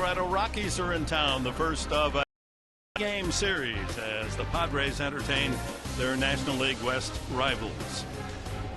Colorado Rockies are in town, the first of a game series as the Padres entertain their National League West rivals.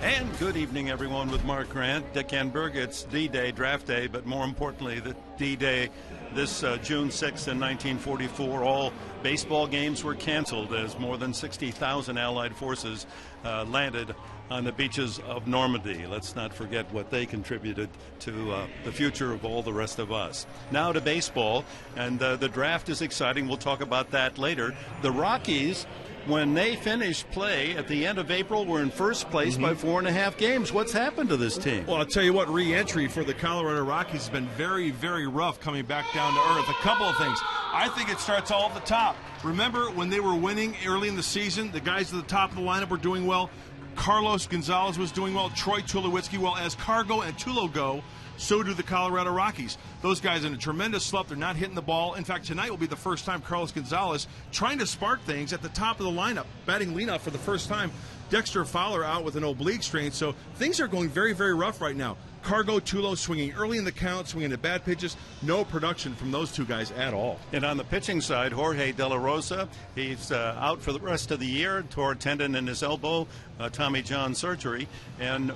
And good evening, everyone, with Mark Grant, Dick Enberg. It's D-Day, draft day, but more importantly, the D-Day this June 6th in 1944. All baseball games were canceled as more than 60,000 Allied forces landed on the beaches of Normandy. Let's not forget what they contributed to the future of all the rest of us. Now to baseball, and the draft is exciting. We'll talk about that later. The Rockies, when they finished play at the end of April, were in first place by 4.5 games. What's happened to this team? Well, I'll tell you what, re-entry for the Colorado Rockies has been very, very rough coming back down to earth. A couple of things. I think it starts all at the top. Remember when they were winning early in the season, the guys at the top of the lineup were doing well. Carlos Gonzalez was doing well. Troy Tulowitzki, well, as Cargo and Tulo go, so do the Colorado Rockies. Those guys in a tremendous slump. They're not hitting the ball. In fact, tonight will be the first time Carlos Gonzalez trying to spark things at the top of the lineup, batting leadoff for the first time. Dexter Fowler out with an oblique strain, so things are going very, very rough right now. Cargo, Tulo swinging early in the count, swinging at bad pitches. No production from those two guys at all. And on the pitching side, Jorge De La Rosa, he's out for the rest of the year, tore a tendon in his elbow, Tommy John surgery. And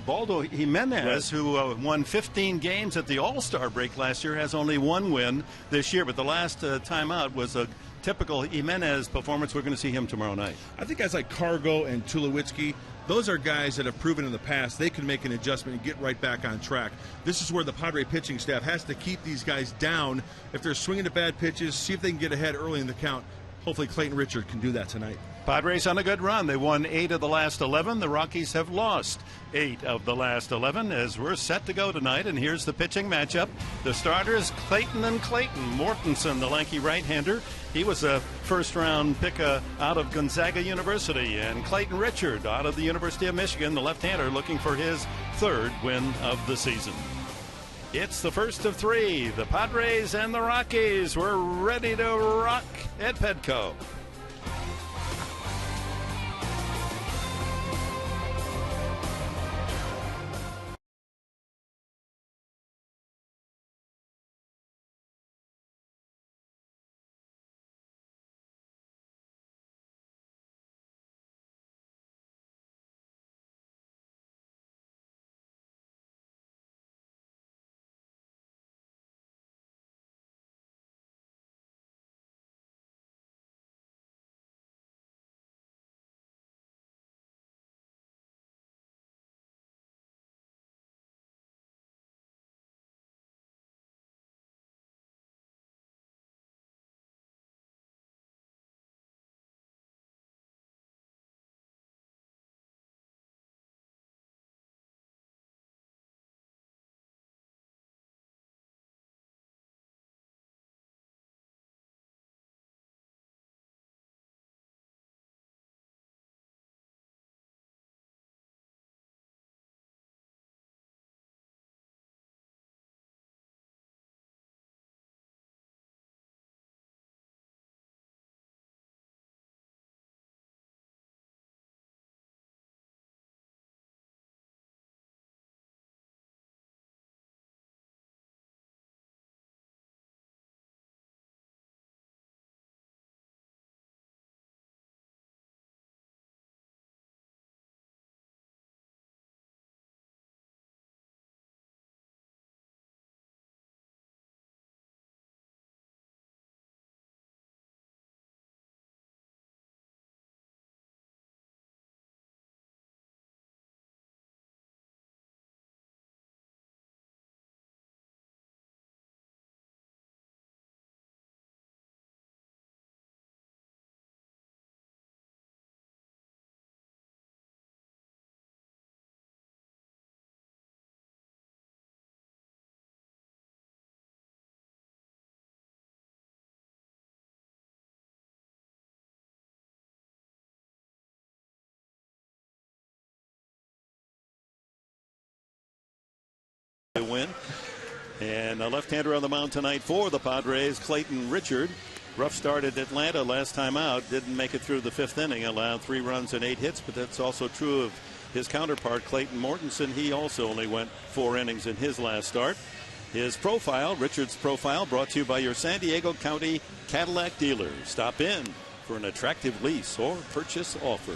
Baldo Jimenez, who won 15 games at the All-Star break last year, has only one win this year. But the last time out was a typical Jimenez performance. We're going to see him tomorrow night. I think guys like Cargo and Tulowitzki, those are guys that have proven in the past they can make an adjustment and get right back on track. This is where the Padre pitching staff has to keep these guys down. If they're swinging to bad pitches, see if they can get ahead early in the count. Hopefully Clayton Richard can do that tonight. Padres on a good run. They won 8 of the last 11. The Rockies have lost 8 of the last 11 as we're set to go tonight. And here's the pitching matchup. The starters, Clayton and Clayton. Mortensen, the lanky right-hander. He was a first-round pick out of Gonzaga University. And Clayton Richard out of the University of Michigan, the left-hander, looking for his 3rd win of the season. It's the first of 3. The Padres and the Rockies. We're ready to rock at Petco. Win. And a left-hander on the mound tonight for the Padres, Clayton Richard. Rough start at Atlanta last time out. Didn't make it through the 5th inning. Allowed 3 runs and 8 hits, but that's also true of his counterpart, Clayton Mortensen. He also only went 4 innings in his last start. His profile, Richard's profile, brought to you by your San Diego County Cadillac dealer. Stop in for an attractive lease or purchase offer.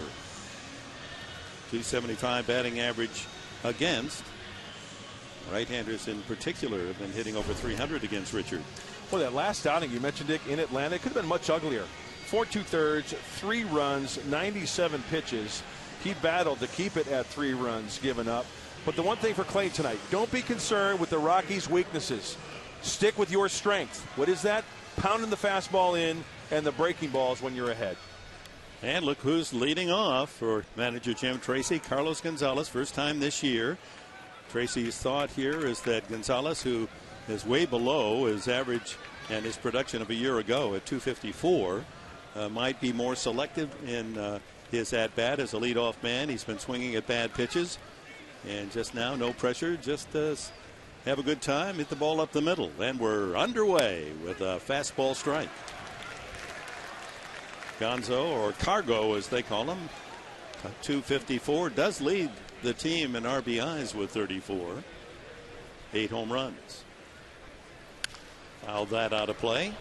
.275 batting average against. Right-handers in particular have been hitting over 300 against Richard. Well, that last outing you mentioned, Dick, in Atlanta, it could have been much uglier. 4 2/3, 3 runs, 97 pitches. He battled to keep it at 3 runs given up. But the one thing for Clay tonight, don't be concerned with the Rockies' weaknesses. Stick with your strength. What is that? Pounding the fastball in and the breaking balls when you're ahead. And look who's leading off for manager Jim Tracy. Carlos Gonzalez, first time this year. Tracy's thought here is that Gonzalez, who is way below his average and his production of a year ago at .254, might be more selective in his at-bat as a leadoff man. He's been swinging at bad pitches. And just now, no pressure, just have a good time, hit the ball up the middle. And we're underway with a fastball strike. Gonzo, or Cargo as they call him, .254, does lead the team in RBIs with 34. 8 home runs. Fouled that out of play.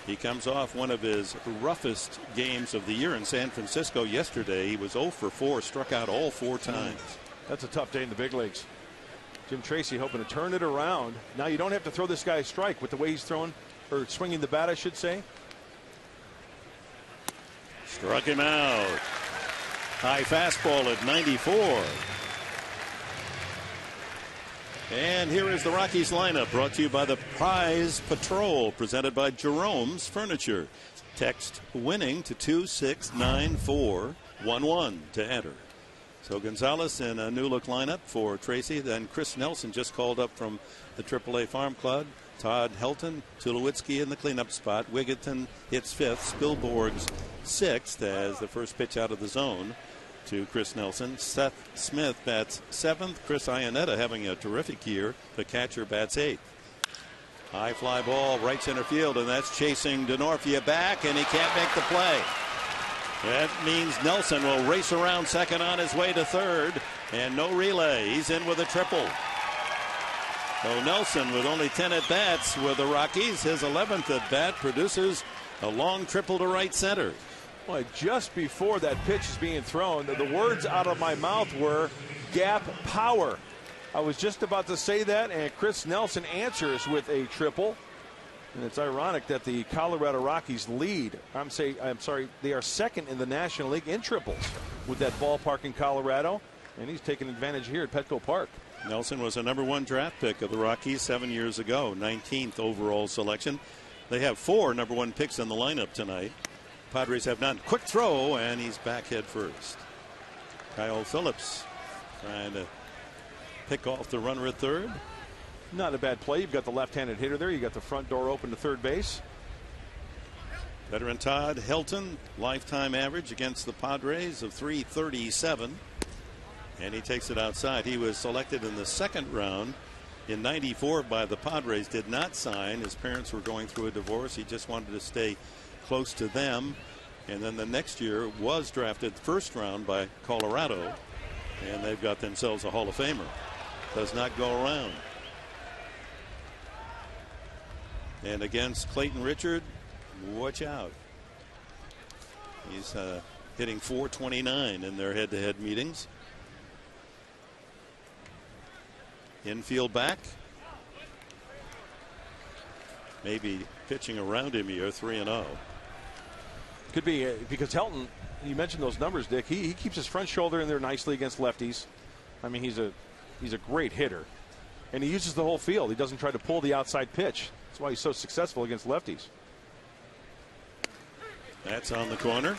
He comes off one of his roughest games of the year in San Francisco yesterday. He was 0 for 4, struck out all 4 times. That's a tough day in the big leagues. Jim Tracy hoping to turn it around. Now you don't have to throw this guy a strike with the way he's throwing, or swinging the bat, I should say. Struck him out. High fastball at 94. And here is the Rockies lineup, brought to you by the Prize Patrol, presented by Jerome's Furniture. Text winning to 26941 to enter. So Gonzalez in a new look lineup for Tracy. Then Chris Nelson just called up from the AAA Farm Club. Todd Helton, Tulowitzki in the cleanup spot. Wigginton hits 5th. Spilborg's 6th as the first pitch out of the zone to Chris Nelson. Seth Smith bats 7th. Chris Iannetta having a terrific year. The catcher bats 8th. High fly ball right center field, and that's chasing Denorfia back, and he can't make the play. That means Nelson will race around second on his way to third, and no relay. He's in with a triple. So Nelson, with only 10 at bats with the Rockies, his 11th at bat produces a long triple to right center. Well, just before that pitch is being thrown, the words out of my mouth were gap power. I was just about to say that, and Chris Nelson answers with a triple. And it's ironic that the Colorado Rockies lead. I'm sorry, they are second in the National League in triples with that ballpark in Colorado, and he's taking advantage here at Petco Park. Nelson was a #1 draft pick of the Rockies 7 years ago, 19th overall selection. They have 4 #1 picks in the lineup tonight. Padres have none. Quick throw, and he's back head first. Kyle Phillips trying to pick off the runner at third. Not a bad play. You've got the left-handed hitter there. You got the front door open to third base. Veteran Todd Helton, lifetime average against the Padres of .337. And he takes it outside. He was selected in the 2nd round in '94 by the Padres. Did not sign. His parents were going through a divorce. He just wanted to stay close to them. And then the next year was drafted 1st round by Colorado. And they've got themselves a Hall of Famer. Does not go around. And against Clayton Richard, watch out. He's hitting .429 in their head-to-head meetings. Infield back. Maybe pitching around him here, 3-0. Could be because Helton, you mentioned those numbers, Dick. He keeps his front shoulder in there nicely against lefties. I mean, he's a great hitter, and he uses the whole field. He doesn't try to pull the outside pitch. That's why he's so successful against lefties. That's on the corner.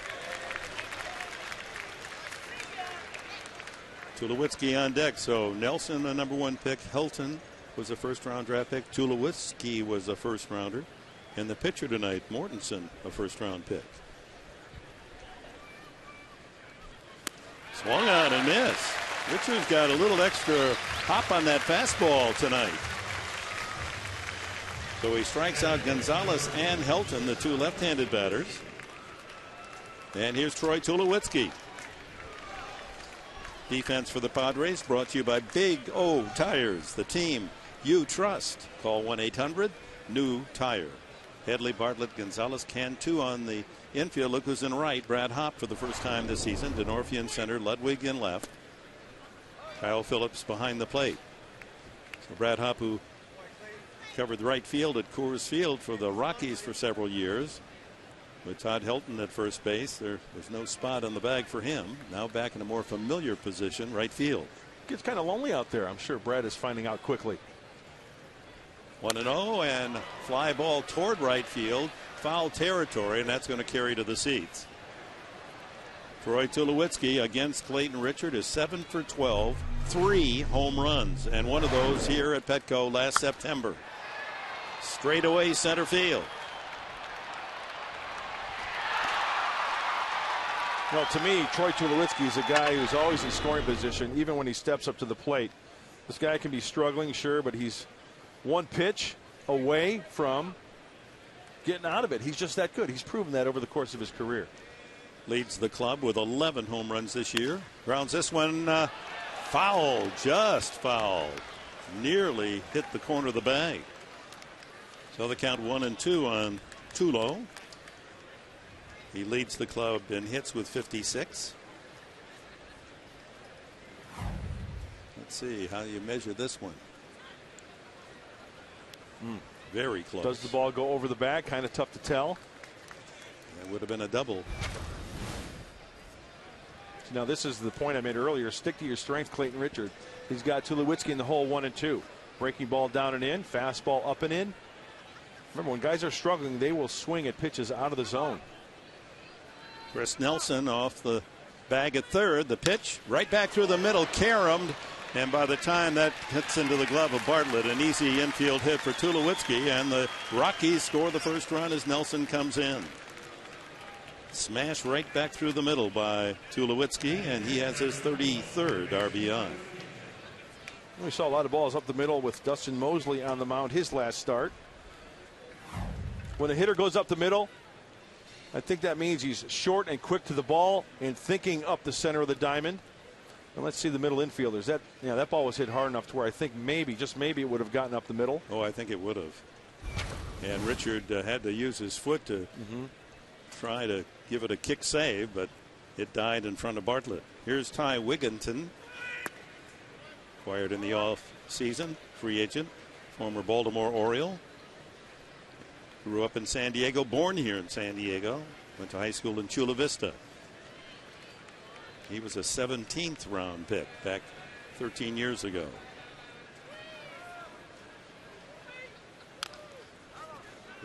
Tulowitzki on deck. So Nelson, a #1 pick. Helton was a 1st-round draft pick. Tulowitzki was a 1st-rounder. And the pitcher tonight, Mortensen, a 1st-round pick. Swung on and missed. Richard's got a little extra hop on that fastball tonight. So he strikes out Gonzalez and Helton, the 2 left-handed batters. And here's Troy Tulowitzki. Defense for the Padres brought to you by Big O Tires, the team you trust. Call 1-800-NEW-TIRE. Headley, Bartlett, Gonzalez, Cantu on the infield. Look who's in right. Brad Hopp for the first time this season. Denorfia in center. Ludwig in left. Kyle Phillips behind the plate. So Brad Hopp, who covered the right field at Coors Field for the Rockies for several years. With Todd Helton at first base, there's no spot on the bag for him. Now back in a more familiar position, right field. Gets kind of lonely out there. I'm sure Brad is finding out quickly. 1-0 and fly ball toward right field. Foul territory, and that's going to carry to the seats. Troy Tulowitzki against Clayton Richard is 7 for 12, 3 home runs, and one of those here at Petco last September. Straightaway center field. Well, to me, Troy Tulowitzki is a guy who's always in scoring position, even when he steps up to the plate. This guy can be struggling, sure, but he's one pitch away from getting out of it. He's just that good. He's proven that over the course of his career. Leads the club with 11 home runs this year. Grounds this one foul, just foul. Nearly hit the corner of the bag. So the count 1-2 on Tulo. He leads the club in hits with 56. Let's see how you measure this one. Very close. Does the ball go over the bag? Kind of tough to tell. It would have been a double. Now this is the point I made earlier. Stick to your strength, Clayton Richard. He's got Tulowitzki in the hole 1-2. Breaking ball down and in. Fastball up and in. Remember, when guys are struggling, they will swing at pitches out of the zone. Chris Nelson off the bag at third. The pitch right back through the middle, caromed, and by the time that hits into the glove of Bartlett, an easy infield hit for Tulowitzki, and the Rockies score the first run as Nelson comes in. Smash right back through the middle by Tulowitzki, and he has his 33rd RBI. We saw a lot of balls up the middle with Dustin Mosley on the mound his last start. When a hitter goes up the middle, I think that means he's short and quick to the ball and thinking up the center of the diamond. And let's see the middle infielders. That ball was hit hard enough to where I think maybe, just maybe, it would have gotten up the middle. Oh, I think it would have. And Richard had to use his foot to try to give it a kick save, but it died in front of Bartlett. Here's Ty Wigginton, acquired in the off season, free agent, former Baltimore Oriole. Grew up in San Diego, born here in San Diego. Went to high school in Chula Vista. He was a 17th round pick back 13 years ago.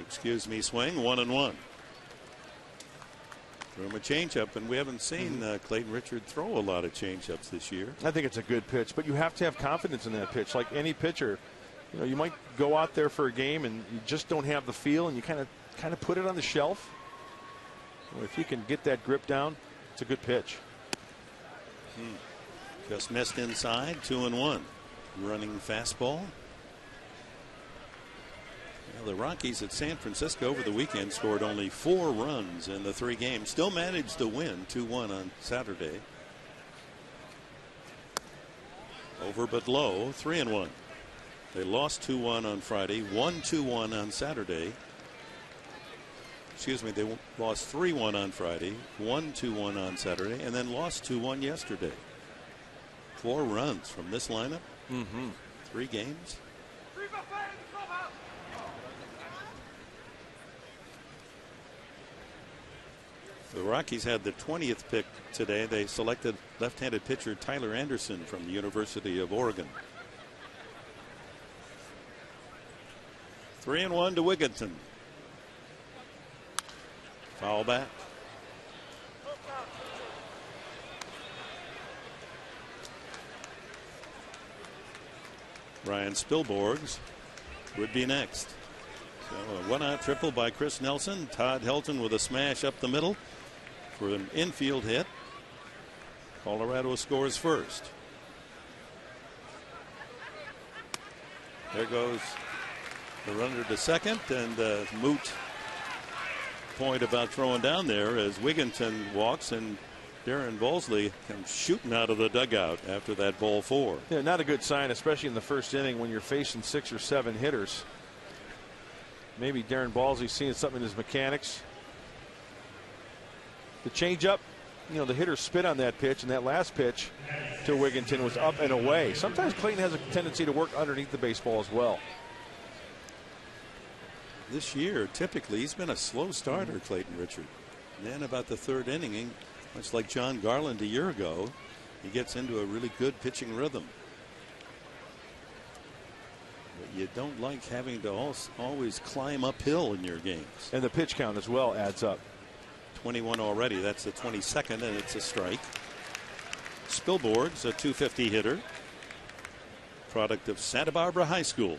Excuse me, swing, 1-1. Threw him a changeup, and we haven't seen Clayton Richard throw a lot of changeups this year. I think it's a good pitch, but you have to have confidence in that pitch. Like any pitcher, you know, you might go out there for a game and you just don't have the feel, and you kind of put it on the shelf. Well, if you can get that grip down, it's a good pitch. Just missed inside, 2-1. Running fastball. Well, the Rockies at San Francisco over the weekend scored only 4 runs in the 3 games. Still managed to win 2-1 on Saturday. Over but low, 3-1. They lost 2-1 on Friday, won 2-1 on Saturday. Excuse me, they lost 3-1 on Friday, won 2-1 on Saturday, and then lost 2-1 yesterday. 4 runs from this lineup. 3 games. The Rockies had the 20th pick today. They selected left-handed pitcher Tyler Anderson from the University of Oregon. 3-1 to Wigginton. Foul back. Ryan Spilborghs would be next. So a 1-out triple by Chris Nelson. Todd Helton with a smash up the middle for an infield hit. Colorado scores first. There goes the runner to second, and moot point about throwing down there as Wigginton walks, and Darren Bolsley comes shooting out of the dugout after that ball 4. Yeah, not a good sign, especially in the first inning when you're facing 6 or 7 hitters. Maybe Darren Bolsley seeing something in his mechanics. The changeup, you know, the hitter spit on that pitch, and that last pitch to Wigginton was up and away. Sometimes Clayton has a tendency to work underneath the baseball as well. This year, typically, he's been a slow starter, Clayton Richard. Then about the 3rd inning, much like John Garland a year ago, he gets into a really good pitching rhythm. But you don't like having to always climb uphill in your games. And the pitch count as well adds up. 21 already. That's the 22nd, and it's a strike. Spilborg's a .250 hitter, product of Santa Barbara High School.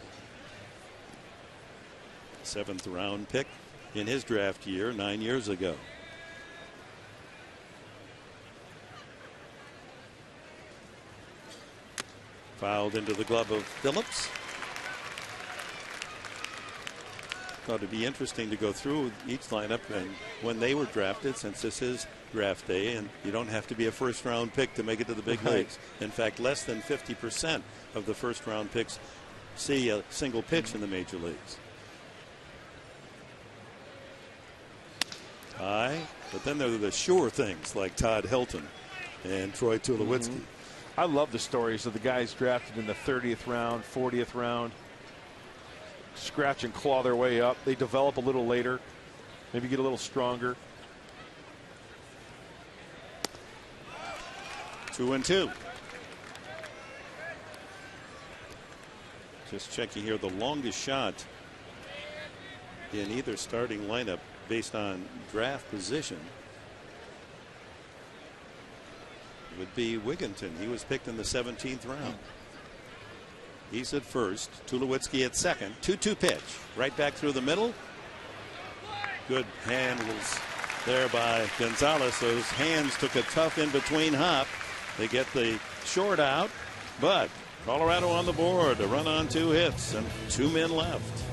7th round pick in his draft year 9 years ago. Fouled into the glove of Phillips. Thought it'd be interesting to go through each lineup and when they were drafted, since this is draft day and you don't have to be a 1st round pick to make it to the big leagues. In fact, less than 50% of the 1st round picks see a single pitch in the major leagues. High, but then there are the sure things like Todd Helton and Troy Tulowitzki. I love the stories of the guys drafted in the 30th round, 40th round. Scratch and claw their way up. They develop a little later, maybe get a little stronger. 2-2. Just checking here, the longest shot in either starting lineup based on draft position would be Wigginton. He was picked in the 17th round. He's at first. Tulowitzki at second. 2-2 pitch. Right back through the middle. Good handles there by Gonzalez. Those hands took a tough in-between hop. They get the short out, but Colorado on the board. A run on 2 hits and 2 men left.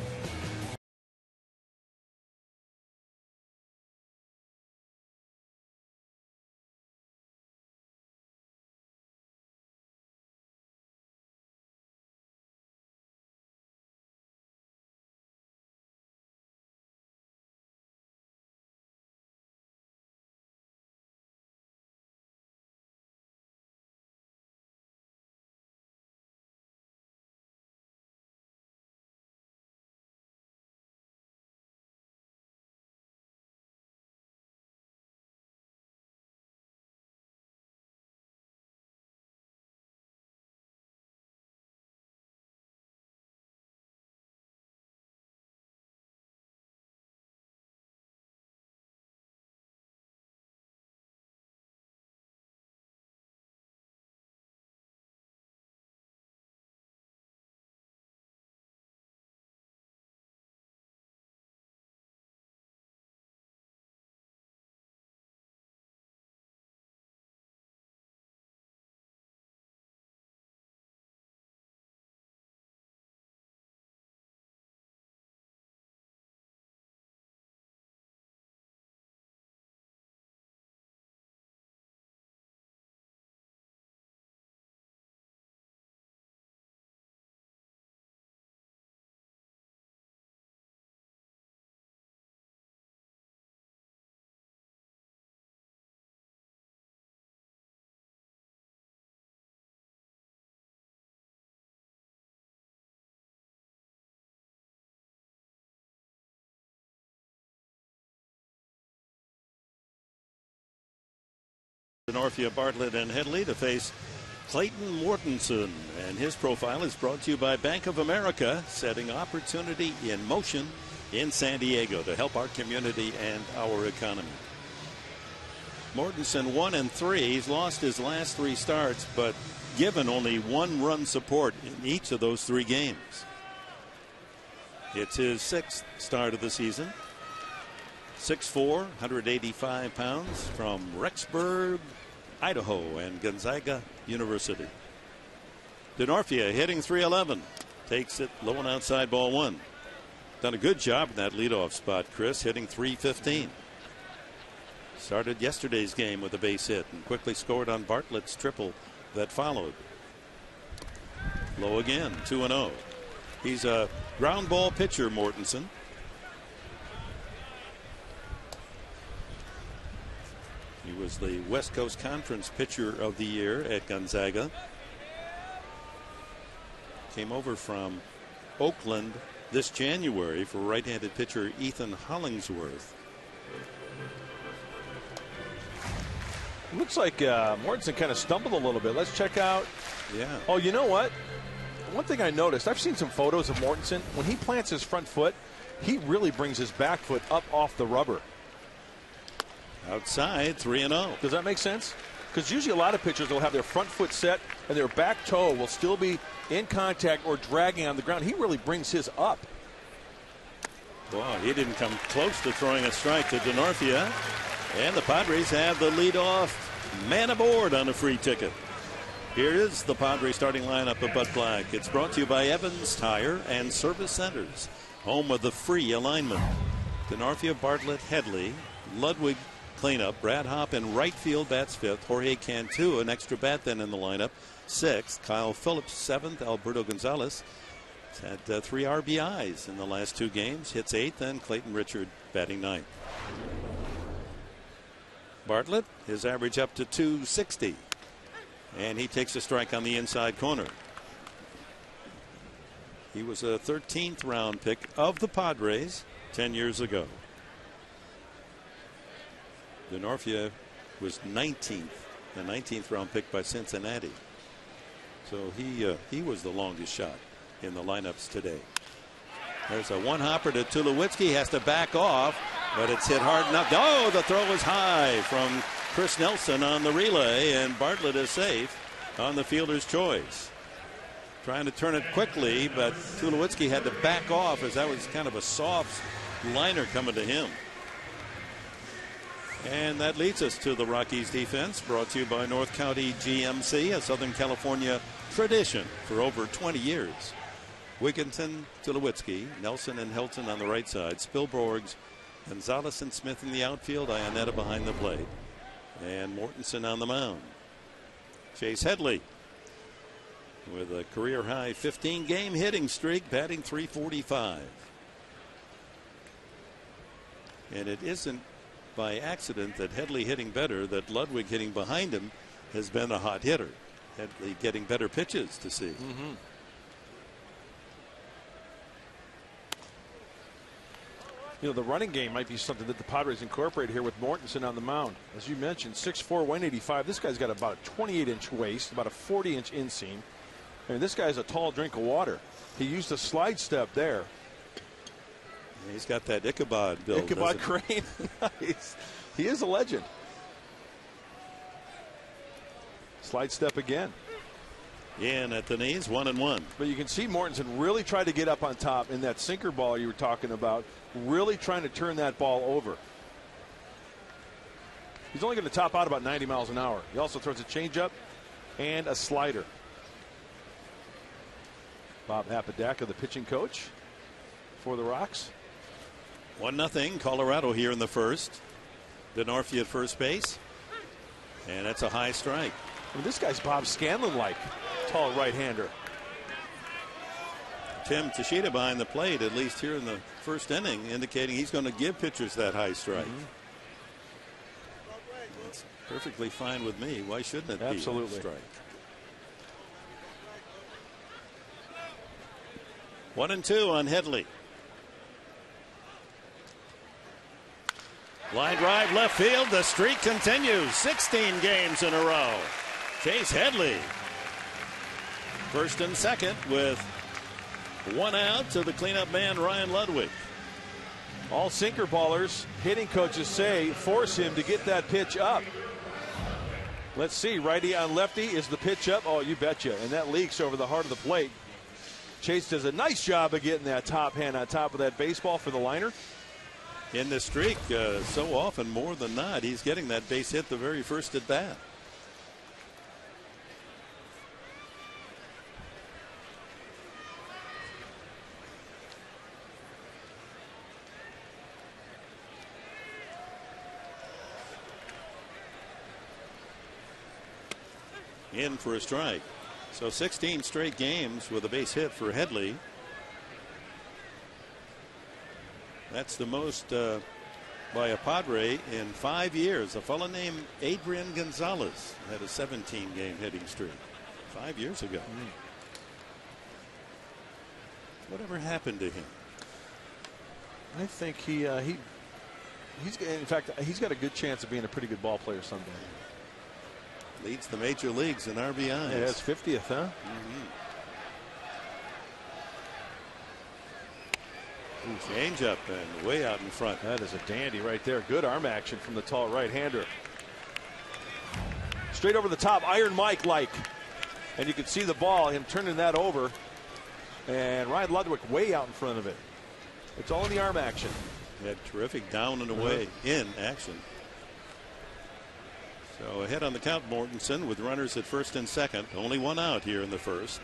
Northia, Bartlett, and Headley to face Clayton Mortensen. And his profile is brought to you by Bank of America, setting opportunity in motion in San Diego to help our community and our economy. Mortensen 1-3. He's lost his last 3 starts, but given only 1 run support in each of those 3 games. It's his 6th start of the season. 6'4", 185 pounds, from Rexburg, Idaho, and Gonzaga University. DeNorfia hitting .311. Takes it low and outside, ball 1. Done a good job in that leadoff spot, Chris, hitting .315. Started yesterday's game with a base hit and quickly scored on Bartlett's triple that followed. Low again, 2-0. He's a ground ball pitcher, Mortensen. He was the West Coast Conference Pitcher of the Year at Gonzaga. Came over from Oakland this January for right-handed pitcher Ethan Hollingsworth. Looks like Mortensen kind of stumbled a little bit. Let's check out. Yeah. Oh, you know what? One thing I noticed, I've seen some photos of Mortensen. When he plants his front foot, he really brings his back foot up off the rubber. Outside, 3-0. Does that make sense? Because usually a lot of pitchers will have their front foot set and their back toe will still be in contact or dragging on the ground. He really brings his up. Well, he didn't come close to throwing a strike to Denorfia. And the Padres have the leadoff man aboard on a free ticket. Here is the Padres starting lineup of Bud Black. It's brought to you by Evans Tire and Service Centers, home of the free alignment. Denorfia, Bartlett, Headley, Ludwig cleanup. Brad Hopp in right field bats fifth. Jorge Cantu, an extra bat then in the lineup, sixth. Kyle Phillips seventh. Alberto Gonzalez has had 3 RBIs in the last 2 games. Hits eighth, and Clayton Richard batting ninth. Bartlett, his average up to 260. And he takes a strike on the inside corner. He was a 13th round pick of the Padres 10 years ago. Denorfia was 19th, a 19th round pick by Cincinnati. So he was the longest shot in the lineups today. There's a one hopper to Tulowitzki, has to back off, but it's hit hard enough. Oh, the throw was high from Chris Nelson on the relay, and Bartlett is safe on the fielder's choice. Trying to turn it quickly, but Tulowitzki had to back off as that was kind of a soft liner coming to him. And that leads us to the Rockies defense, brought to you by North County GMC, a Southern California tradition for over 20 years. Wigginton, Tulowitzki, Nelson and Hilton on the right side, Spilborghs, Gonzalez and Smith in the outfield, Ionetta behind the plate, and Mortensen on the mound. Chase Headley with a career high 15-game hitting streak, batting .345. And it isn't by accident that Headley hitting better, that Ludwig hitting behind him has been a hot hitter. Headley getting better pitches to see. You know, the running game might be something that the Padres incorporate here with Mortensen on the mound. As you mentioned, 6'4", 185. This guy's got about a 28-inch waist, about a 40-inch inseam. I mean, this guy's a tall drink of water. He used a slide step there. He's got that Ichabod build. Ichabod Crane. Nice. He is a legend. Slide step again. In at the knees, 1-1. But you can see Mortensen really tried to get up on top in that sinker ball you were talking about, really trying to turn that ball over. He's only going to top out about 90 miles an hour. He also throws a changeup and a slider. Bob Apodaca, the pitching coach for the Rocks. 1-0 Colorado here in the first. Denorfia at first base. And that's a high strike. I mean, this guy's Bob Scanlon-like. Tall right-hander. Tim Tashita behind the plate, at least here in the first inning, indicating he's going to give pitchers that high strike. It's perfectly fine with me. Why shouldn't it be a strike? 1-2 on Headley. Line drive left field. The streak continues. 16 games in a row. Chase Headley, first and second with 1 out to the cleanup man Ryan Ludwig. All sinker ballers, hitting coaches say, force him to get that pitch up. Let's see, righty on lefty. Is the pitch up? Oh, you betcha. And that leaks over the heart of the plate. Chase does a nice job of getting that top hand on top of that baseball for the liner. In the streak, so often, more than not, he's getting that base hit the very first at bat. in for a strike. So 16 straight games with a base hit for Headley. That's the most by a Padre in 5 years. A fellow named Adrian Gonzalez had a 17-game hitting streak 5 years ago. Whatever happened to him? I think he's in fact he's got a good chance of being a pretty good ball player someday. Leads the major leagues in RBIs. Yeah, that's 50th, huh? Change up and way out in front. That is a dandy right there. Good arm action from the tall right-hander. Straight over the top, Iron Mike like. And you can see the ball, him turning that over. And Ryan Ludwig way out in front of it. It's all in the arm action. Had terrific down and away in action. So ahead on the count, Mortensen with runners at first and second. Only one out here in the first.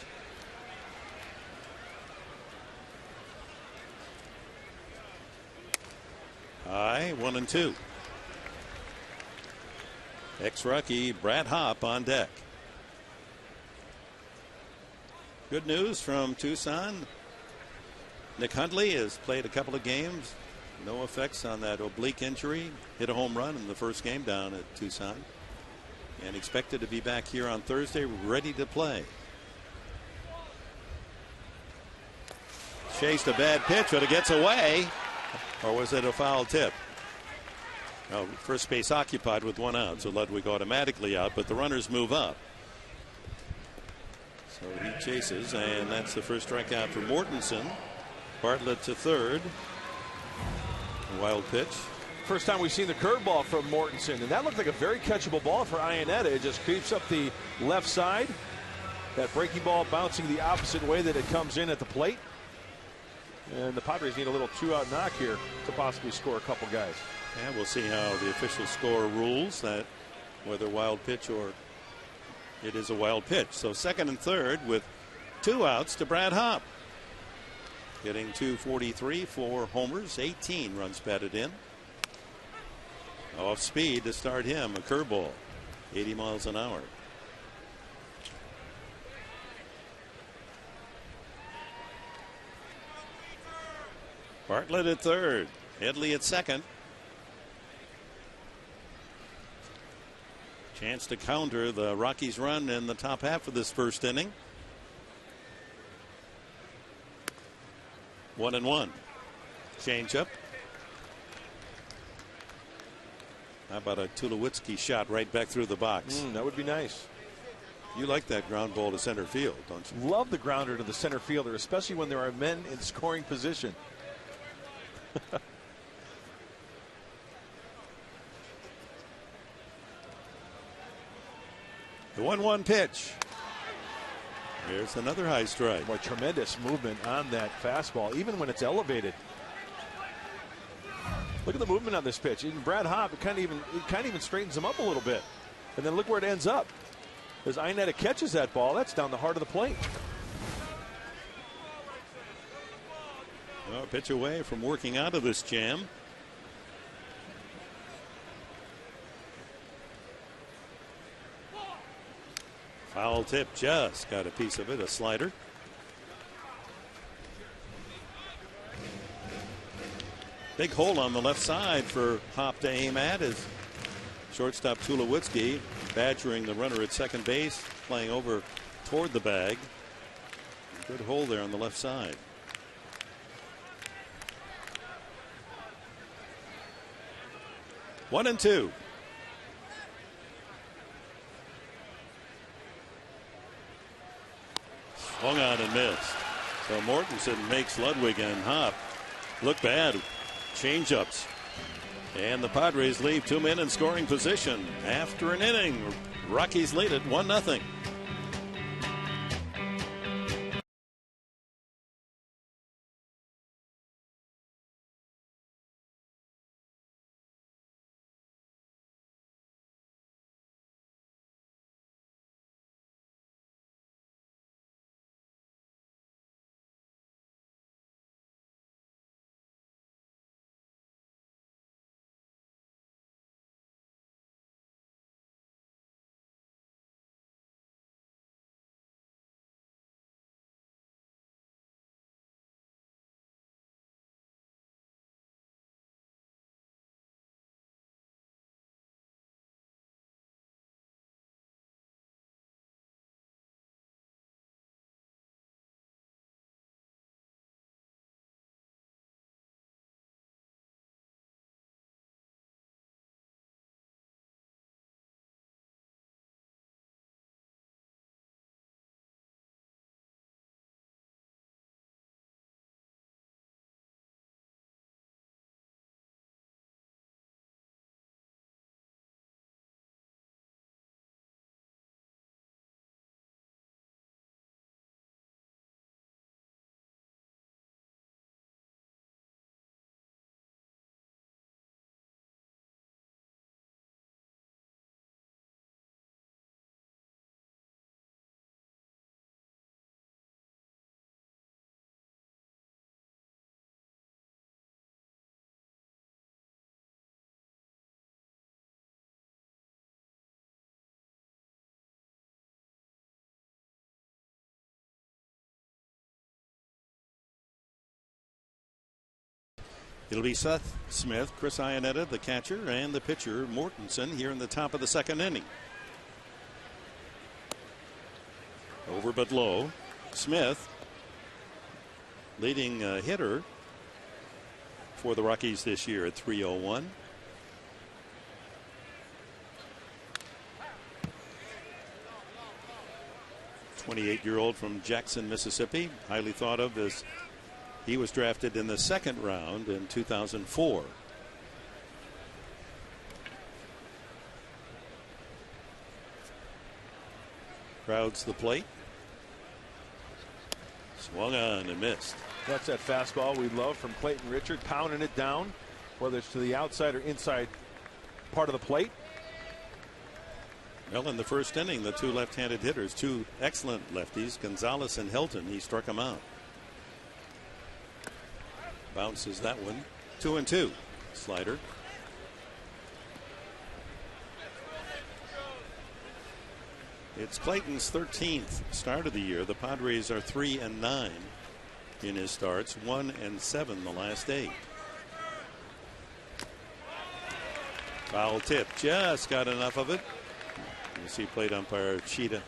High, 1-2. Ex-rookie Brad Hopp on deck. Good news from Tucson. Nick Huntley has played a couple of games. No effects on that oblique injury. Hit a home run in the first game down at Tucson. And expected to be back here on Thursday, ready to play. Chased a bad pitch, but it gets away. Or was it a foul tip? No, first base occupied with one out, so Ludwig automatically out, but the runners move up. So he chases, and that's the first strikeout for Mortensen. Bartlett to third. Wild pitch. First time we've seen the curveball from Mortensen, and that looked like a very catchable ball for Iannetta. It just creeps up the left side. That breaking ball bouncing the opposite way that it comes in at the plate. And the Padres need a little 2-out knock here to possibly score a couple guys. And we'll see how the official score rules that, whether wild pitch or it is a wild pitch. So second and third with 2 outs to Brad Hopp. Getting 243 for homers, 18 runs batted in. Off speed to start him, a curveball, 80 miles an hour. Bartlett at third, Headley at second. Chance to counter the Rockies' run in the top half of this first inning. 1-1. Change up. How about a Tulowitzki shot right back through the box? That would be nice. You like that ground ball to center field, don't you? Love the grounder to the center fielder, especially when there are men in scoring position. The 1-1 pitch. Here's another high strike. Boy, tremendous movement on that fastball, even when it's elevated. Look at the movement on this pitch. Even Brad Hopp, it kind of even straightens him up a little bit. And then look where it ends up. As Iannetta catches that ball, that's down the heart of the plate. Well, a pitch away from working out of this jam. Foul tip, just got a piece of it, a slider. Big hole on the left side for Hopp to aim at as shortstop Tulowitzki badgering the runner at second base, playing over toward the bag. Good hole there on the left side. One and two. Swung on and missed. So Mortensen makes Ludwig and Hopp look bad. Change-ups. And the Padres leave 2 men in scoring position after an inning. Rockies lead it 1-0. It'll be Seth Smith, Chris Iannetta, the catcher, and the pitcher, Mortensen, here in the top of the second inning. Over but low. Smith, leading hitter for the Rockies this year at 301. A 28-year-old from Jackson, Mississippi, highly thought of as he was drafted in the second round in 2004. Crowds the plate. Swung on and missed. That's that fastball we love from Clayton Richard, pounding it down, whether it's to the outside or inside part of the plate. Well, in the first inning, the two left-handed hitters, two excellent lefties, Gonzalez and Hilton, he struck them out. Bounces that one. 2-2. Slider. It's Clayton's 13th start of the year. The Padres are 3-9 in his starts, 1-7 the last 8. Foul tip, just got enough of it. You see plate umpire Cheetah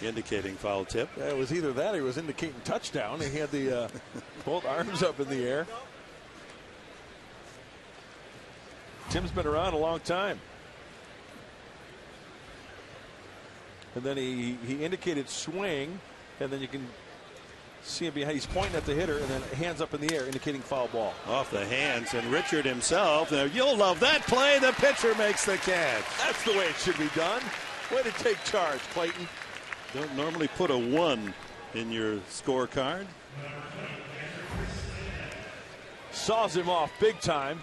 indicating foul tip. Yeah, it was either that or he was indicating touchdown. He had the both arms up in the air. Tim's been around a long time. And then he indicated swing, and then you can see him behind. He's pointing at the hitter, and then hands up in the air, indicating foul ball. Off the hands, and Richard himself. Now, you'll love that play. The pitcher makes the catch. That's the way it should be done. Way to take charge, Clayton. Don't normally put a 1 in your scorecard. Saws him off big time.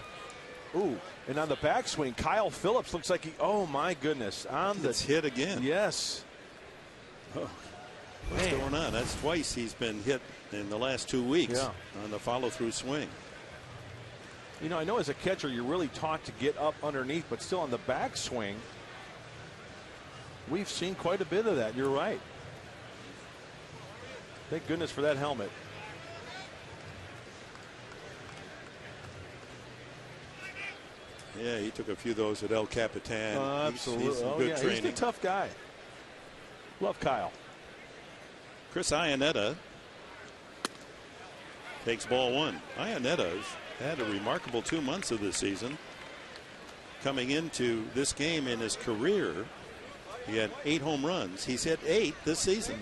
Ooh, and on the backswing, Kyle Phillips looks like he, oh my goodness. On the It's hit again. Yes. Oh, what's going on? That's twice he's been hit in the last 2 weeks on the follow-through swing. You know, I know as a catcher you're really taught to get up underneath, but still on the backswing, we've seen quite a bit of that. You're right. Thank goodness for that helmet. Yeah, he took a few of those at El Capitan. Absolutely. He's good training. He's a tough guy. Love Kyle. Chris Iannetta takes ball 1. Iannetta's had a remarkable 2 months of this season. Coming into this game in his career, he had 8 home runs. He's hit 8 this season.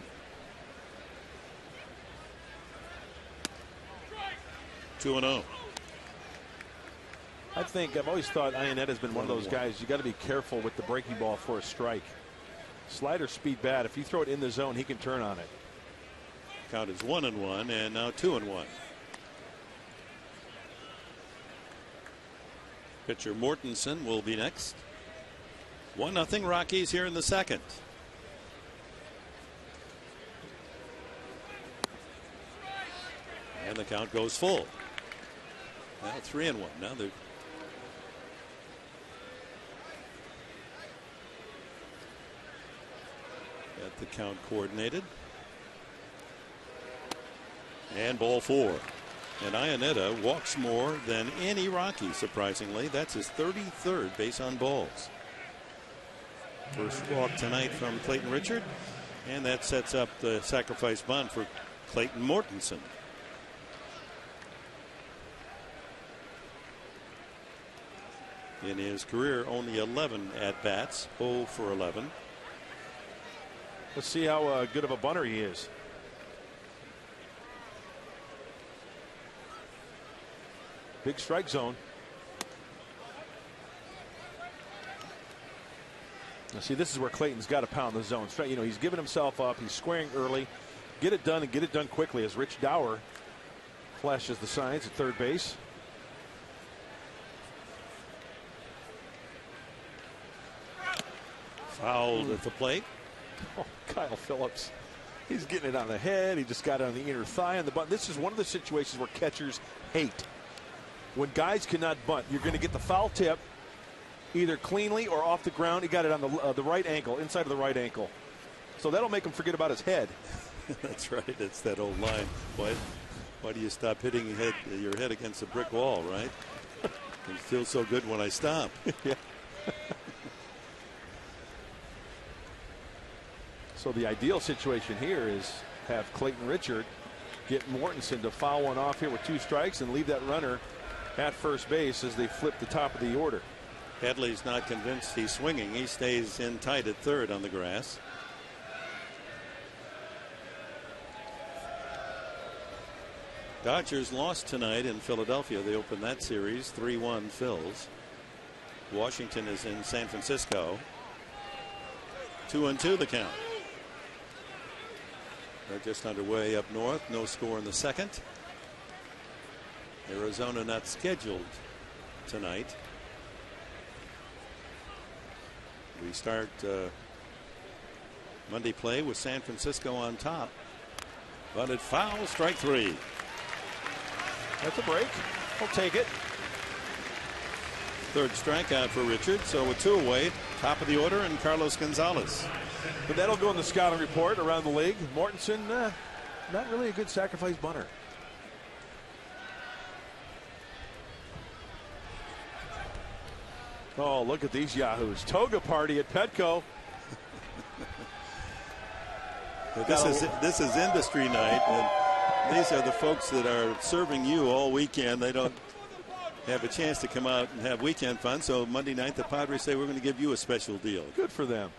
2-0. I think I've always thought Iannetta's been one of those guys you got to be careful with the breaking ball for a strike. Slider speed bad. If you throw it in the zone, he can turn on it. Count is 1-1 and now 2-1. Pitcher Mortensen will be next. 1-0 Rockies here in the second. And the count goes full. Now 3-1. Now they're got the count coordinated. And ball 4. And Iannetta walks more than any Rocky, surprisingly. That's his 33rd base on balls. First walk tonight from Clayton Richard. And that sets up the sacrifice bunt for Clayton Mortensen. In his career, only 11 at-bats, 0 for 11. Let's see how good of a bunter he is. Big strike zone. Now see, this is where Clayton's got to pound the zone. You know, he's giving himself up. He's squaring early. Get it done and get it done quickly as Rich Dower flashes the signs at third base. Fouled at the plate. Oh, Kyle Phillips. He's getting it on the head. He just got it on the inner thigh on the bunt. This is one of the situations where catchers hate. When guys cannot bunt, you're going to get the foul tip either cleanly or off the ground. He got it on the right ankle, inside of the right ankle. So that'll make him forget about his head. That's right. It's that old line. Boy, Why do you stop hitting your head against a brick wall, right? It feels so good when I stop. Yeah. So the ideal situation here is have Clayton Richard get Mortensen to foul one off here with 2 strikes and leave that runner at first base as they flip the top of the order. Headley's not convinced he's swinging. He stays in tight at third on the grass. Dodgers lost tonight in Philadelphia. They opened that series 3-1 Phils. Washington is in San Francisco. 2-2 the count. They're just underway up north. No score in the second. Arizona not scheduled tonight. We start Monday play with San Francisco on top. Bunted foul, strike 3. That's a break. We'll take it. Third strikeout for Richard. So with 2 away, top of the order, and Carlos Gonzalez. But that'll go in the scouting report around the league. Mortensen, not really a good sacrifice bunter. Oh, look at these yahoos. Toga party at Petco. This is industry night, and these are the folks that are serving you all weekend. They don't have a chance to come out and have weekend fun. So Monday night, the Padres say we're going to give you a special deal. Good for them.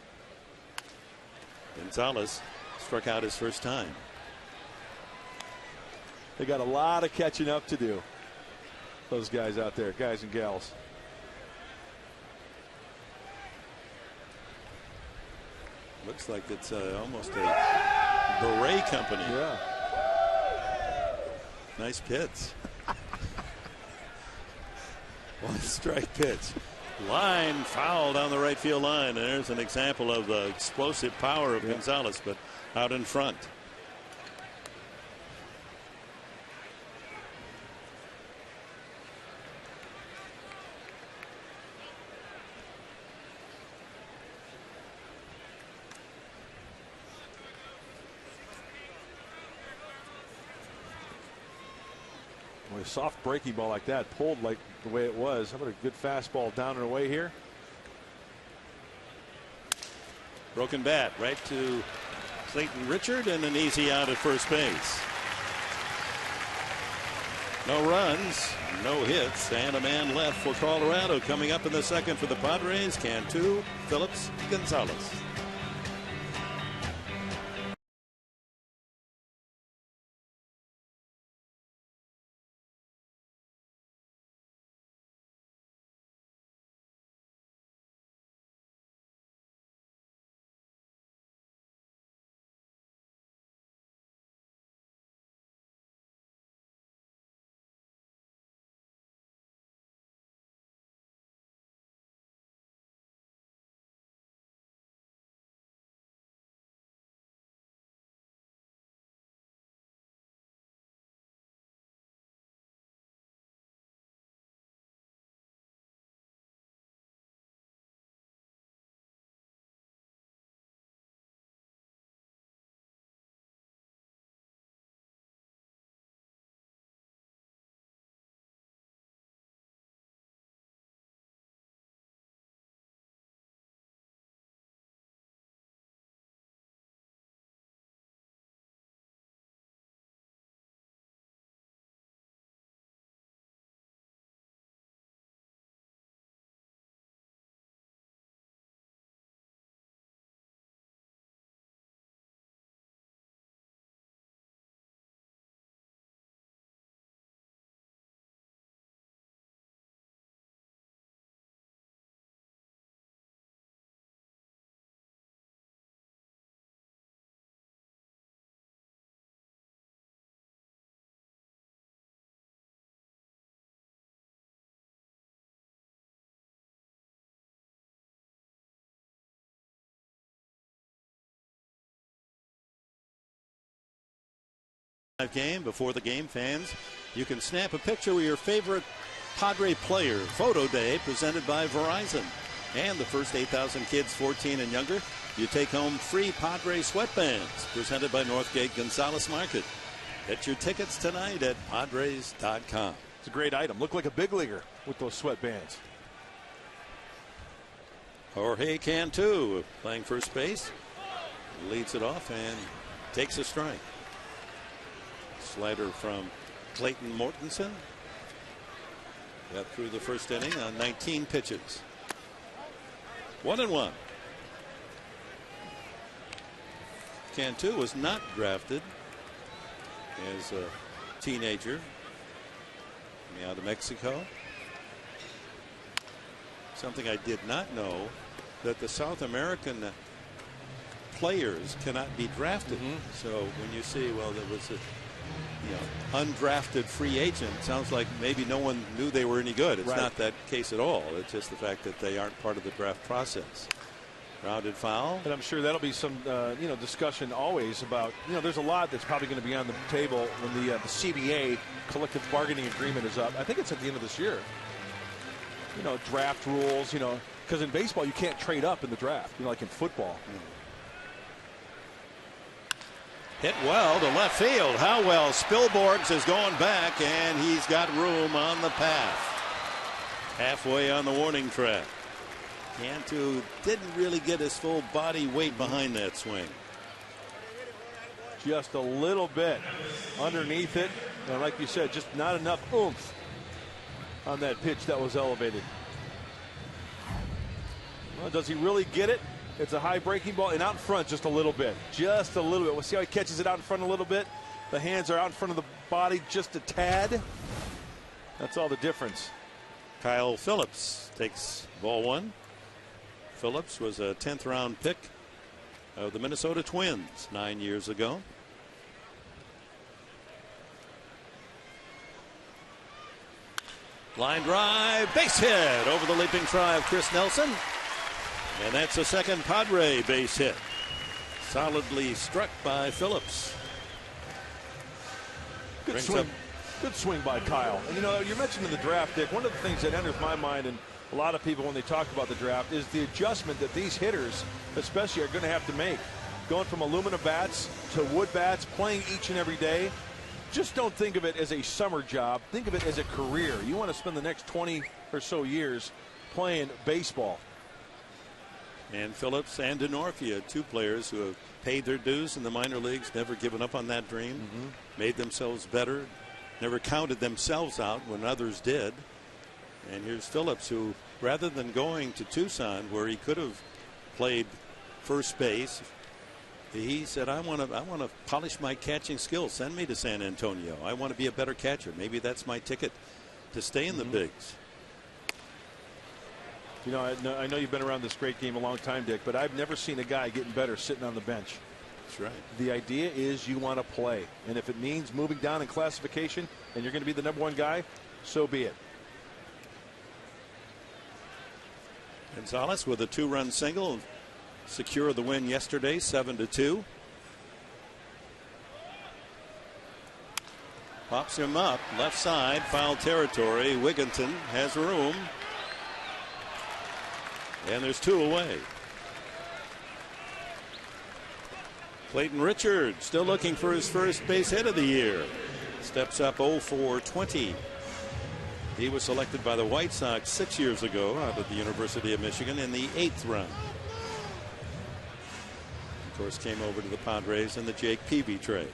Gonzalez struck out his first time. They got a lot of catching up to do. Those guys out there, guys and gals. Looks like it's almost a beret company. Yeah. Nice pitch. One strike pitch. Line foul down the right field line. And there's an example of the explosive power of Gonzalez, but out in front. A soft breaking ball like that, pulled like the way it was. How about a good fastball down and away here? Broken bat right to Clayton Richard, and an easy out at first base. No runs, no hits, and a man left for Colorado. Coming up in the second for the Padres, Cantu, Phillips, Gonzalez. Game before the game, fans, you can snap a picture with your favorite Padre player. Photo day presented by Verizon, and the first 8,000 kids 14 and younger, you take home free Padre sweatbands presented by Northgate Gonzalez Market. Get your tickets tonight at Padres.com. It's a great item. Look like a big leaguer with those sweatbands. Jorge Cantu playing first base. Leads it off and takes a strike. Slider from Clayton Mortensen. Got through the first inning on 19 pitches. 1-1. Cantu was not drafted as a teenager coming out of Mexico. Something I did not know, that the South American players cannot be drafted. So when you see, well, there was a undrafted free agent, sounds like maybe no one knew they were any good. It's not that case at all. It's just the fact that they aren't part of the draft process. Rounded foul. And I'm sure that'll be some discussion always about, there's a lot that's probably going to be on the table when the CBA collective bargaining agreement is up. I think it's at the end of this year. Draft rules, because in baseball you can't trade up in the draft, like in football. Hit well to left field. How well? Spilborghs is going back, and he's got room on the path. Halfway on the warning track. Cantu didn't really get his full body weight behind that swing. Just a little bit underneath it. And like you said, just not enough oomph on that pitch that was elevated. Well, does he really get it? It's a high breaking ball, and out in front just a little bit. Just a little bit. We'll see how he catches it out in front a little bit. The hands are out in front of the body just a tad. That's all the difference. Kyle Phillips takes ball one. Phillips was a 10th round pick of the Minnesota Twins 9 years ago. Line drive, base hit over the leaping try of Chris Nelson. And that's the second Padre base hit. Solidly struck by Phillips. Good swing. Good swing by Kyle. And you mentioned in the draft, Dick, one of the things that enters my mind, and a lot of people when they talk about the draft, is the adjustment that these hitters especially are going to have to make. Going from aluminum bats to wood bats, playing each and every day. Just don't think of it as a summer job. Think of it as a career. You want to spend the next 20 or so years playing baseball. And Phillips and Denorfia, two players who have paid their dues in the minor leagues, never given up on that dream, made themselves better, never counted themselves out when others did. And here's Phillips, who, rather than going to Tucson, where he could have played first base, he said, I want to polish my catching skills. Send me to San Antonio. I want to be a better catcher. Maybe that's my ticket to stay in the bigs. I know you've been around this great game a long time, Dick, but I've never seen a guy getting better sitting on the bench. That's right. The idea is you want to play. And if it means moving down in classification and you're going to be the #1 guy, so be it. Gonzalez with a 2-run single. Secure the win yesterday, 7-2. Pops him up, left side, foul territory. Wigginton has room. And there's 2 away. Clayton Richard still looking for his first base hit of the year. Steps up 0 for 20. He was selected by the White Sox 6 years ago out of the University of Michigan in the 8th round. Of course, came over to the Padres in the Jake Peavy trade.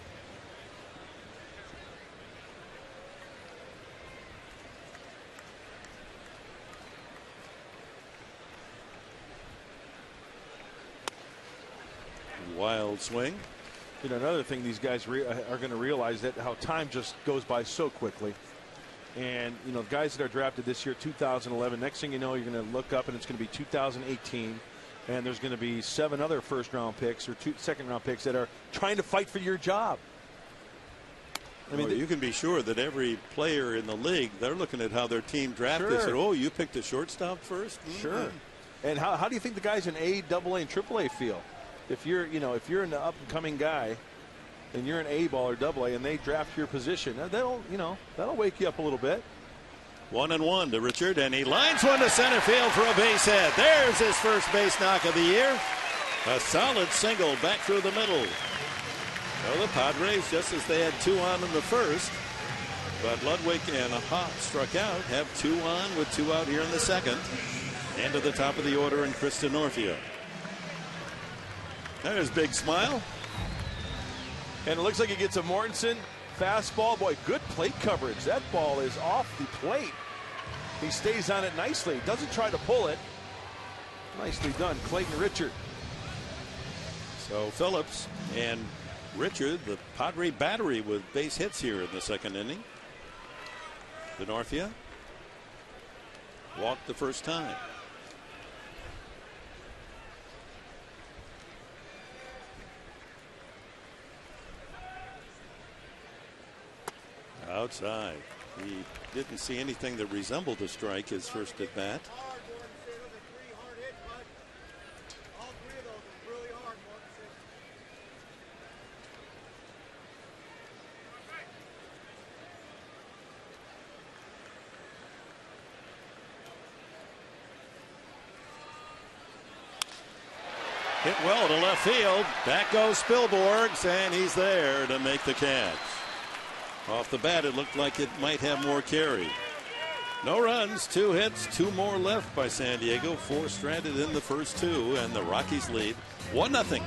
Wild swing. Another thing these guys are going to realize that how time just goes by so quickly. And, guys that are drafted this year, 2011, next thing you know, you're going to look up and it's going to be 2018. And there's going to be 7 other first-round picks or 2 second-round picks that are trying to fight for your job. I mean, you can be sure that every player in the league, they're looking at how their team drafted. Sure. They said, oh, you picked a shortstop first? Sure. And how do you think the guys in A, AA, and AAA feel? If you're, if you're an up-and-coming guy and you're an A ball or AA and they draft your position, that'll wake you up a little bit. 1-1 to Richard, and he lines one to center field for a base hit. There's his first base knock of the year. A solid single back through the middle. Well, the Padres, just as they had 2 on in the first, but Ludwig and Hopp struck out, have 2 on with 2 out here in the second. And to the top of the order in Chris Denorfia. There's big smile. And it looks like he gets a Mortensen fastball. Boy, good plate coverage. That ball is off the plate. He stays on it nicely. Doesn't try to pull it. Nicely done, Clayton Richard. So Phillips and Richard, the Padre battery with base hits here in the second inning. Denorfia walked the first time. Outside. He didn't see anything that resembled a strike his first at bat. Hit well to left field. Back goes Spilborghs, and he's there to make the catch. Off the bat, it looked like it might have more carry. No runs, 2 hits, 2 more left by San Diego. 4 stranded in the first 2, and the Rockies lead 1-0.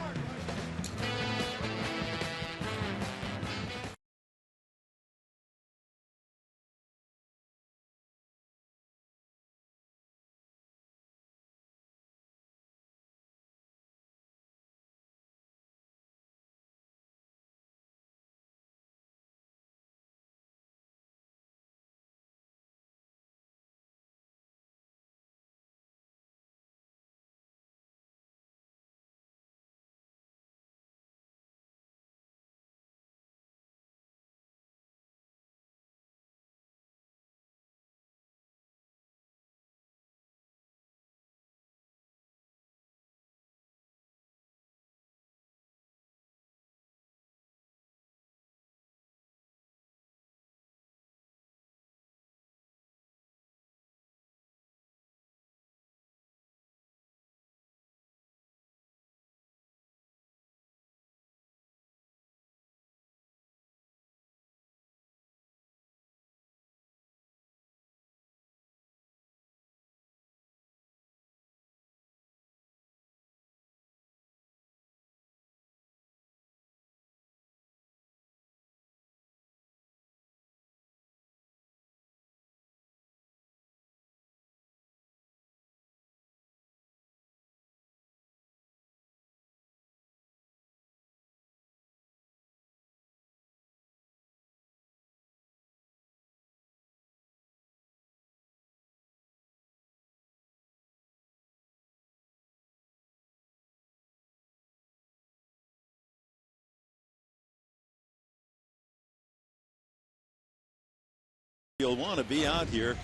You'll want to be out here.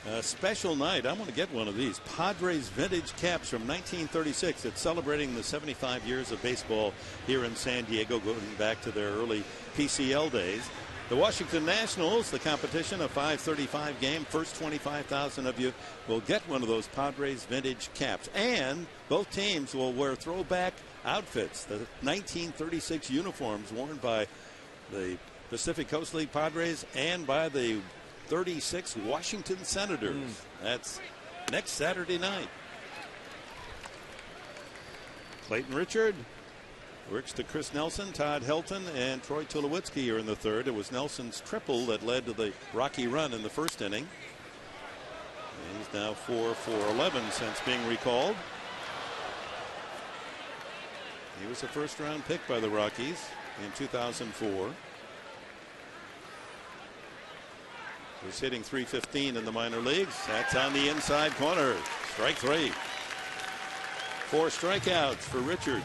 A special night. I want to get one of these Padres vintage caps from 1936. It's celebrating the 75 years of baseball here in San Diego, going back to their early PCL days. The Washington Nationals, the competition, a 5:35 game. First 25,000 of you will get one of those Padres vintage caps. And both teams will wear throwback outfits, the 1936 uniforms worn by the Pacific Coast League Padres and by the 36 Washington Senators. That's next Saturday night. Clayton Richard works to Chris Nelson, Todd Helton, and Troy Tulowitzki are in the third. It was Nelson's triple that led to the Rocky run in the first inning. And he's now 4 for 11 since being recalled. He was a first-round pick by the Rockies in 2004. Was hitting .315 in the minor leagues. That's on the inside corner. Strike 3. 4 strikeouts for Richard.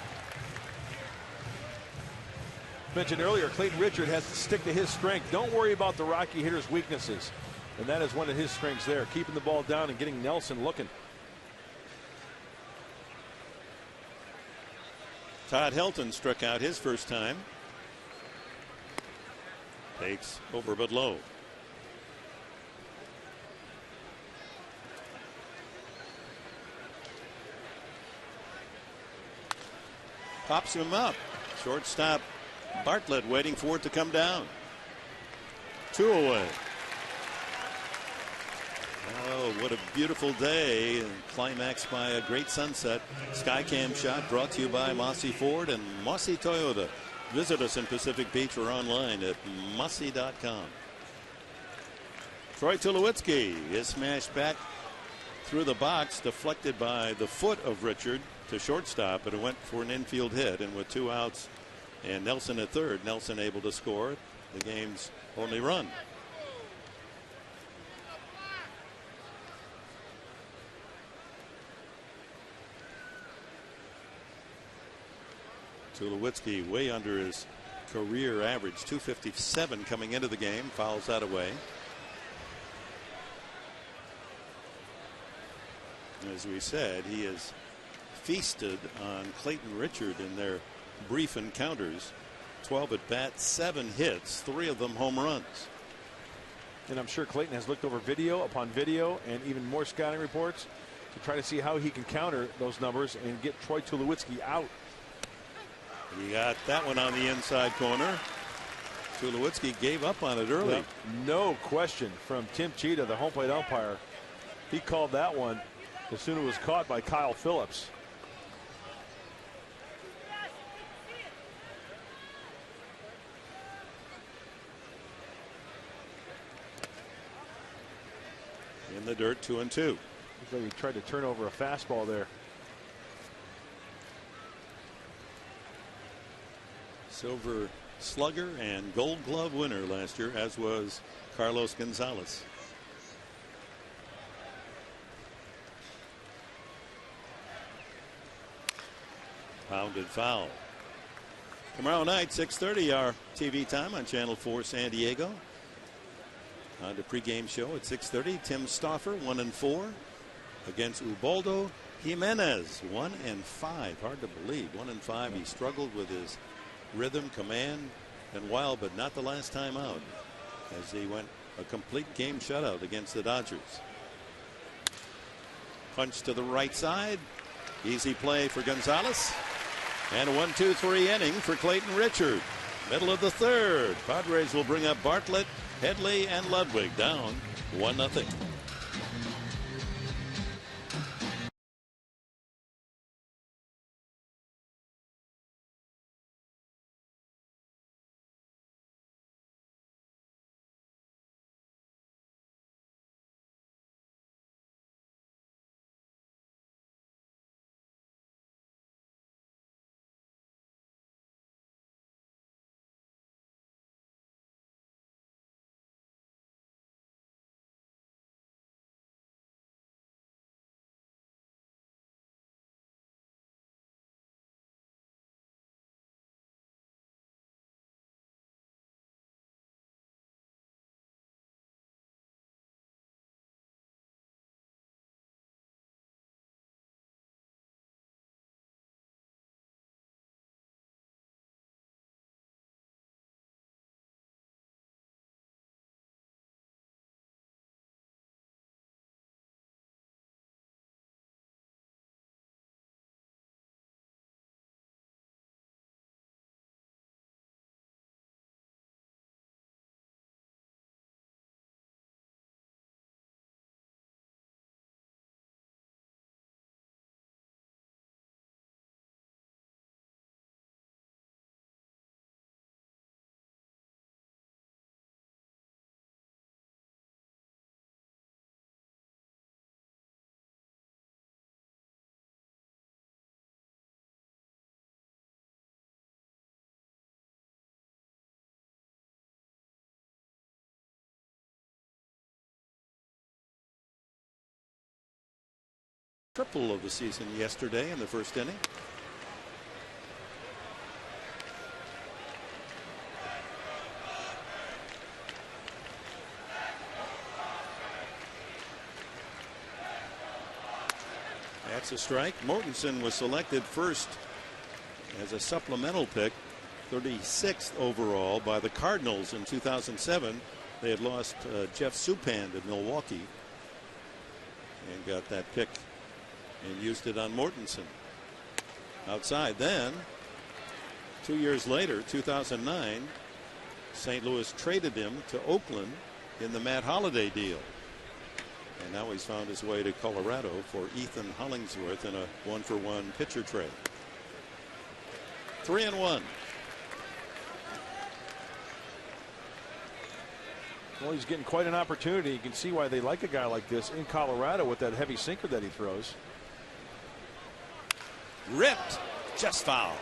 Mentioned earlier, Clayton Richard has to stick to his strength. Don't worry about the Rocky hitter's weaknesses. And that is one of his strengths there, keeping the ball down and getting Nelson looking. Todd Helton struck out his first time. Takes over but low. Pops him up. Shortstop Bartlett waiting for it to come down. 2 away. Oh, what a beautiful day, and climaxed by a great sunset. Skycam shot brought to you by Mossy Ford and Mossy Toyota. Visit us in Pacific Beach or online at mossy.com. Troy Tulowitzki is smashed back through the box, deflected by the foot of Richard to shortstop, but it went for an infield hit, and with 2 outs and Nelson at third, Nelson able to score the game's only run. Tulowitzki way under his career average, 257 coming into the game, fouls that away. As we said, he has feasted on Clayton Richard in their brief encounters. 12 at bats, 7 hits, 3 of them home runs. And I'm sure Clayton has looked over video upon video and even more scouting reports to try to see how he can counter those numbers and get Troy Tulowitzki out. He got that one on the inside corner. Tulowitzki gave up on it early. Yep, no question from Tim Cheetah, the home plate umpire. He called that one as soon as it was caught by Kyle Phillips. In the dirt, 2-2. Looks like he tried to turn over a fastball there. Silver Slugger and Gold Glove winner last year, as was Carlos Gonzalez. Pounded foul. Tomorrow night, 6:30, our TV time on Channel 4 San Diego. On the pregame show at 6:30, Tim Stauffer 1-4 against Ubaldo Jimenez 1-5. Hard to believe, 1-5. He struggled with his rhythm, command, and wild, but not the last time out, as he went a complete game shutout against the Dodgers. Punch to the right side. Easy play for Gonzalez. And a 1-2-3 inning for Clayton Richard. Middle of the third. Padres will bring up Bartlett, Headley, and Ludwig, down 1-0. Triple of the season yesterday in the first inning. That's a strike. Mortensen was selected first as a supplemental pick, 36th overall by the Cardinals in 2007. They had lost Jeff Suppan to Milwaukee and got that pick and used it on Mortensen. Outside then, 2 years later, 2009, St. Louis traded him to Oakland in the Matt Holliday deal. And now he's found his way to Colorado for Ethan Hollingsworth in a 1-for-1 pitcher trade. 3-1. Well, he's getting quite an opportunity. You can see why they like a guy like this in Colorado with that heavy sinker that he throws. Ripped, just foul.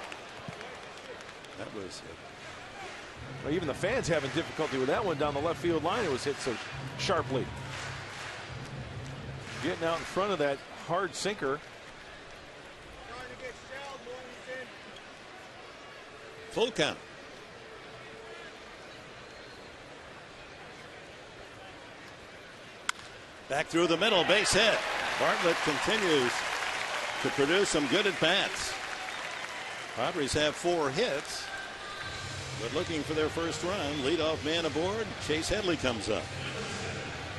That was well, even the fans having difficulty with that one down the left field line. It was hit so sharply. Getting out in front of that hard sinker. full count. Back through the middle, base hit. Bartlett continues to produce some good at bats. Padres have 4 hits, but looking for their first run. Leadoff man aboard. Chase Headley comes up.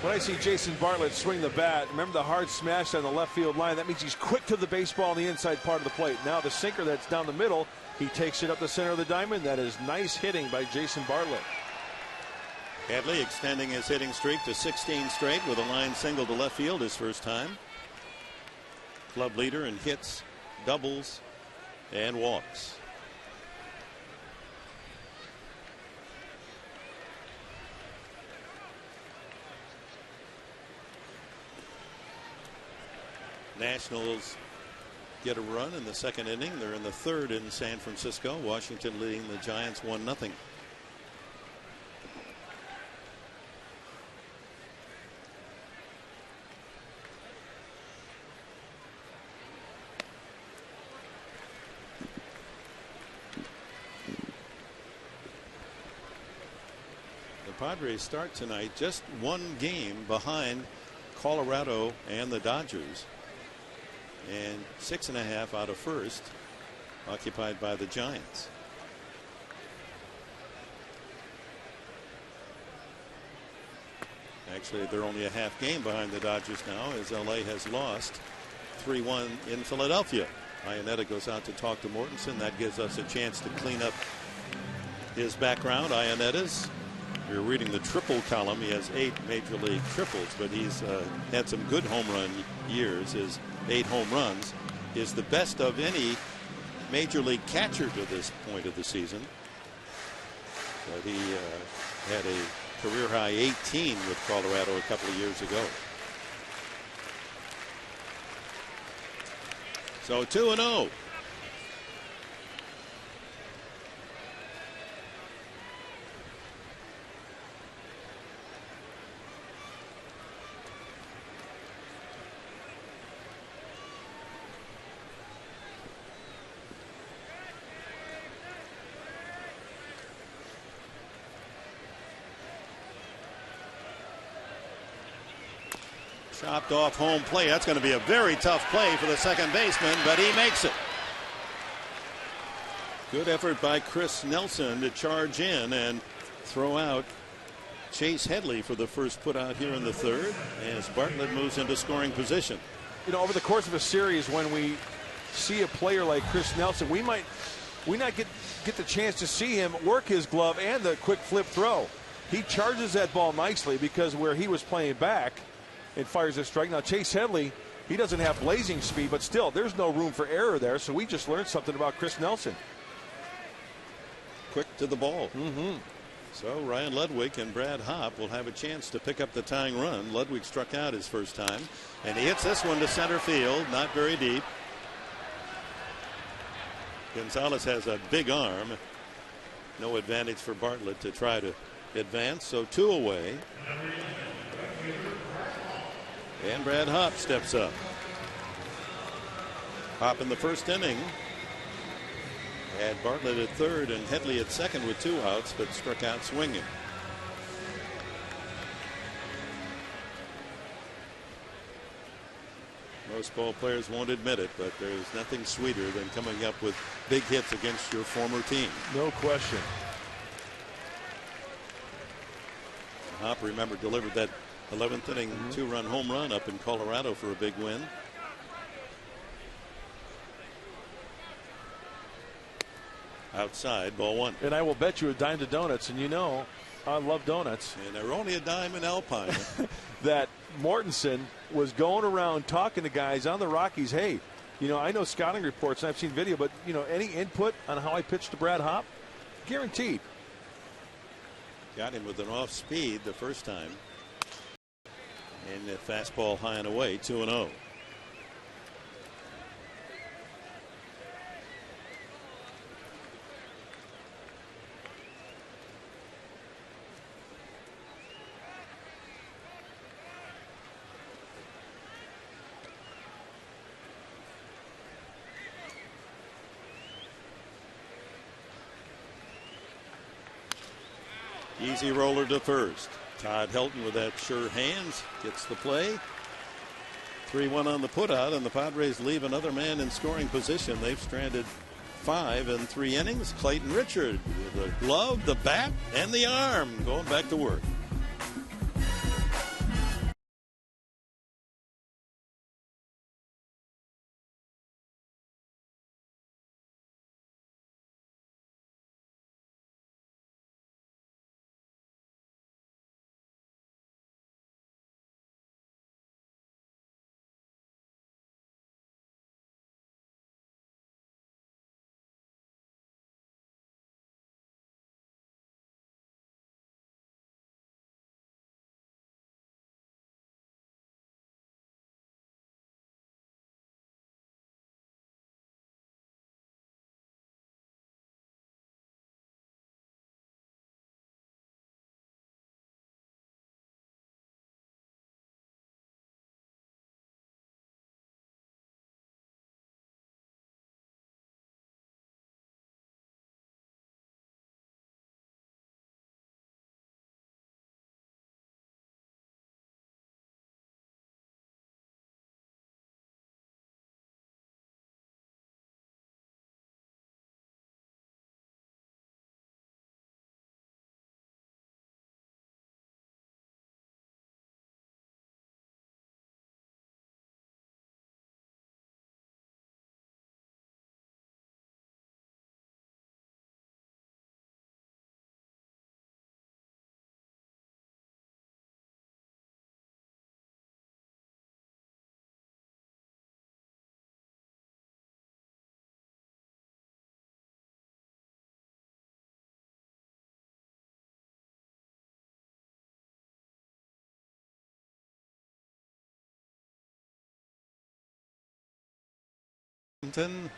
When I see Jason Bartlett swing the bat, remember the hard smash on the left field line. That means he's quick to the baseball on the inside part of the plate. Now the sinker that's down the middle, he takes it up the center of the diamond. That is nice hitting by Jason Bartlett. Headley extending his hitting streak to 16 straight with a line single to left field his first time. Club leader in hits, doubles, and walks. Nationals get a run in the second inning. They're in the third in San Francisco. Washington leading the Giants 1-0. The Padres start tonight just 1 game behind Colorado and the Dodgers, and 6.5 out of first occupied by the Giants. Actually, they're only a half game behind the Dodgers now, as LA has lost 3-1 in Philadelphia. Iannetta goes out to talk to Mortensen. That gives us a chance to clean up his background. Iannetta's, you're reading the triple column. He has 8 major league triples, but he's had some good home run years. His 8 home runs is the best of any major league catcher to this point of the season. But he had a career high 18 with Colorado a couple of years ago. So 2-0. Chopped off home plate. That's going to be a very tough play for the second baseman, but he makes it. Good effort by Chris Nelson to charge in and throw out Chase Headley for the first put out here in the third, as Bartlett moves into scoring position. You know, over the course of a series, when we see a player like Chris Nelson, we not get the chance to see him work his glove and the quick flip throw. He charges that ball nicely because where he was playing back, it fires a strike. Now Chase Headley, he doesn't have blazing speed, but still there's no room for error there. So we just learned something about Chris Nelson. Quick to the ball. So Ryan Ludwig and Brad Hopp will have a chance to pick up the tying run. Ludwig struck out his first time, and he hits this one to center field, not very deep. Gonzalez has a big arm. No advantage for Bartlett to try to advance, so 2 away. And Brad Hopp steps up. Hopp in the first inning had Bartlett at third and Headley at second with 2 outs, but struck out swinging. Most ball players won't admit it, but there's nothing sweeter than coming up with big hits against your former team. No question. Hopp, remember, delivered that 11th inning 2-run home run up in Colorado for a big win. Outside, ball one. And I will bet you a dime to donuts, and you know I love donuts. And they're only a dime in Alpine. That Mortensen was going around talking to guys on the Rockies. Hey, you know, I know scouting reports and I've seen video, but, you know, any input on how I pitched to Brad Hopp? Guaranteed. Got him with an off speed the first time. And the fastball high and away, 2-0. Easy roller to first. Todd Helton with that sure hands gets the play. 3-1 on the putout, and the Padres leave another man in scoring position. They've stranded 5 in 3 innings. Clayton Richard with the glove, the bat, and the arm going back to work.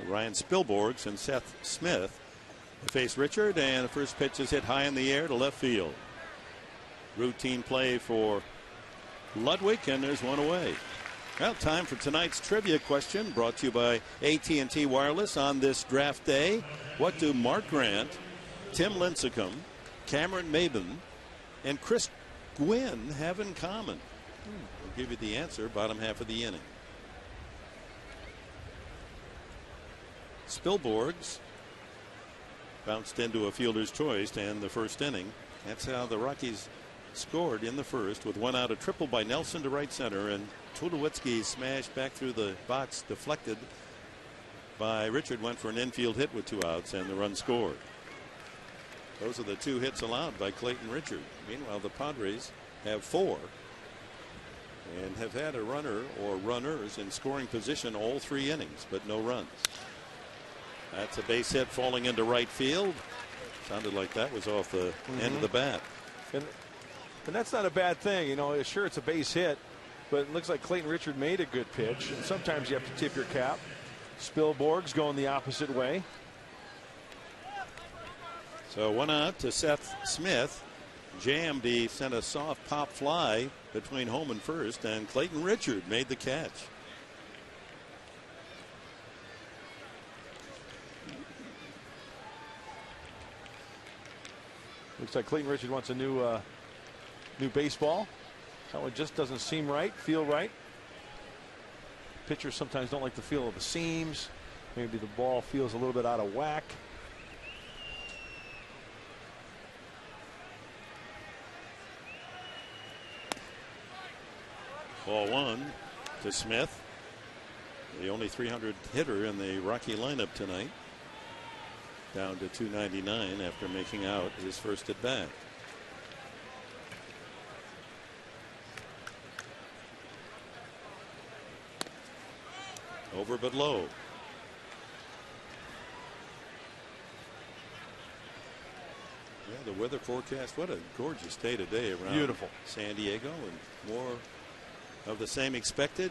Ryan Spilborghs and Seth Smith face Richard, and the first pitch is hit high in the air to left field. Routine play for Ludwig, and there's one away. Well, time for tonight's trivia question, brought to you by AT&T Wireless on this draft day. What do Mark Grant, Tim Lincecum, Cameron Maben, and Chris Gwynn have in common? We'll give you the answer bottom half of the inning. Spilborghs bounced into a fielder's choice to end the first inning. That's how the Rockies scored in the first, with one out, a triple by Nelson to right center, and Tulowitzki smashed back through the box, deflected by Richard, went for an infield hit with 2 outs, and the run scored. Those are the 2 hits allowed by Clayton Richard. Meanwhile, the Padres have 4 and have had a runner or runners in scoring position all 3 innings, but no runs. That's a base hit falling into right field. Sounded like that was off the end of the bat. And that's not a bad thing. You know, sure, it's a base hit, but it looks like Clayton Richard made a good pitch. And sometimes you have to tip your cap. Spilborghs going the opposite way. So 1 out to Seth Smith. Jammed, he sent a soft pop fly between home and first, and Clayton Richard made the catch. Looks like Clayton Richard wants a new baseball. That one just doesn't seem right, feel right. Pitchers sometimes don't like the feel of the seams. Maybe the ball feels a little bit out of whack. Ball 1 to Smith, the only 300 hitter in the Rocky lineup tonight. down to 299 after making out his first at bat. Over but low. Yeah, the weather forecast, what a gorgeous day today around beautiful San Diego, and more of the same expected.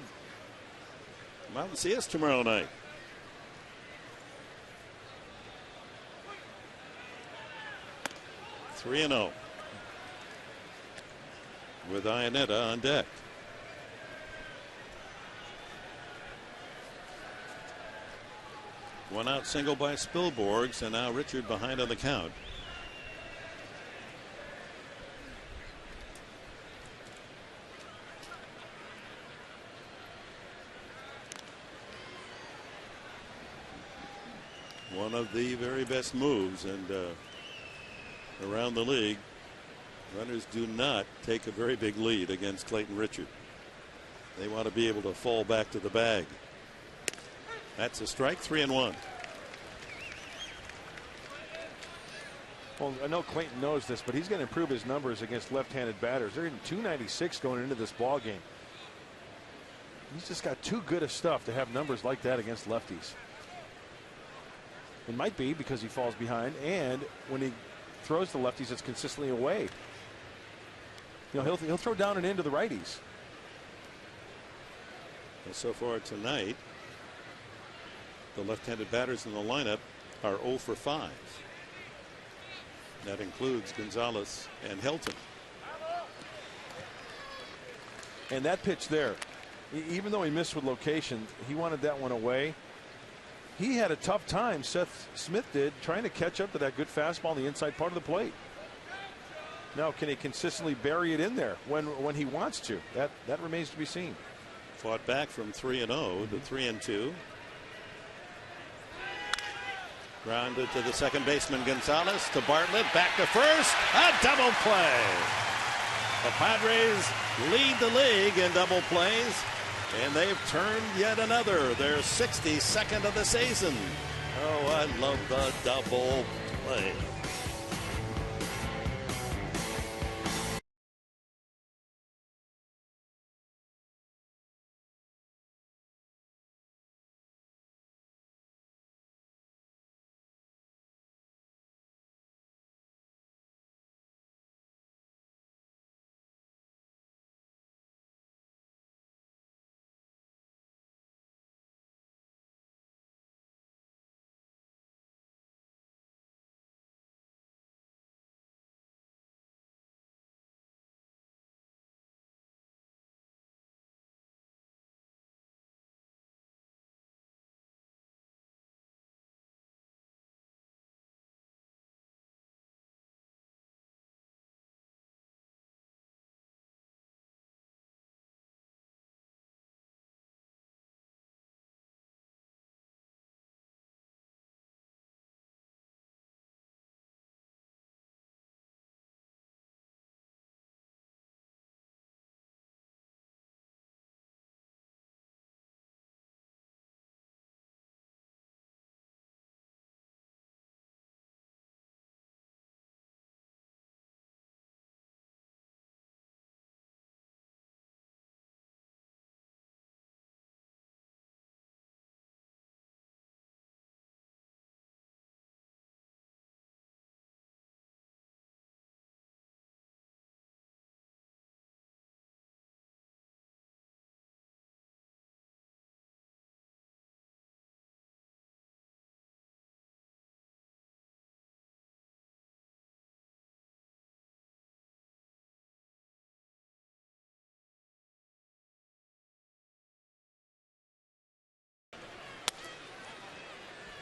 Come out and see us tomorrow night. Three and 0 with Iannetta on deck. One out single by Spilborghs, and now Richard behind on the count. One of the very best moves, and around the league, runners do not take a very big lead against Clayton Richard. They want to be able to fall back to the bag. That's a strike. 3 and 1. Well, I know Clayton knows this, but he's going to improve his numbers against left-handed batters. They're in 296 going into this ball game. He's just got too good of stuff to have numbers like that against lefties. It might be because he falls behind, and when he throws the lefties, it's consistently away. You know, he'll throw down and into the righties. And so far tonight, the left-handed batters in the lineup are 0 for 5. That includes Gonzalez and Helton. And that pitch there, even though he missed with location, he wanted that one away. He had a tough time, Seth Smith did, trying to catch up to that good fastball on the inside part of the plate. Now, can he consistently bury it in there when he wants to? That remains to be seen. Fought back from 3 and 0 to 3 and 2. Grounded to the second baseman Gonzalez, to Bartlett, back to first, a double play. The Padres lead the league in double plays, and they've turned yet another, their 62nd of the season. Oh, I love the double play.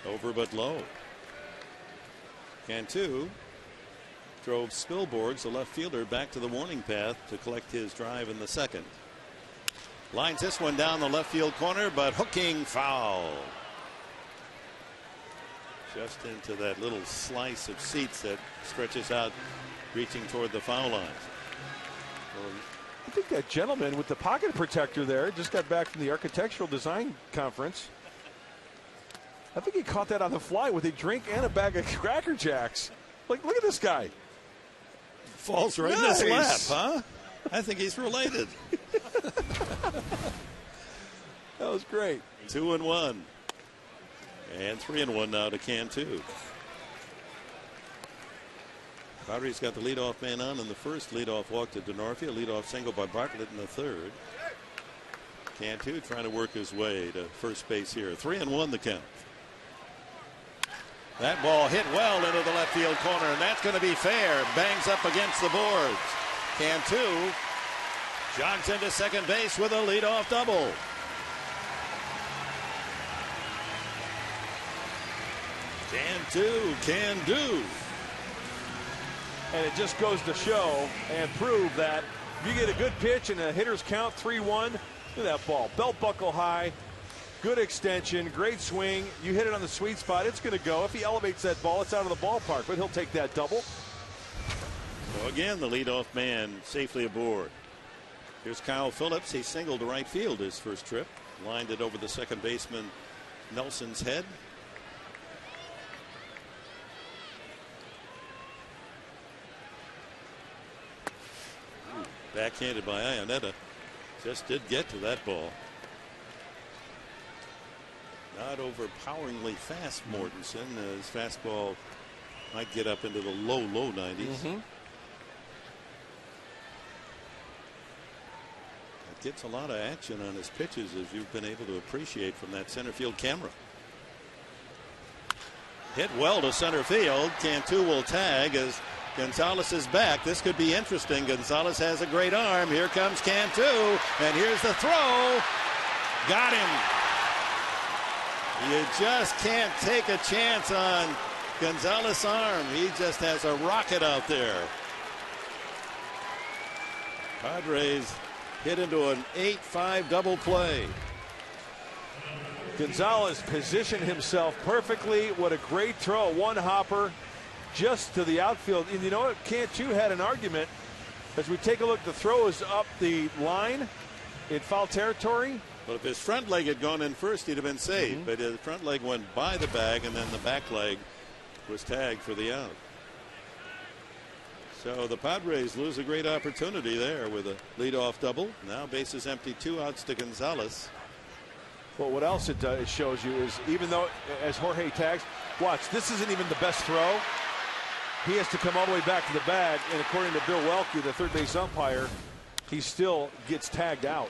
Over but low. Cantu drove Spilborghs, the left fielder, back to the warning path to collect his drive in the second. Lines this one down the left field corner, but hooking foul. Just into that little slice of seats that stretches out, reaching toward the foul line. I think that gentleman with the pocket protector there just got back from the architectural design conference. I think he caught that on the fly with a drink and a bag of Cracker Jacks. Like, look at this guy. Falls right in his lap, huh? I think he's related. That was great. 2-1. And 3-1 now to Cantu. Padres got the leadoff man on in the first. Leadoff walk to DeNorfia. Leadoff single by Bartlett in the third. Cantu trying to work his way to first base here. 3-1 the count. That ball hit well into the left field corner, and that's going to be fair. Bangs up against the boards. Cantu jogs into second base with a leadoff double. Cantu can do. And it just goes to show and prove that if you get a good pitch and a hitter's count 3-1, look at that ball. Belt buckle high, good extension, great swing. You hit it on the sweet spot, it's going to go. If he elevates that ball, it's out of the ballpark, but he'll take that double. So again, the leadoff man safely aboard. Here's Kyle Phillips. He singled to right field his first trip. Lined it over the second baseman Nelson's head. Backhanded by Ionetta. Just did get to that ball. Not overpoweringly fast, Mortensen. His fastball might get up into the low 90s. It gets a lot of action on his pitches, as you've been able to appreciate from that center field camera. Hit well to center field. Cantu will tag as Gonzalez is back. This could be interesting. Gonzalez has a great arm. Here comes Cantu, and here's the throw. Got him. You just can't take a chance on Gonzalez's arm. He just has a rocket out there. Padres hit into an 8-5 double play. Gonzalez positioned himself perfectly. What a great throw. One hopper just to the outfield. And you know what? Cantu had an argument. As we take a look, the throw is up the line in foul territory. Well, if his front leg had gone in first, he'd have been safe. But his front leg went by the bag, and then the back leg was tagged for the out. So the Padres lose a great opportunity there with a leadoff double. Now bases empty, 2 outs to Gonzalez. Well, what else it shows you is, even though, as Jorge tags, watch, this isn't even the best throw. He has to come all the way back to the bag, and according to Bill Welke, the third base umpire, he still gets tagged out.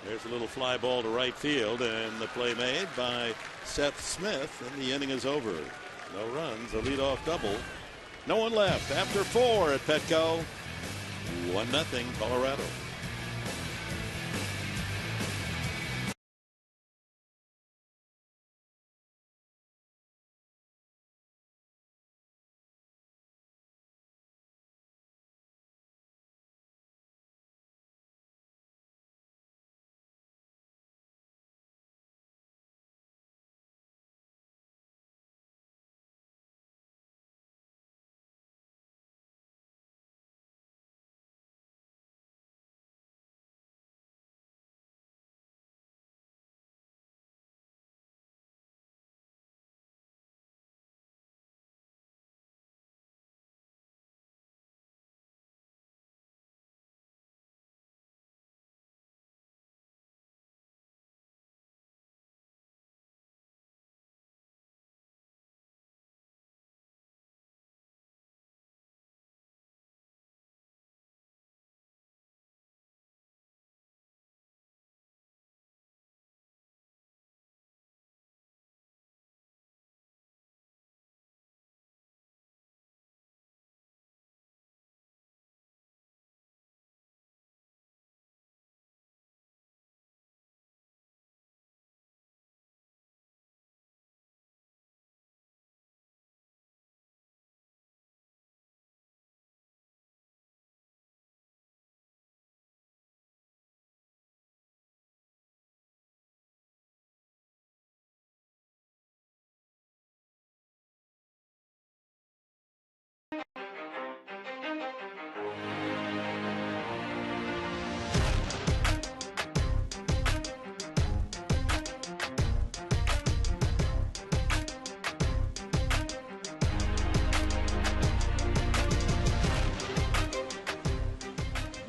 There's a little fly ball to right field, and the play made by Seth Smith, and the inning is over. No runs, a leadoff double. No one left after 4 at Petco. 1-0 Colorado.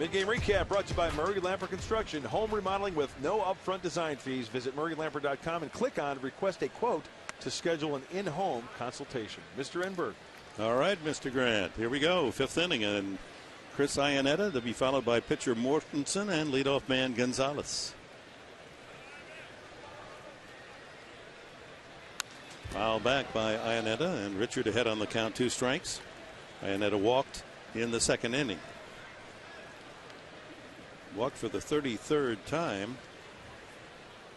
Mid-game recap brought to you by Murray Lamper Construction. Home remodeling with no upfront design fees. Visit murraylamper.com and click on Request a Quote to schedule an in-home consultation. Mr. Enberg. All right, Mr. Grant. Here we go. Fifth inning, and Chris Iannetta to be followed by pitcher Mortensen and leadoff man Gonzalez. Foul back by Iannetta, and Richard ahead on the count, 2 strikes. Iannetta walked in the second inning. Walked for the 33rd time.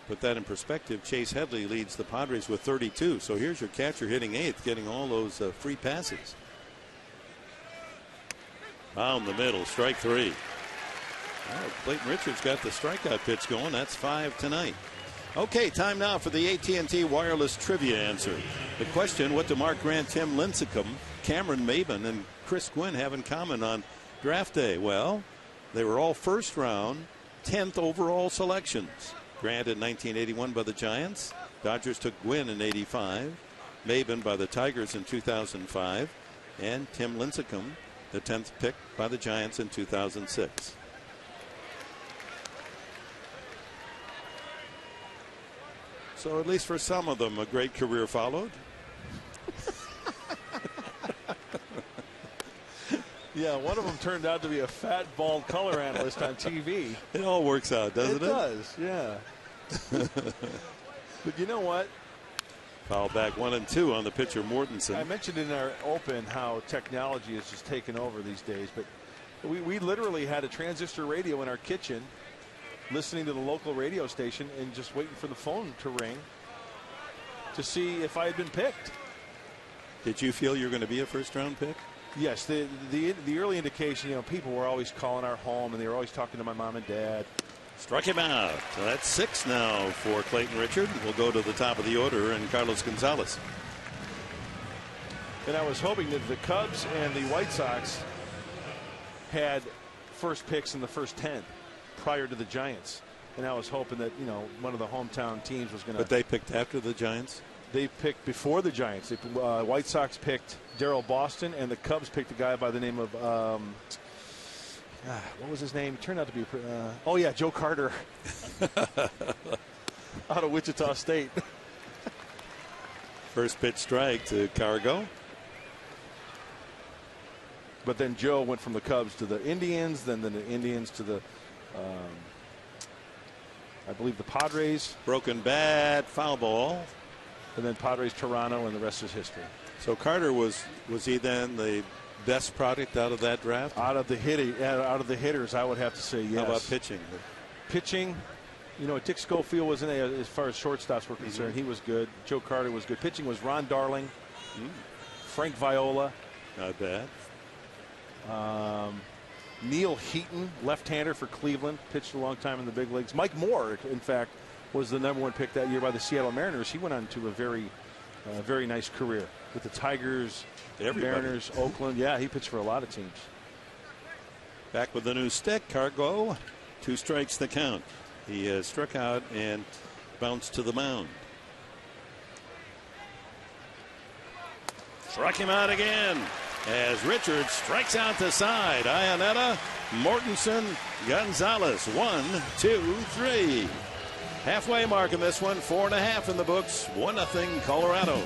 Put that in perspective, Chase Headley leads the Padres with 32. So here's your catcher hitting 8th, getting all those free passes. Down the middle, strike 3. Well, Clayton Richards got the strikeout pitch going. That's 5 tonight. Okay, time now for the AT&T Wireless Trivia answer. The question, what do Mark Grant, Tim Lincecum, Cameron Maben, and Chris Gwynn have in common on draft day? Well, they were all first round, 10th overall selections. Grant in 1981 by the Giants. Dodgers took Gwynn in 85. Maben by the Tigers in 2005. And Tim Lincecum, the 10th pick by the Giants in 2006. So at least for some of them, a great career followed. Yeah, one of them turned out to be a fat, bald color analyst on TV. It all works out, doesn't it? It does, yeah. But you know what? Foul back 1-2 on the pitcher Mortensen. I mentioned in our open how technology has just taken over these days, but we literally had a transistor radio in our kitchen listening to the local radio station and just waiting for the phone to ring to see if I had been picked. Did you feel you were going to be a first-round pick? Yes, the early indication, people were always calling our home and they were always talking to my mom and dad. Struck him out. So that's 6 now for Clayton Richard. We'll go to the top of the order and Carlos Gonzalez. And I was hoping that the Cubs and the White Sox had first picks in the first 10 prior to the Giants. And I was hoping that, one of the hometown teams was going to. But they picked after the Giants? They picked before the Giants. White Sox picked Daryl Boston, and the Cubs picked a guy by the name of what was his name? He turned out to be Joe Carter out of Wichita State. First pitch strike to Cargo. But then Joe went from the Cubs to the Indians, then the Indians to the I believe the Padres. Broken bat, foul ball. And then Padres, Toronto, and the rest is history. So Carter was he then the best product out of that draft? Out of the hitters, I would have to say yes. How about pitching? Pitching, Dick Schofield was in as far as shortstops were concerned. He was good. Joe Carter was good. Pitching was Ron Darling, Frank Viola. Not bad. Neil Heaton, left-hander for Cleveland, pitched a long time in the big leagues. Mike Moore, in fact, was the #1 pick that year by the Seattle Mariners. He went on to a very nice career with the Tigers, Mariners, Oakland. Yeah, he pitched for a lot of teams. Back with the new stick, Cargo. 2 strikes the count. He has struck out and bounced to the mound. Struck him out again as Richards strikes out the side. Iannetta, Mortensen, Gonzalez. 1, 2, 3. Halfway mark in this one, 4.5 in the books, 1-0 Colorado.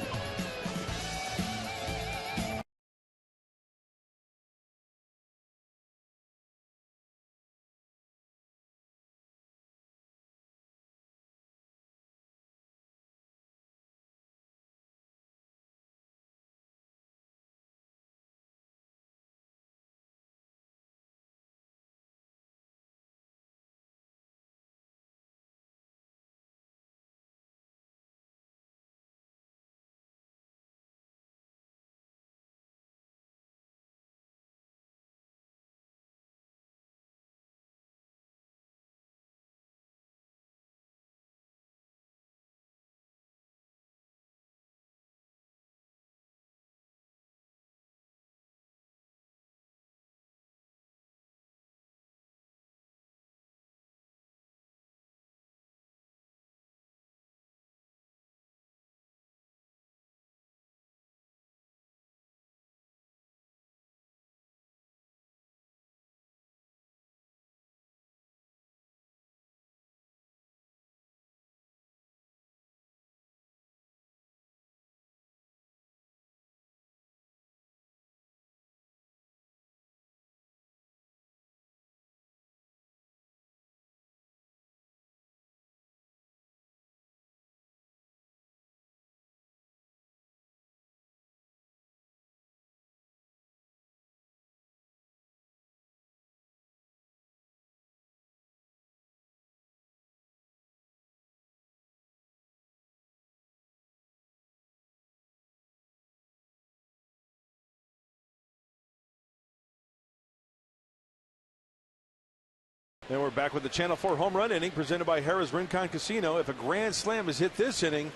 And we're back with the Channel 4 home run inning presented by Harrah's Rincon Casino. If a grand slam is hit this inning,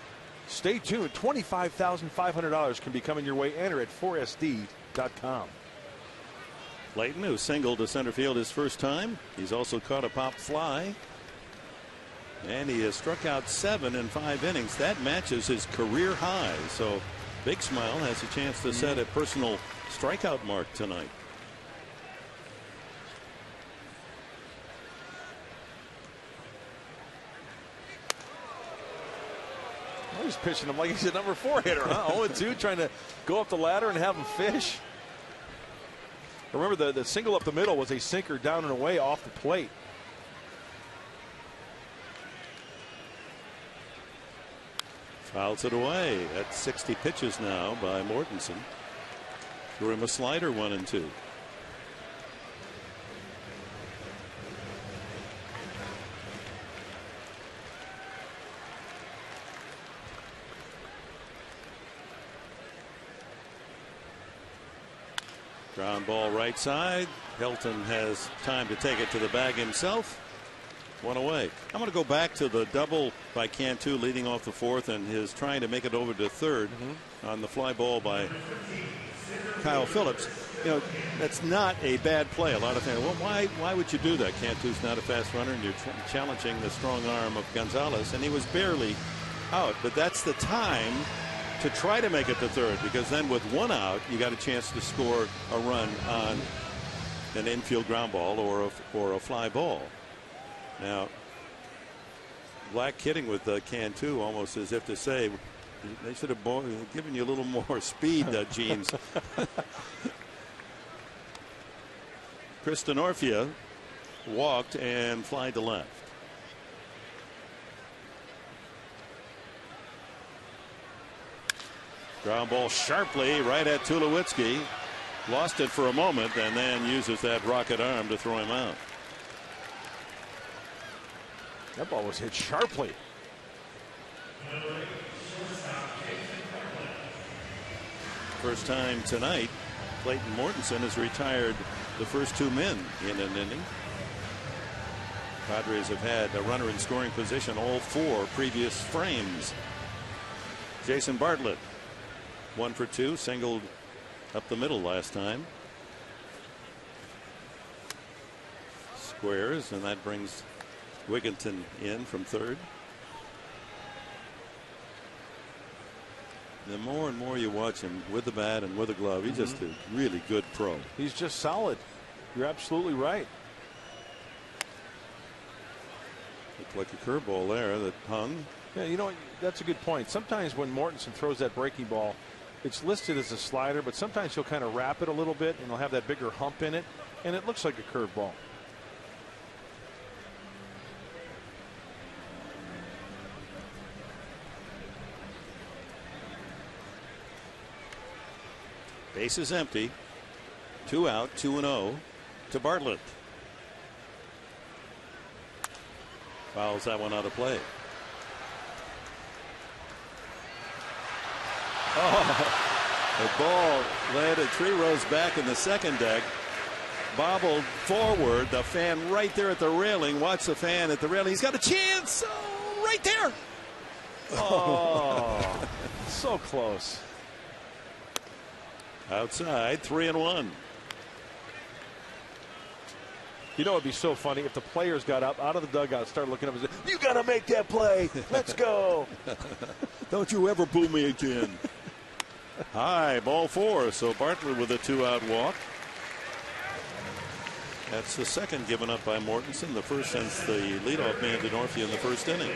stay tuned. $25,500 can be coming your way. Enter at 4sd.com. Clayton, who singled to center field his first time. He's also caught a pop fly. And he has struck out 7 in 5 innings. That matches his career high. So Big Smile has a chance to set a personal strikeout mark tonight. He's pitching him like he's a number 4 hitter, huh? 0-2, trying to go up the ladder and have him fish. Remember, the single up the middle was a sinker down and away off the plate. Fouls it away at 60 pitches now by Mortensen. Threw him a slider 1-2. Ground ball right side. Hilton has time to take it to the bag himself. 1 away. I'm going to go back to the double by Cantu leading off the 4th and his trying to make it over to 3rd on the fly ball by Kyle Phillips. You know, that's not a bad play. A lot of fans, well, why would you do that? Cantu's not a fast runner and you're challenging the strong arm of Gonzalez, and he was barely out. But that's the time to try to make it to 3rd, because then with 1 out, you got a chance to score a run on an infield ground ball or a fly ball. Now, Black kidding with Cantu, almost as if to say, they should have given you a little more speed, Jeans. Chris Denorfia walked and fly to left. Ground ball sharply right at Tulowitzki. Lost it for a moment and then uses that rocket arm to throw him out. That ball was hit sharply. First time tonight, Clayton Mortensen has retired the first 2 men in an inning. Padres have had a runner in scoring position all 4 previous frames. Jason Bartlett, 1 for 2, singled up the middle last time. Squares, and that brings Wigginton in from 3rd. The more and more you watch him with the bat and with the glove, he's just a really good pro. He's just solid. You're absolutely right. Looked like a curveball there that hung. Yeah, you know, that's a good point. Sometimes when Mortensen throws that breaking ball, it's listed as a slider, but sometimes he'll kind of wrap it a little bit and he'll have that bigger hump in it, and it looks like a curveball. Base is empty. 2 out, 2-0 to Bartlett. Fouls that one out of play. The ball led at 3 rows back in the second deck. Bobbled forward. The fan right there at the railing. Watch the fan at the railing. He's got a chance. Oh, right there. Oh, so close. Outside, 3-1. You know, it'd be so funny if the players got up out of the dugout, started looking up and said, "You got to make that play. Let's go." Don't you ever boo me again. High, ball 4. So Bartlett with a 2-out walk. That's the second given up by Mortensen, the first since the leadoff man Denorfia in the first inning.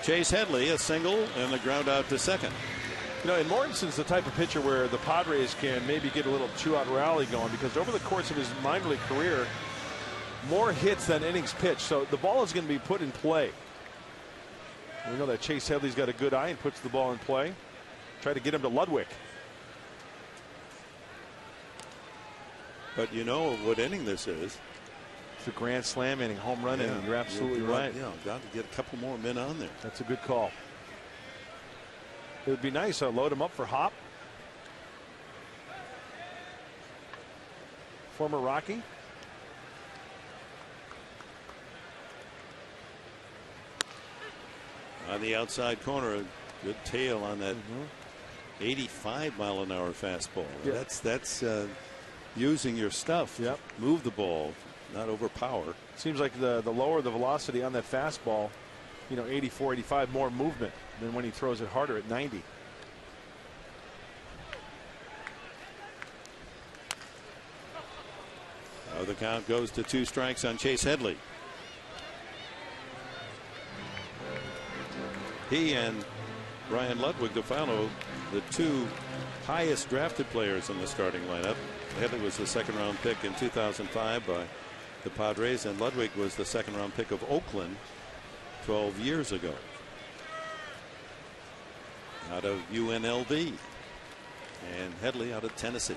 Chase Headley, a single and a ground out to second. You know, and Mortensen's the type of pitcher where the Padres can maybe get a little 2-out rally going, because over the course of his minor league career, more hits than innings pitched. So the ball is going to be put in play. We know that Chase Headley's got a good eye and puts the ball in play. Try to get him to Ludwig. But you know what inning this is. It's a grand slam inning, home run inning. You're absolutely right. Yeah, got to get a couple more men on there. That's a good call. It would be nice to load him up for Hop. Former Rocky. On the outside corner, a good tail on that 85-mile-an-hour fastball. Yeah. That's using your stuff. Yep. To move the ball, not overpower. Seems like the lower the velocity on that fastball, 84, 85, more movement than when he throws it harder at 90. Now the count goes to 2 strikes on Chase Headley. He and Brian Ludwig DeFalo, the 2 highest drafted players in the starting lineup. Headley was the 2nd-round pick in 2005 by the Padres, and Ludwig was the 2nd-round pick of Oakland 12 years ago. Out of UNLV. And Headley out of Tennessee.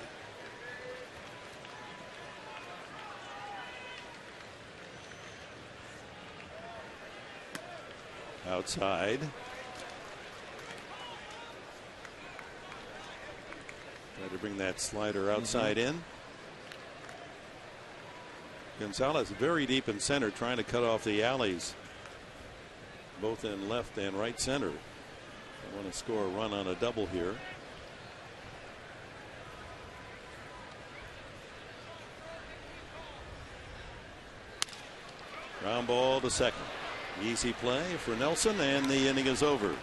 Outside. Try to bring that slider outside in. Gonzalez very deep in center, trying to cut off the alleys, both in left and right center. I want to score a run on a double here. Ground ball to second. Easy play for Nelson, and the inning is over.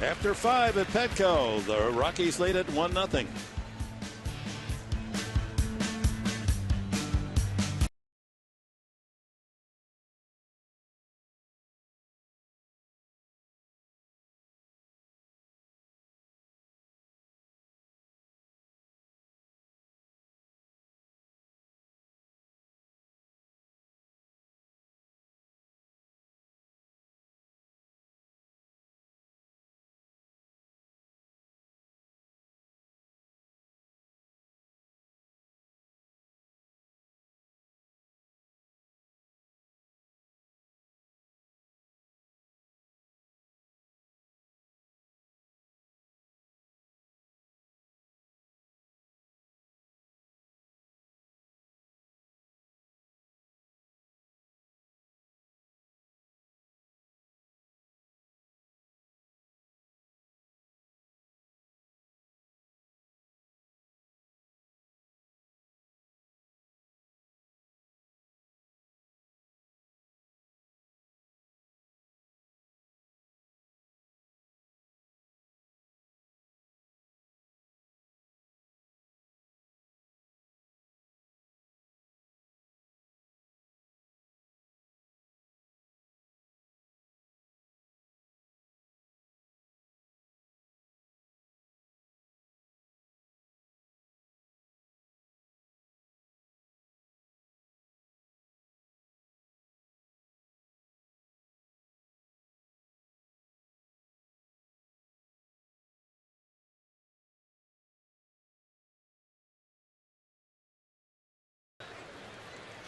After 5 at Petco, the Rockies lead at 1-0.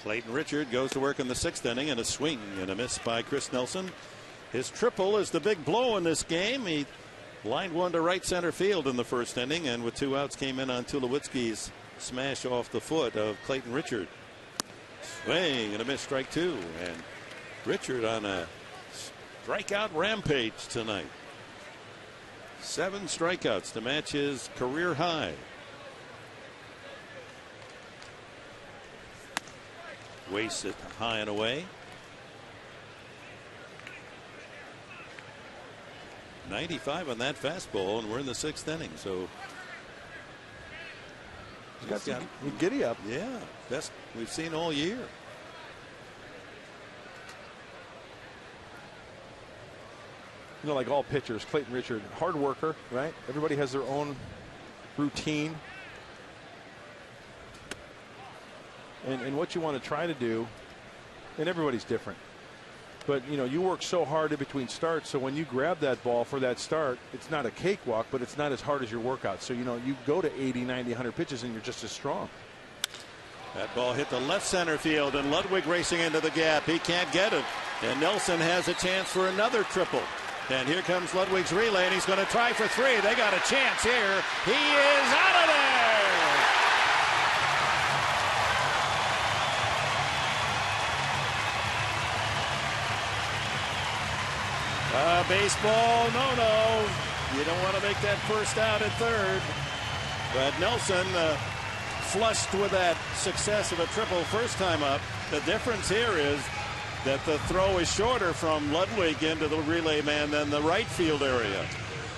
Clayton Richard goes to work in the 6th inning, and a swing and a miss by Chris Nelson. His triple is the big blow in this game. He lined one to right center field in the 1st inning, and with 2 outs came in on Tulowitzki's smash off the foot of Clayton Richard. Swing and a miss, strike 2, and Richard on a strikeout rampage tonight. 7 strikeouts to match his career high. Wastes it high and away. 95 on that fastball, and we're in the 6th inning. So he's got some giddy up. Yeah, best we've seen all year. Like all pitchers, Clayton Richard, hard worker, right? Everybody has their own routine. And what you want to try to do, and everybody's different, but you work so hard in between starts, so when you grab that ball for that start, it's not a cakewalk, but it's not as hard as your workout. So you go to 80, 90, 100 pitches and you're just as strong. That ball hit the left center field, and Ludwig racing into the gap. He can't get it, and Nelson has a chance for another triple. And here comes Ludwig's relay, and he's going to try for 3. They got a chance here. He is out of there. A a baseball. No. You don't want to make that first out at third. But Nelson flushed with that success of a triple first time up. The difference here is that the throw is shorter from Ludwig into the relay man than the right field area.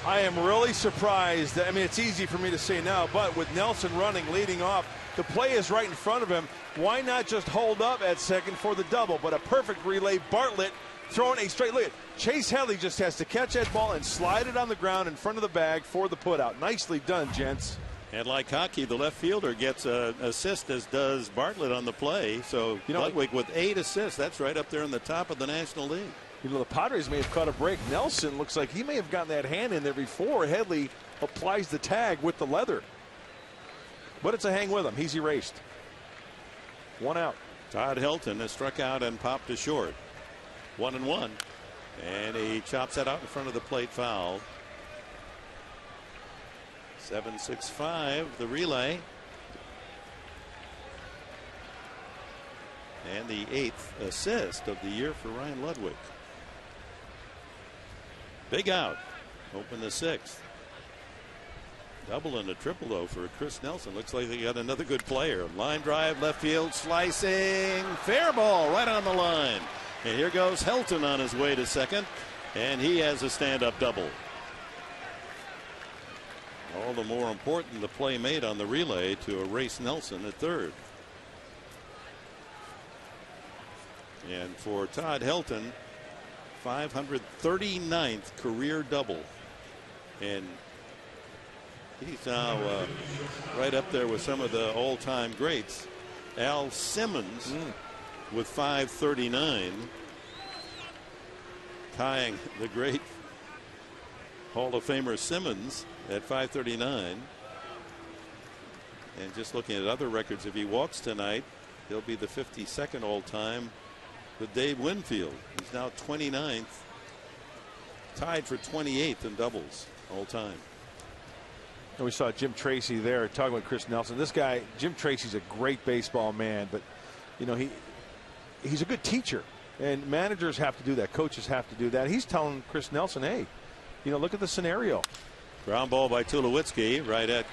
I am really surprised. I mean, it's easy for me to say now, but with Nelson running, leading off, the play is right in front of him. Why not just hold up at second for the double? But a perfect relay. Bartlett throwing a straight. Look at Chase Headley just has to catch that ball and slide it on the ground in front of the bag for the putout. Nicely done, gents. And like hockey, the left fielder gets an assist, as does Bartlett on the play. So Ludwig with 8 assists. That's right up there in the top of the National League. You know, the Padres may have caught a break. Nelson looks like he may have gotten that hand in there before Headley applies the tag with the leather. But it's a hang with him. He's erased. 1 out. Todd Helton has struck out and popped to short. 1-1. And he chops that out in front of the plate, foul. 7-6-5, the relay. And the 8th assist of the year for Ryan Ludwig. Big out. Open the 6th. Double and a triple, though, for Chris Nelson. Looks like they got another good player. Line drive, left field, slicing. Fair ball right on the line. And here goes Helton on his way to second. And he has a stand-up double. All the more important the play made on the relay to erase Nelson at third. And for Todd Helton, 539th career double. And he's now right up there with some of the all-time greats. Al Simmons with 539, tying the great Hall of Famer Simmons at 539. And just looking at other records, if he walks tonight, he'll be the 52nd all-time with Dave Winfield. He's now 29th, tied for 28th in doubles all-time. And we saw Jim Tracy there talking with Chris Nelson. This guy, Jim Tracy's a great baseball man, but you know, he's a good teacher, and managers have to do that. Coaches have to do that. He's telling Chris Nelson, hey, you know, look at the scenario. Ground ball by Tulowitzki right at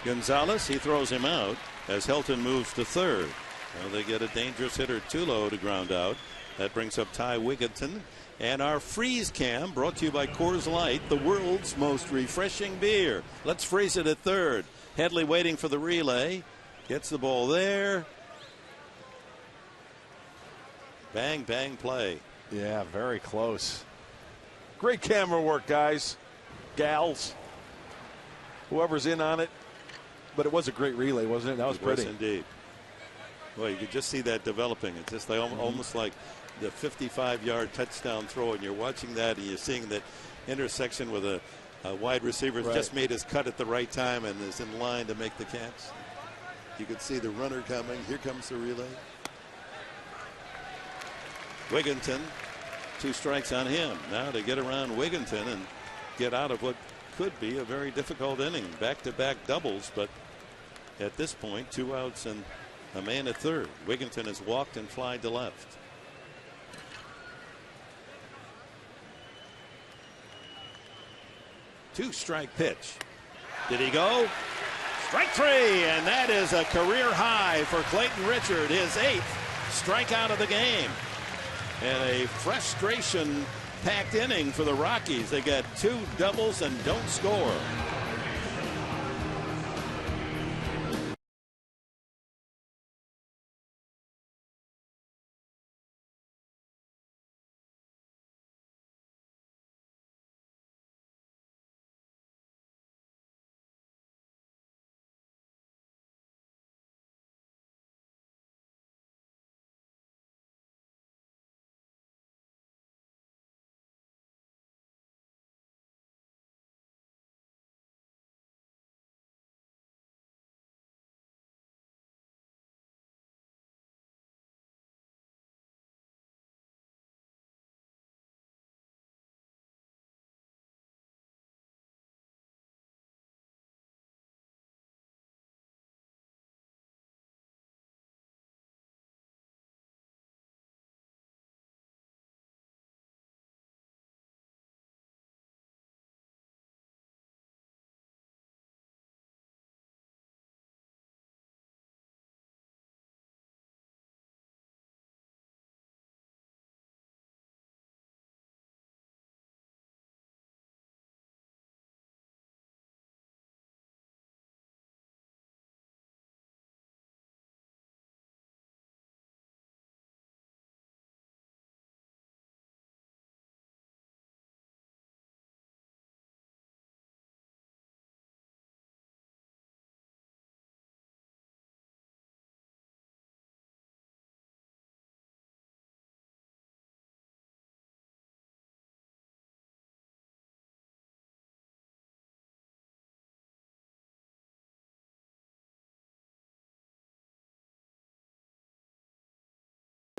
Gonzalez. He throws him out as Helton moves to third. Well, they get a dangerous hitter, Tulo, to ground out. That brings up Ty Wigginton. And our freeze cam brought to you by Coors Light, the world's most refreshing beer. Let's freeze it at third. Headley waiting for the relay. Gets the ball there. Bang, bang play. Yeah, very close. Great camera work, guys. Gals. Whoever's in on it. But it was a great relay, wasn't it? That was pretty. Yes, indeed. Well, you could just see that developing. It's just like almost like the 55-yard touchdown throw, and you're watching that and you're seeing that intersection with a wide receiver just made his cut at the right time and is in line to make the catch. You could see the runner coming. Here comes the relay. Wigginton, 2 strikes on him. Now to get around Wigginton and get out of what could be a very difficult inning. Back-to-back doubles, but at this point, 2 outs and a man at third. Wigginton has walked and flied to left. Two-strike pitch. Did he go? Strike 3, and that is a career high for Clayton Richard, his 8th strikeout of the game. And a frustration-packed inning for the Rockies. They got 2 doubles and don't score.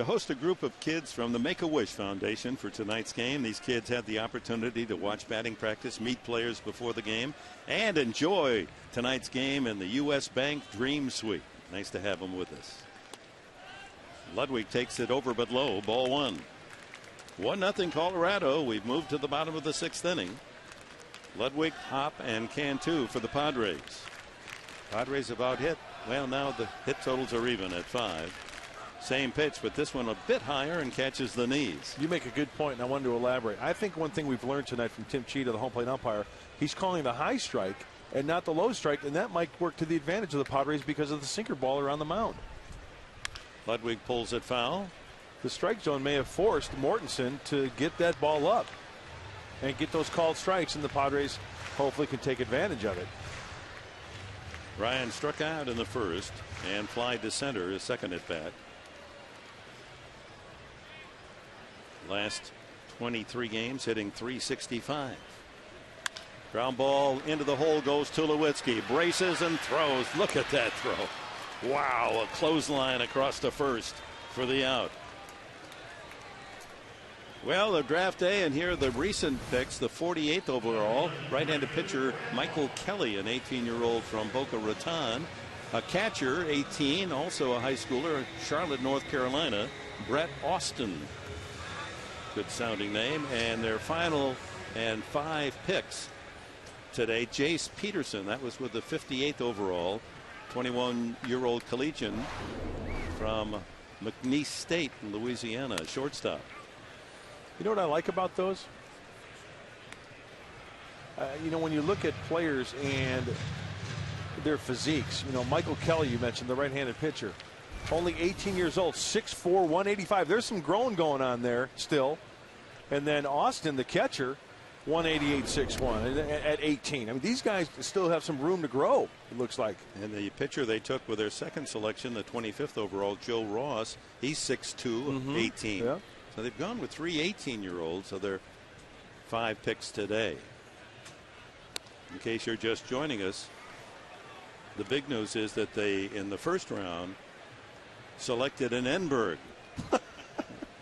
to host a group of kids from the Make-A-Wish Foundation for tonight's game. These kids had the opportunity to watch batting practice, meet players before the game, and enjoy tonight's game in the U.S. Bank Dream Suite. Nice to have them with us. Ludwig takes it over but low. Ball one. 1-0 Colorado. We've moved to the bottom of the 6th inning. Ludwig, Hop, and Cantu for the Padres. Padres about hit. Well, now the hit totals are even at 5. Same pitch, but this one a bit higher and catches the knees. You make a good point, and I wanted to elaborate. I think one thing we've learned tonight from Tim Cheetah, the home plate umpire, he's calling the high strike and not the low strike, and that might work to the advantage of the Padres because of the sinker baller on the mound. Ludwig pulls it foul. The strike zone may have forced Mortensen to get that ball up and get those called strikes, and the Padres hopefully can take advantage of it. Ryan struck out in the first and flied to center his second at bat. Last 23 games hitting .365. Ground ball into the hole goes Tulowitzki. Braces and throws. Look at that throw. Wow, a clothesline across the first for the out. Well, the draft day, and here are the recent picks. The 48th overall right-handed pitcher Michael Kelly, an 18-year-old from Boca Raton. A catcher, 18, also a high schooler, Charlotte, North Carolina, Brett Austin. Good sounding name. And their final and 5 picks today, Jace Peterson. That was with the 58th overall, 21-year-old collegian from McNeese State in Louisiana, shortstop. You know what I like about those? You know, when you look at players and their physiques, you know, Michael Kelly, you mentioned, the right-handed pitcher, only 18 years old, 6'4", 185. There's some growing going on there still. And then Austin, the catcher, 188, 6'1", at 18. I mean, these guys still have some room to grow, it looks like. And the pitcher they took with their second selection, the 25th overall, Joe Ross, he's 6'2", 18. Yeah. So they've gone with 3 18-year-olds of their 5 picks today. In case you're just joining us, the big news is that they, in the first round, selected an Enberg.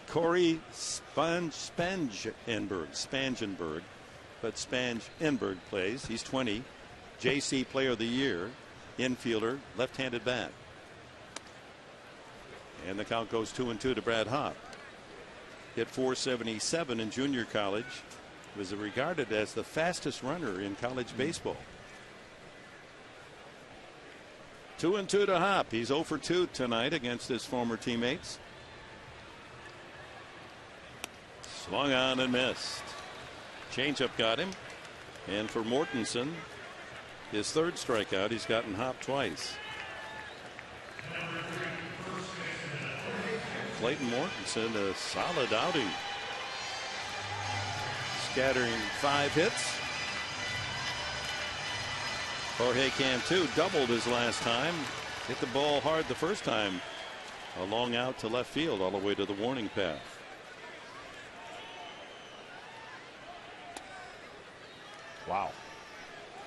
Corey Spangenberg, but Spangenberg plays. He's 20. JC Player of the Year, infielder, left-handed bat. And the count goes 2-2 to Brad Hop. Hit .477 in junior college. Was regarded as the fastest runner in college baseball. 2-2 to Hop. He's 0 for 2 tonight against his former teammates. Swung on and missed. Changeup got him. And for Mortensen, his 3rd strikeout. He's gotten Hop twice. Clayton Mortensen, a solid outing. Scattering 5 hits. Jorge Cantu doubled his last time. Hit the ball hard the first time. A long out to left field all the way to the warning path. Wow.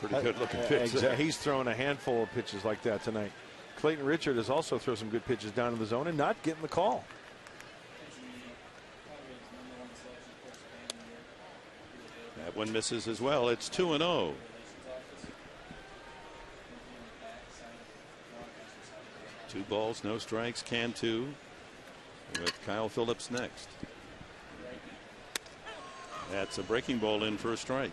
Pretty good looking pitch. He's throwing a handful of pitches like that tonight. Clayton Richard has also thrown some good pitches down in the zone and not getting the call. That one misses as well. It's 2-0. Two balls, no strikes. Cantu with Kyle Phillips next. That's a breaking ball in for a strike.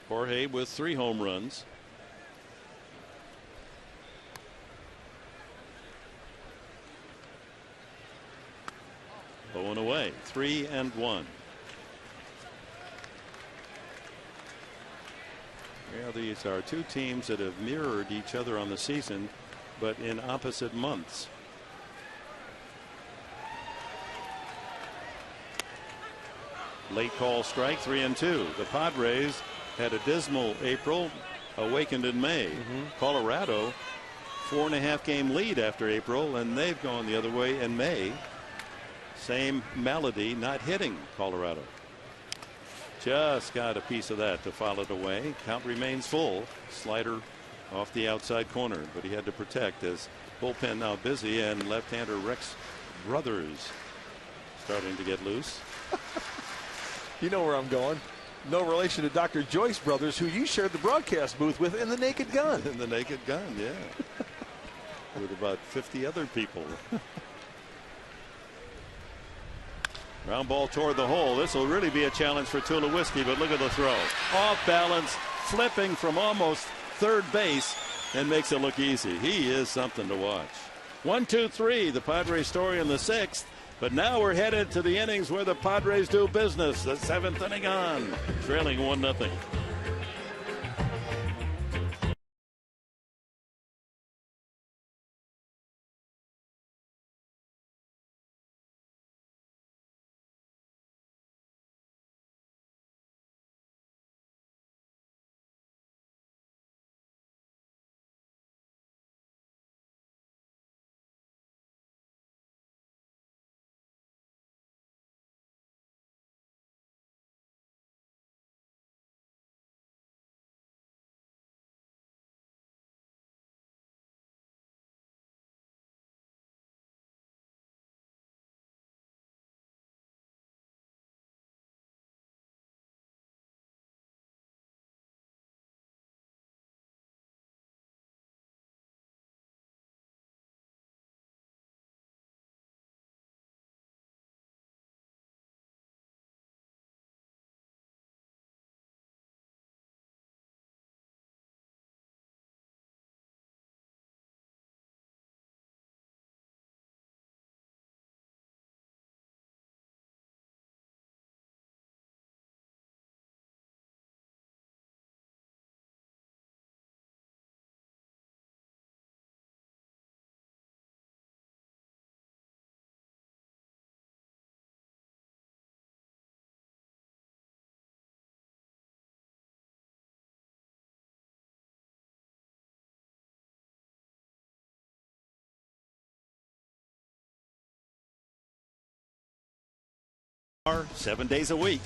Jorge with 3 home runs. Low and away, 3-1. Well, these are 2 teams that have mirrored each other on the season, but in opposite months. Late call strike, 3-2. The Padres had a dismal April, awakened in May. Colorado, 4.5 game lead after April, and they've gone the other way in May. Same malady, not hitting Colorado. Just got a piece of that to foul it away. Count remains full. Slider off the outside corner, but he had to protect as bullpen now busy, and left-hander Rex Brothers starting to get loose. You know where I'm going. No relation to Dr. Joyce Brothers, who you shared the broadcast booth with in the Naked Gun. In the Naked Gun, yeah. With about 50 other people. Ground ball toward the hole. This will really be a challenge for Tulowitzki, but look at the throw. Off balance, flipping from almost third base, and makes it look easy. He is something to watch. 1-2-3, the Padres story in the 6th. But now we're headed to the innings where the Padres do business. The 7th inning on, trailing 1-0. Are 7 days a week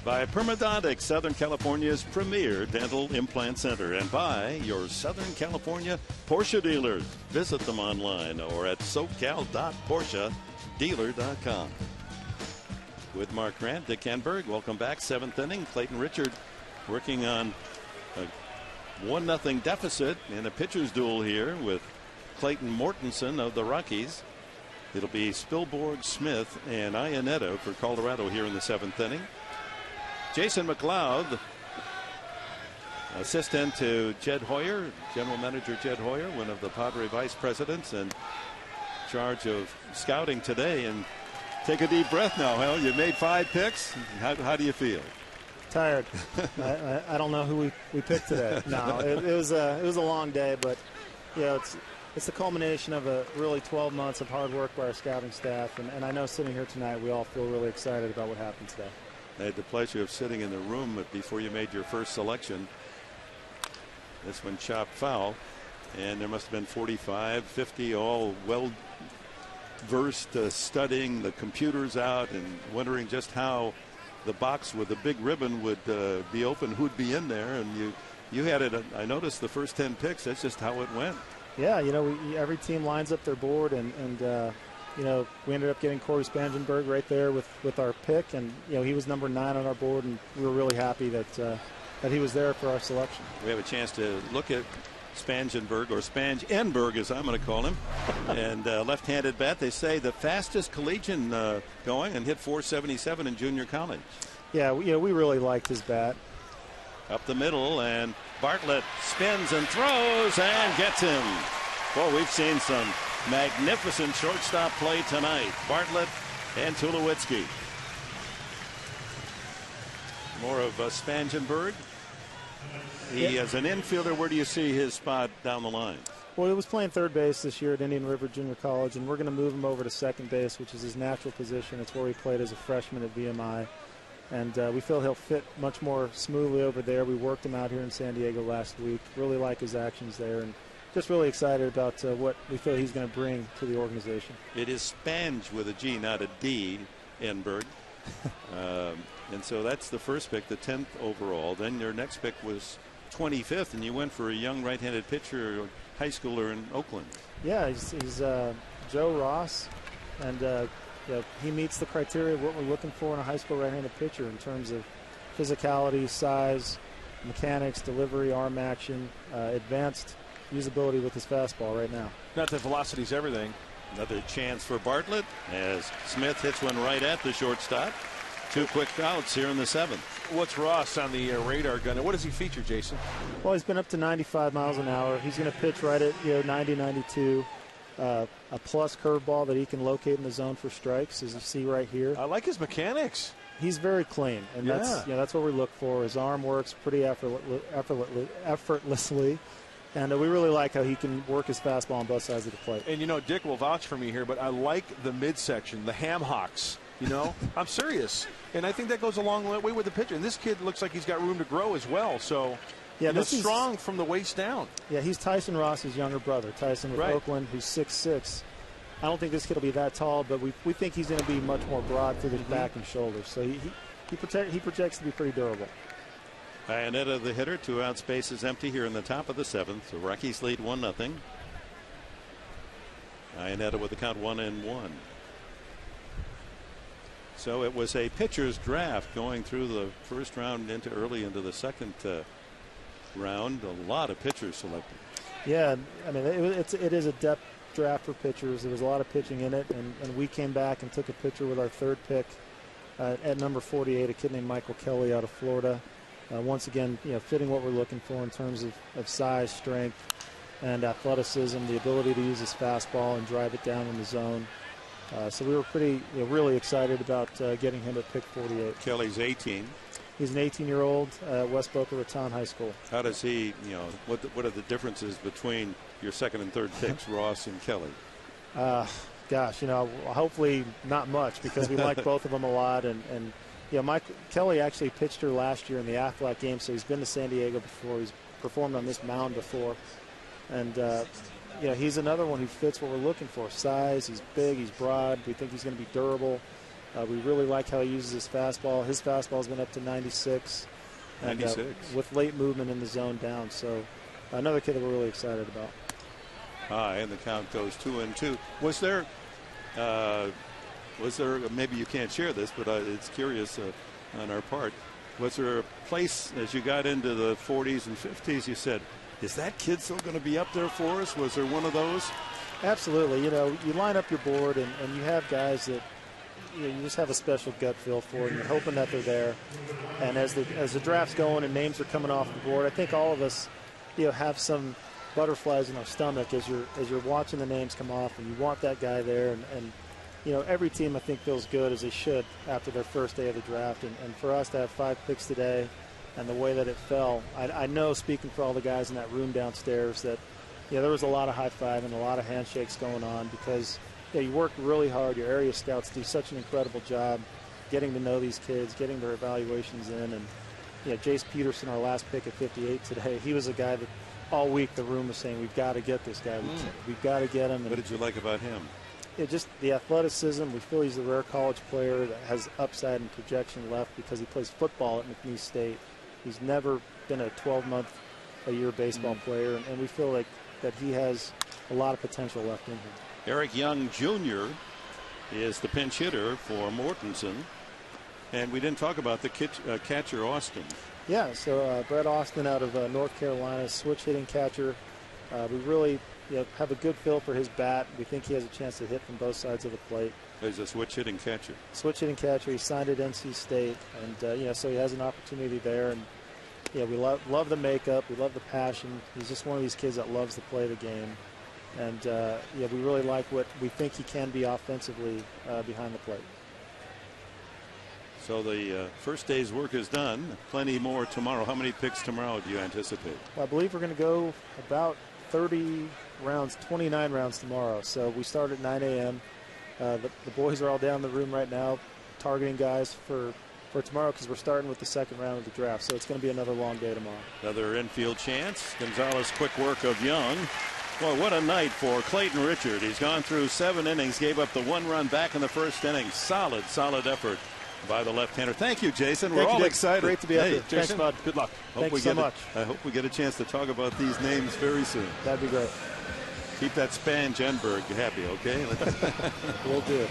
by Permadontics, Southern California's premier dental implant center, and by your Southern California Porsche dealers. Visit them online or at socal.porschedealer.com. With Mark Grant, Dick Enberg, welcome back. 7th inning. Clayton Richard working on a 1-0 deficit in a pitcher's duel here with Clayton Mortensen of the Rockies. It'll be Spilborg, Smith, and Iannetta for Colorado here in the 7th inning. Jason McLeod, assistant to Jed Hoyer, general manager Jed Hoyer, one of the Padre vice presidents in charge of scouting today. And take a deep breath now, Hal. You made 5 picks. How do you feel? Tired. I don't know who we picked today. No, it was a long day, but it's the culmination of a really 12 months of hard work by our scouting staff, and I know sitting here tonight we all feel really excited about what happened today. I had the pleasure of sitting in the room before you made your first selection. This one chopped foul, and there must have been 45, 50, all well versed, studying the computers out and wondering just how the box with the big ribbon would be open, who'd be in there. And you had it. I noticed the first 10 picks. That's just how it went. Yeah, every team lines up their board, and we ended up getting Corey Spangenberg right there with our pick, and he was number 9 on our board, and we were really happy that he was there for our selection. We have a chance to look at Spangenberg, or Spangenberg as I'm going to call him, and left-handed bat. They say the fastest collegian going, and hit .477 in junior college. Yeah, we really liked his bat. Up the middle, and Bartlett spins and throws and gets him. Well, we've seen some magnificent shortstop play tonight. Bartlett and Tulowitzki. More of Spangenberg. He as an infielder, where do you see his spot down the line? Well, he was playing third base this year at Indian River Junior College, and we're going to move him over to second base, which is his natural position. It's where he played as a freshman at VMI. And we feel he'll fit much more smoothly over there. We worked him out here in San Diego last week. Really like his actions there, and just really excited about what we feel he's going to bring to the organization. It is Spange with a G, not a D, Enberg. And so that's the first pick, the 10th overall. Then your next pick was 25th, and you went for a young right-handed pitcher, high schooler in Oakland. Yeah, he's Joe Ross, and he meets the criteria of what we're looking for in a high school right-handed pitcher in terms of physicality, size, mechanics, delivery, arm action, advanced usability with his fastball right now. Not that velocity's everything. Another chance for Bartlett as Smith hits one right at the shortstop. 2 quick outs here in the 7th. What's Ross on the radar gun? What does he feature, Jason? Well, he's been up to 95 miles an hour. He's going to pitch right at 90, 92. A plus curveball that he can locate in the zone for strikes, as you see right here. I like his mechanics. He's very clean, and that's what we look for. His arm works pretty effortlessly. And we really like how he can work his fastball on both sides of the plate. And, Dick will vouch for me here, but I like the midsection, the ham hocks. I'm serious. And I think that goes a long way with the pitcher. And this kid looks like he's got room to grow as well. So, this is strong from the waist down. Yeah, he's Tyson Ross's younger brother. Tyson with Oakland, who's 6'6". I don't think this kid will be that tall, but we think he's going to be much more broad through the back and shoulders. So he projects to be pretty durable. Iannetta, the hitter, 2 outs, bases empty here in the top of the 7th. The Rockies lead 1-0. Iannetta with the count 1-1. So it was a pitcher's draft going through the first round early into the second round. A lot of pitchers selected. Yeah, I mean it is a depth draft for pitchers. There was a lot of pitching in it, and we came back and took a pitcher with our 3rd pick at number 48, a kid named Michael Kelly out of Florida. Once again, fitting what we're looking for in terms of size, strength, and athleticism, the ability to use his fastball and drive it down in the zone. So we were really excited about getting him at pick 48. Kelly's 18. He's an 18-year-old at West Boca Raton High School. How does he, what are the differences between your 2nd and 3rd picks, Ross and Kelly? Gosh, hopefully not much, because we like both of them a lot. And Mike Kelly actually pitched her last year in the Aflac game, so he's been to San Diego before. He's performed on this mound before. And, he's another one who fits what we're looking for. Size, he's big, he's broad. We think he's going to be durable. We really like how he uses his fastball. His fastball's been up to 96. 96. With late movement in the zone down. So another kid that we're really excited about. High, and the count goes 2-2. Was there, maybe you can't share this, but it's curious on our part. Was there a place as you got into the 40s and 50s you said, is that kid still going to be up there for us? Was there one of those? Absolutely. You line up your board and you have guys that you just have a special gut feel for, and you're hoping that they're there. And as the draft's going and names are coming off the board, I think all of us have some butterflies in our stomach as you're watching the names come off, and you want that guy there. And every team I think feels good, as they should, after their first day of the draft. And for us to have 5 picks today, and the way that it fell, I know, speaking for all the guys in that room downstairs, that there was a lot of high-five and a lot of handshakes going on, because you work really hard. Your area scouts do such an incredible job getting to know these kids, getting their evaluations in. And Jace Peterson, our last pick at 58 today, he was a guy that all week the room was saying, we've got to get this guy. We've got to get him. And what did you like about him? Just the athleticism. We feel he's a rare college player that has upside and projection left, because he plays football at McNeese State. He's never been a 12-month-a-year baseball player, and we feel like that he has a lot of potential left in him. Eric Young Jr. is the pinch hitter for Mortensen. And we didn't talk about the catcher, Austin. Yeah, so Brett Austin out of North Carolina, switch hitting catcher. We really have a good feel for his bat. We think he has a chance to hit from both sides of the plate. He's a switch hitting catcher. Switch hitting catcher. He signed at NC State, and so he has an opportunity there. And we love the makeup. We love the passion. He's just one of these kids that loves to play the game. And we really like what we think he can be offensively behind the plate. So the first day's work is done. Plenty more tomorrow. How many picks tomorrow do you anticipate? Well, I believe we're going to go about 30 rounds, 29 rounds tomorrow. So we start at 9 a.m. The boys are all down in the room right now targeting guys for tomorrow, because we're starting with the 2nd round of the draft. So it's going to be another long day tomorrow. Another infield chance. Gonzalez, quick work of Young. Boy, what a night for Clayton Richard. He's gone through 7 innings, gave up the 1 run back in the first inning. Solid effort by the left-hander. Thank you, Jason. We're Thank you, all Dick. excited. Great to be up Hey, here. Thanks, bud. Good luck. Thanks so much. I hope we get a chance to talk about these names very soon. That'd be great. Keep that Span Jenberg happy, okay? We'll do it.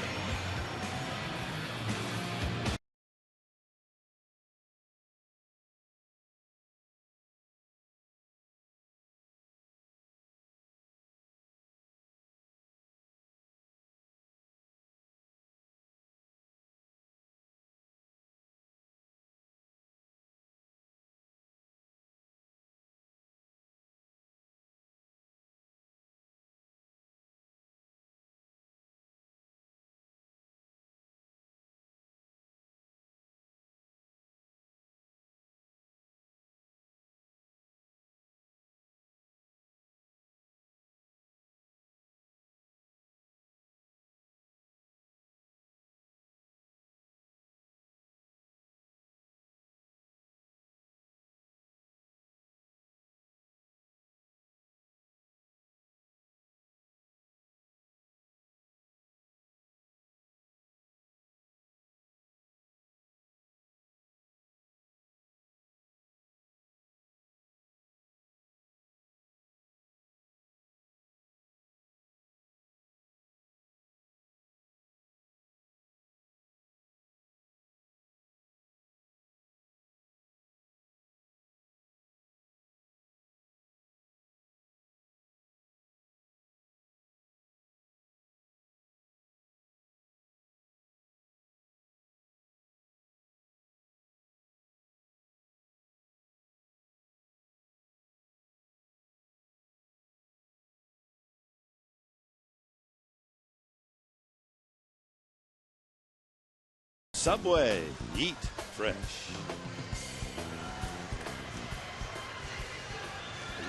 Subway, eat fresh.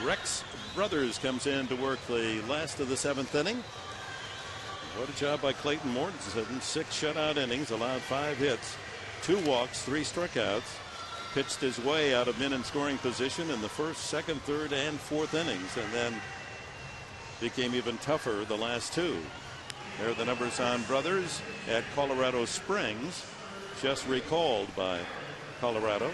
Rex Brothers comes in to work the last of the 7th inning. What a job by Clayton Mortensen. 6 shutout innings, allowed 5 hits, 2 walks, 3 strikeouts. Pitched his way out of men in scoring position in the 1st, 2nd, 3rd, and 4th innings, and then became even tougher the last 2. There are the numbers on Brothers at Colorado Springs, just recalled by Colorado.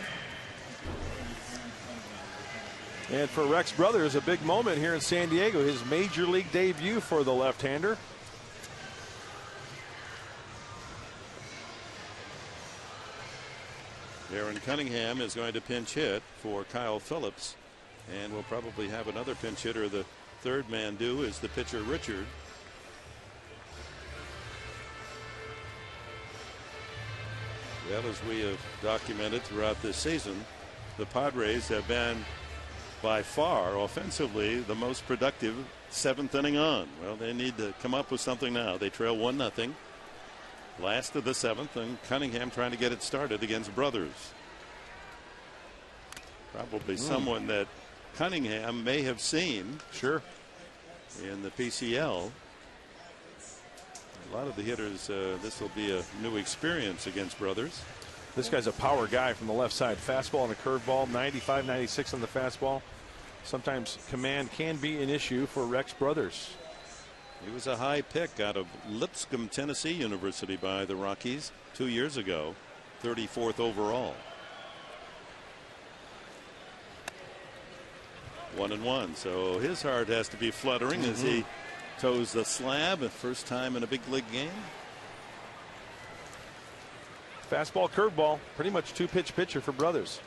And for Rex Brothers, a big moment here in San Diego, his major league debut for the left-hander. Aaron Cunningham is going to pinch hit for Kyle Phillips, and we'll probably have another pinch hitter. The third man due is the pitcher Richard. Well, as we have documented throughout this season, the Padres have been by far offensively the most productive 7th inning on. Well, they need to come up with something now. They trail 1-0. Last of the 7th, and Cunningham trying to get it started against Brothers. Probably someone that Cunningham may have seen. Sure. In the PCL. A lot of the hitters, this will be a new experience against Brothers. This guy's a power guy from the left side. Fastball and a curveball, 95, 96 on the fastball. Sometimes command can be an issue for Rex Brothers. He was a high pick out of Lipscomb, Tennessee University by the Rockies 2 years ago, 34th overall. 1-1, so his heart has to be fluttering as he toes the slab, first time in a big league game. Fastball, curveball, pretty much 2-pitch pitcher for Brothers.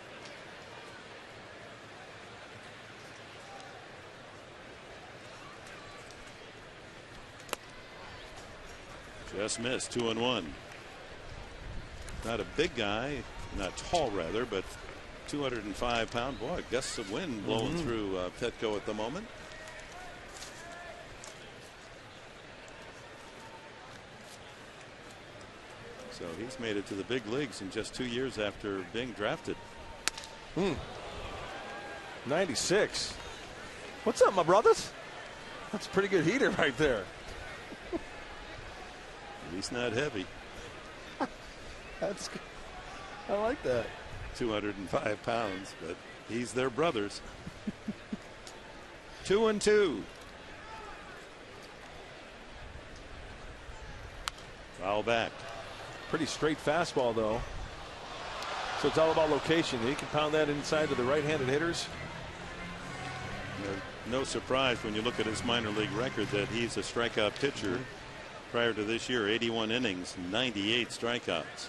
Just missed. 2-1. Not a big guy, not tall rather, but 205-pound boy. Gusts of wind blowing through Petco at the moment. So he's made it to the big leagues in just 2 years after being drafted. 96. What's up, my brothers? That's a pretty good heater right there. He's not heavy. That's good. I like that. 205 pounds, but he's their brothers. 2-2. Foul back. Pretty straight fastball, though. So it's all about location. He can pound that inside to the right-handed hitters. No surprise when you look at his minor league record that he's a strikeout pitcher. Prior to this year, 81 innings, 98 strikeouts.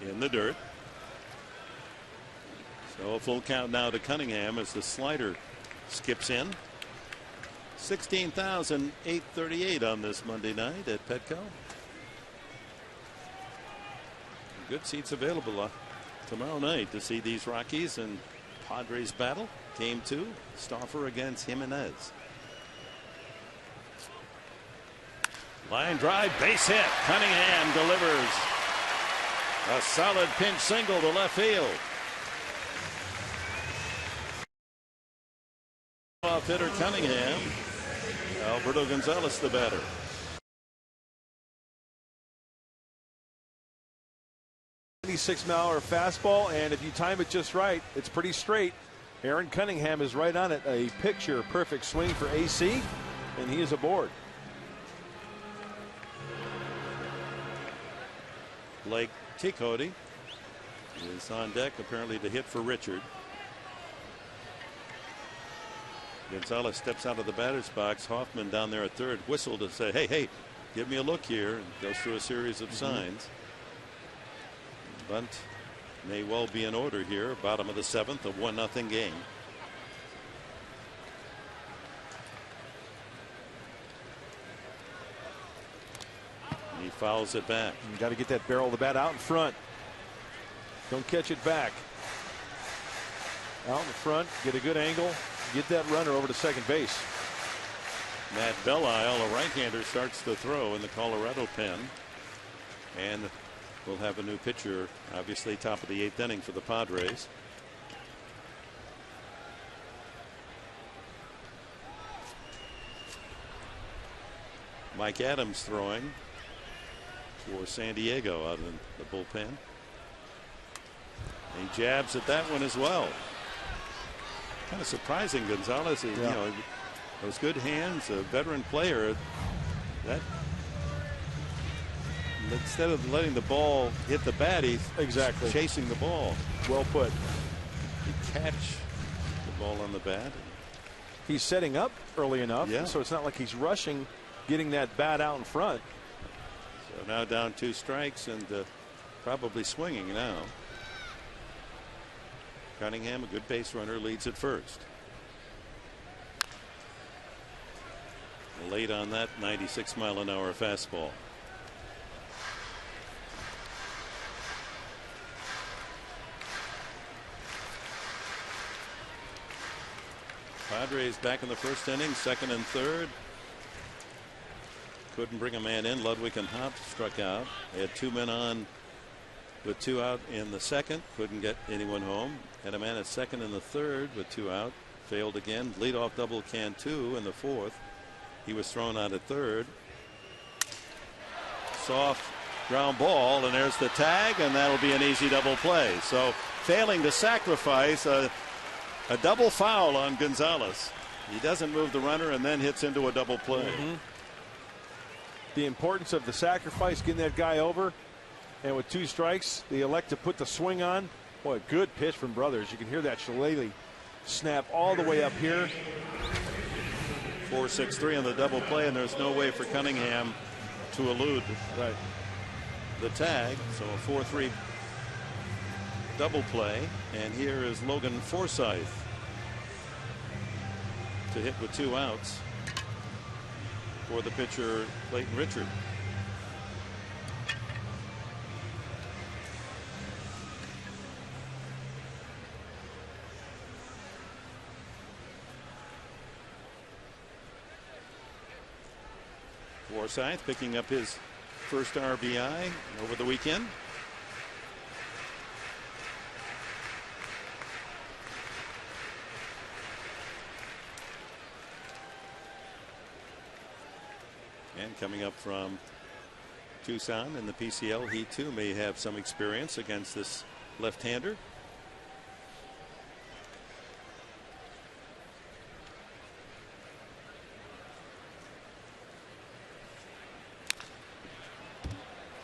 In the dirt. So a full count now to Cunningham as the slider skips in. 16,838 on this Monday night at Petco. Good seats available tomorrow night to see these Rockies and Padres battle. Game 2, Stauffer against Jimenez. Line drive, base hit. Cunningham delivers a solid pinch single to left field. Off hitter Cunningham. Alberto Gonzalez the batter. .96-mile-an-hour fastball, and if you time it just right, it's pretty straight. Aaron Cunningham is right on it. A picture perfect swing for AC, and he is aboard. Blake Ticody is on deck apparently to hit for Richard. Gonzalez steps out of the batter's box. Hoffman down there at third whistled to say, hey, give me a look here, and goes through a series of signs. Bunt may well be in order here. Bottom of the 7th, a 1-0 game. He fouls it back. You got to get that barrel of the bat out in front. Don't catch it back. Out in front, get a good angle, get that runner over to second base. Matt Belial, a right-hander, starts to throw in the Colorado pen. And we'll have a new pitcher, obviously top of the 8th inning for the Padres. Mike Adams throwing for San Diego out in the bullpen. He jabs at that one as well. Kind of surprising. Gonzalez, you know, those good hands, a veteran player. That instead of letting the ball hit the bat, he's chasing the ball. Well put. He catch the ball on the bat. He's setting up early enough, so it's not like he's rushing, getting that bat out in front. So now down 2 strikes and probably swinging now. Cunningham, a good base runner, leads at first. Late on that 96-mile-an-hour fastball. Padres back in the first inning, second and third. Couldn't bring a man in. Ludwig and Hopp struck out. They had 2 men on with 2 out in the second. Couldn't get anyone home. Had a man at second in the third with 2 out. Failed again. Leadoff double Cantu in the 4th. He was thrown out at third. Soft ground ball, and there's the tag, and that'll be an easy double play. So failing to sacrifice a double foul on Gonzalez. He doesn't move the runner and then hits into a double play. The importance of the sacrifice, getting that guy over, and with 2 strikes, they elect to put the swing on. Boy, a good pitch from Brothers. You can hear that shillelagh snap all the way up here. 4-6-3 on the double play, and there's no way for Cunningham to elude the tag. So a 4-3 double play, and here is Logan Forsythe to hit with 2 outs for the pitcher Clayton Richard. Forsythe picking up his first RBI over the weekend. And coming up from Tucson in the PCL, he too may have some experience against this left-hander.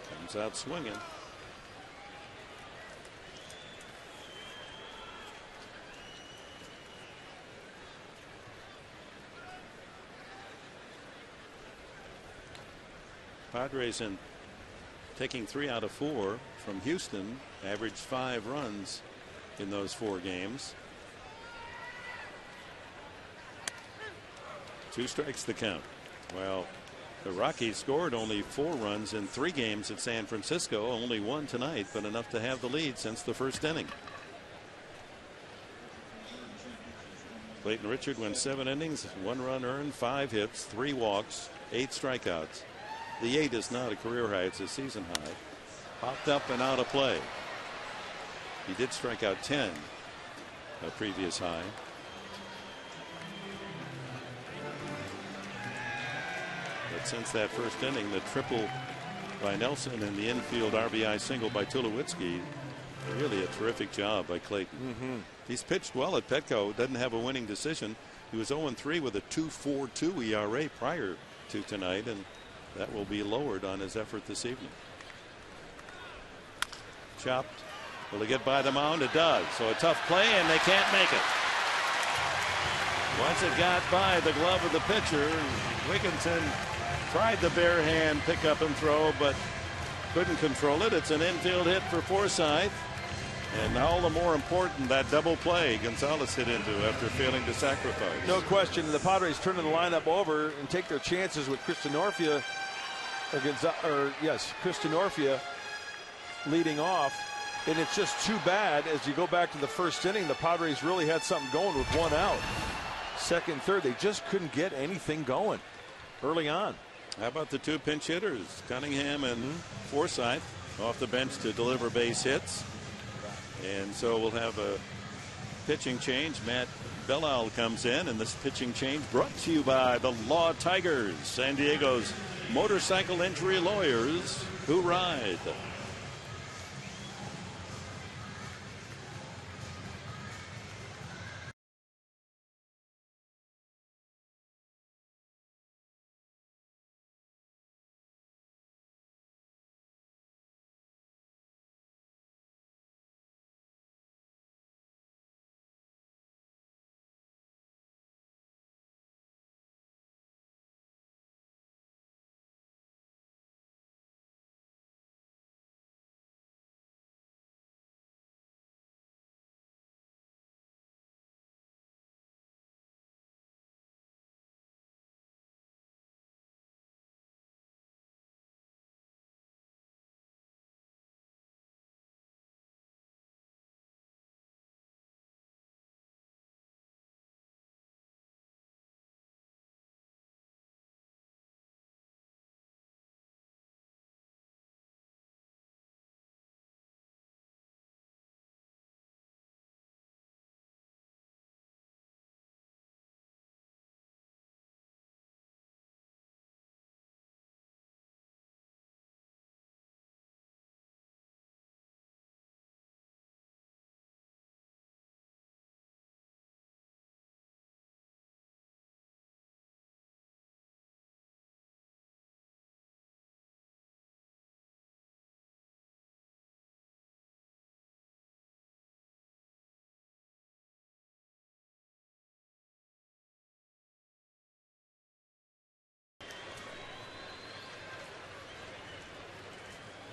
Comes out swinging. Padres in taking 3 out of 4 from Houston, averaged 5 runs in those 4 games. 2 strikes the count. Well, the Rockies scored only 4 runs in 3 games at San Francisco, only 1 tonight, but enough to have the lead since the first inning. Clayton Richard went 7 innings, 1 run earned, 5 hits, 3 walks, 8 strikeouts. The 8 is not a career high, it's a season high. Popped up and out of play. He did strike out 10, a previous high. But since that first inning, the triple by Nelson and the infield RBI single by Tulowitzki, really a terrific job by Clayton. He's pitched well at Petco, doesn't have a winning decision. He was 0-3 with a 2.42 ERA prior to tonight, and that will be lowered on his effort this evening. Chopped. Will he get by the mound? It does. So a tough play, and they can't make it. Once it got by the glove of the pitcher, Wigginton tried the bare hand pick up and throw, but couldn't control it. It's an infield hit for Forsythe. And all the more important, that double play Gonzalez hit into after failing to sacrifice. No question. The Padres turning the lineup over and take their chances with Cristianorfia, Cristianorfia leading off. And it's just too bad as you go back to the first inning, the Padres really had something going with 1 out. Second, third, they just couldn't get anything going early on. How about the 2 pinch hitters, Cunningham and Forsythe, off the bench to deliver base hits? And so we'll have a pitching change. Matt Bellal comes in, and this pitching change brought to you by the Law Tigers, San Diego's motorcycle injury lawyers who ride.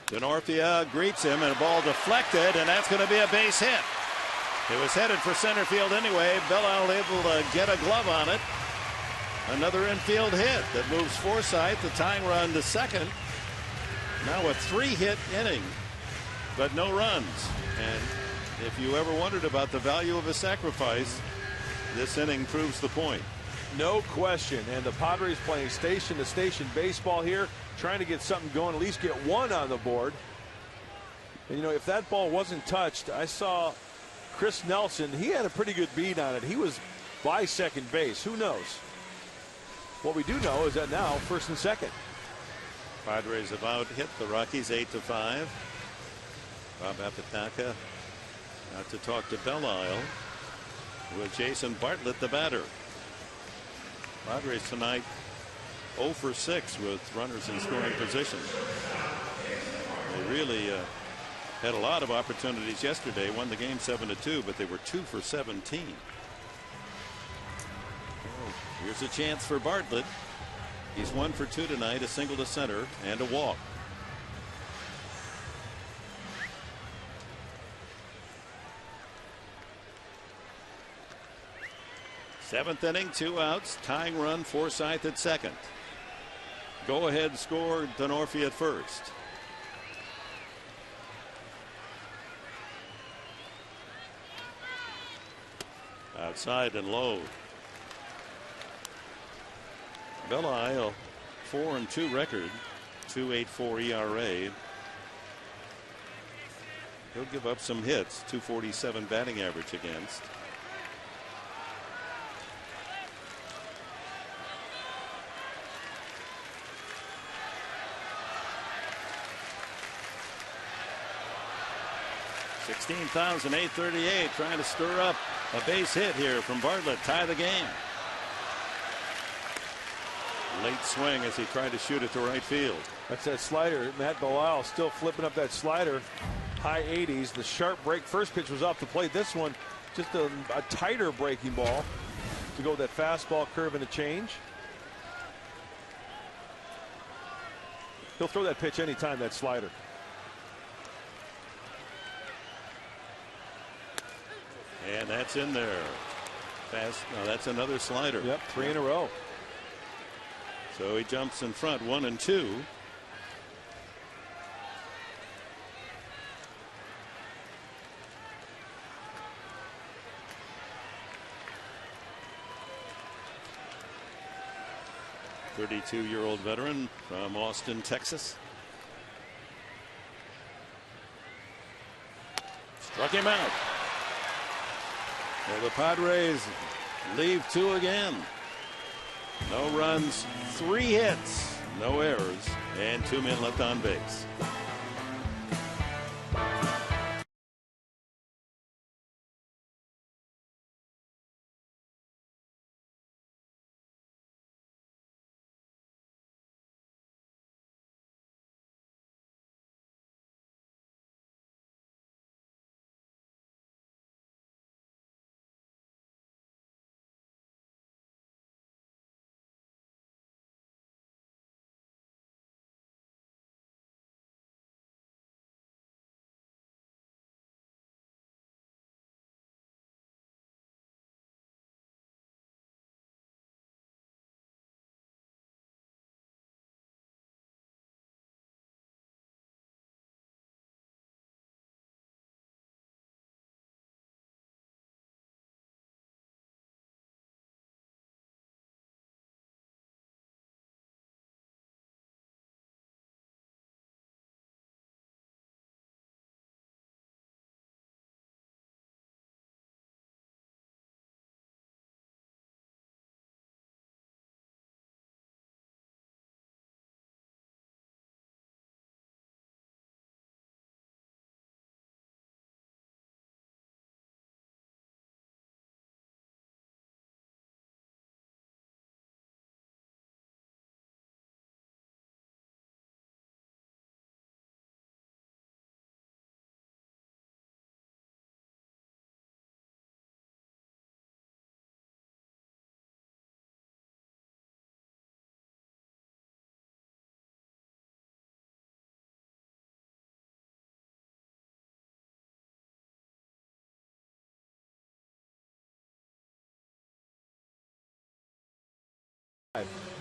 Denorfia greets him, and a ball deflected, and that's going to be a base hit. It was headed for center field anyway. Bellal able to get a glove on it. Another infield hit that moves Forsythe, the tying run, to second. Now a 3-hit inning, but no runs. And if you ever wondered about the value of a sacrifice, this inning proves the point. No question. And the Padres playing station to station baseball here, trying to get something going, at least get 1 on the board. And, you know, if that ball wasn't touched, I saw Chris Nelson. He had a pretty good beat on it. He was by second base. Who knows? What we do know is that now first and second. Padres have out hit the Rockies 8-5. Bob Apataka Out to talk to Belle-Isle with Jason Bartlett, the batter. Padres tonight 0 for 6 with runners in scoring position. They really had a lot of opportunities yesterday. Won the game 7-2, but they were 2 for 17. Here's a chance for Bartlett. He's 1 for 2 tonight, a single to center and a walk. Seventh inning, 2 outs, tying run, Forsythe at second. Go ahead score, Denorfia at first. Outside and low. Belle-Isle 4-2 record, 2.84 ERA. He'll give up some hits, 247 batting average against. $16,838 trying to stir up a base hit here from Bartlett, tie the game. Late swing as he tried to shoot it to right field. That's that slider. Matt Belle-Isle still flipping up that slider. High 80s. The sharp break. First pitch was off the plate. This one just a tighter breaking ball to go with that fastball curve and a change. He'll throw that pitch anytime, that slider. And that's in there. Fast. Now that's another slider. Yep, 3 in a row. So he jumps in front, 1-2. "32-year-old veteran from Austin, Texas. Struck him out. Well, the Padres leave 2 again. No runs, 3 hits, no errors, and 2 men left on base.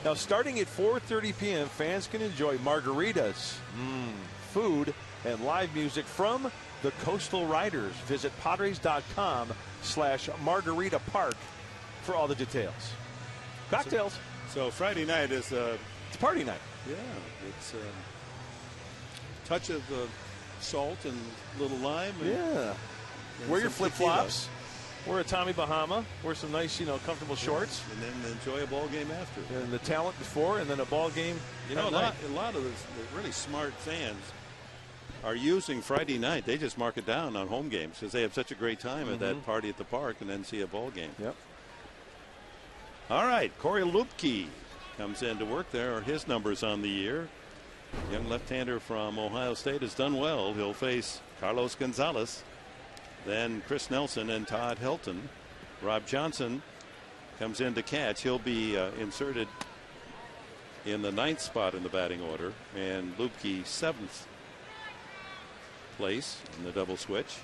Now, starting at 4:30 p.m., fans can enjoy margaritas, food, and live music from the Coastal Riders. Visit Padres.com/Margarita Park for all the details. Cocktails. So Friday night is it's party night. Yeah, it's a touch of salt and a little lime. Yeah. Wear your flip-flops. Wear a Tommy Bahama. Wear some nice, comfortable shorts. And then enjoy a ball game after. And the talent before, and then a ball game. A lot of the really smart fans are using Friday night. They just mark it down on home games because they have such a great time at that party at the park and then see a ball game. Yep. All right, Corey Lupke comes in to work. There are his numbers on the year. Young left-hander from Ohio State has done well. He'll face Carlos Gonzalez, then Chris Nelson and Todd Helton. Rob Johnson comes in to catch. He'll be inserted in the 9th spot in the batting order, and Lupke 7th place in the double switch.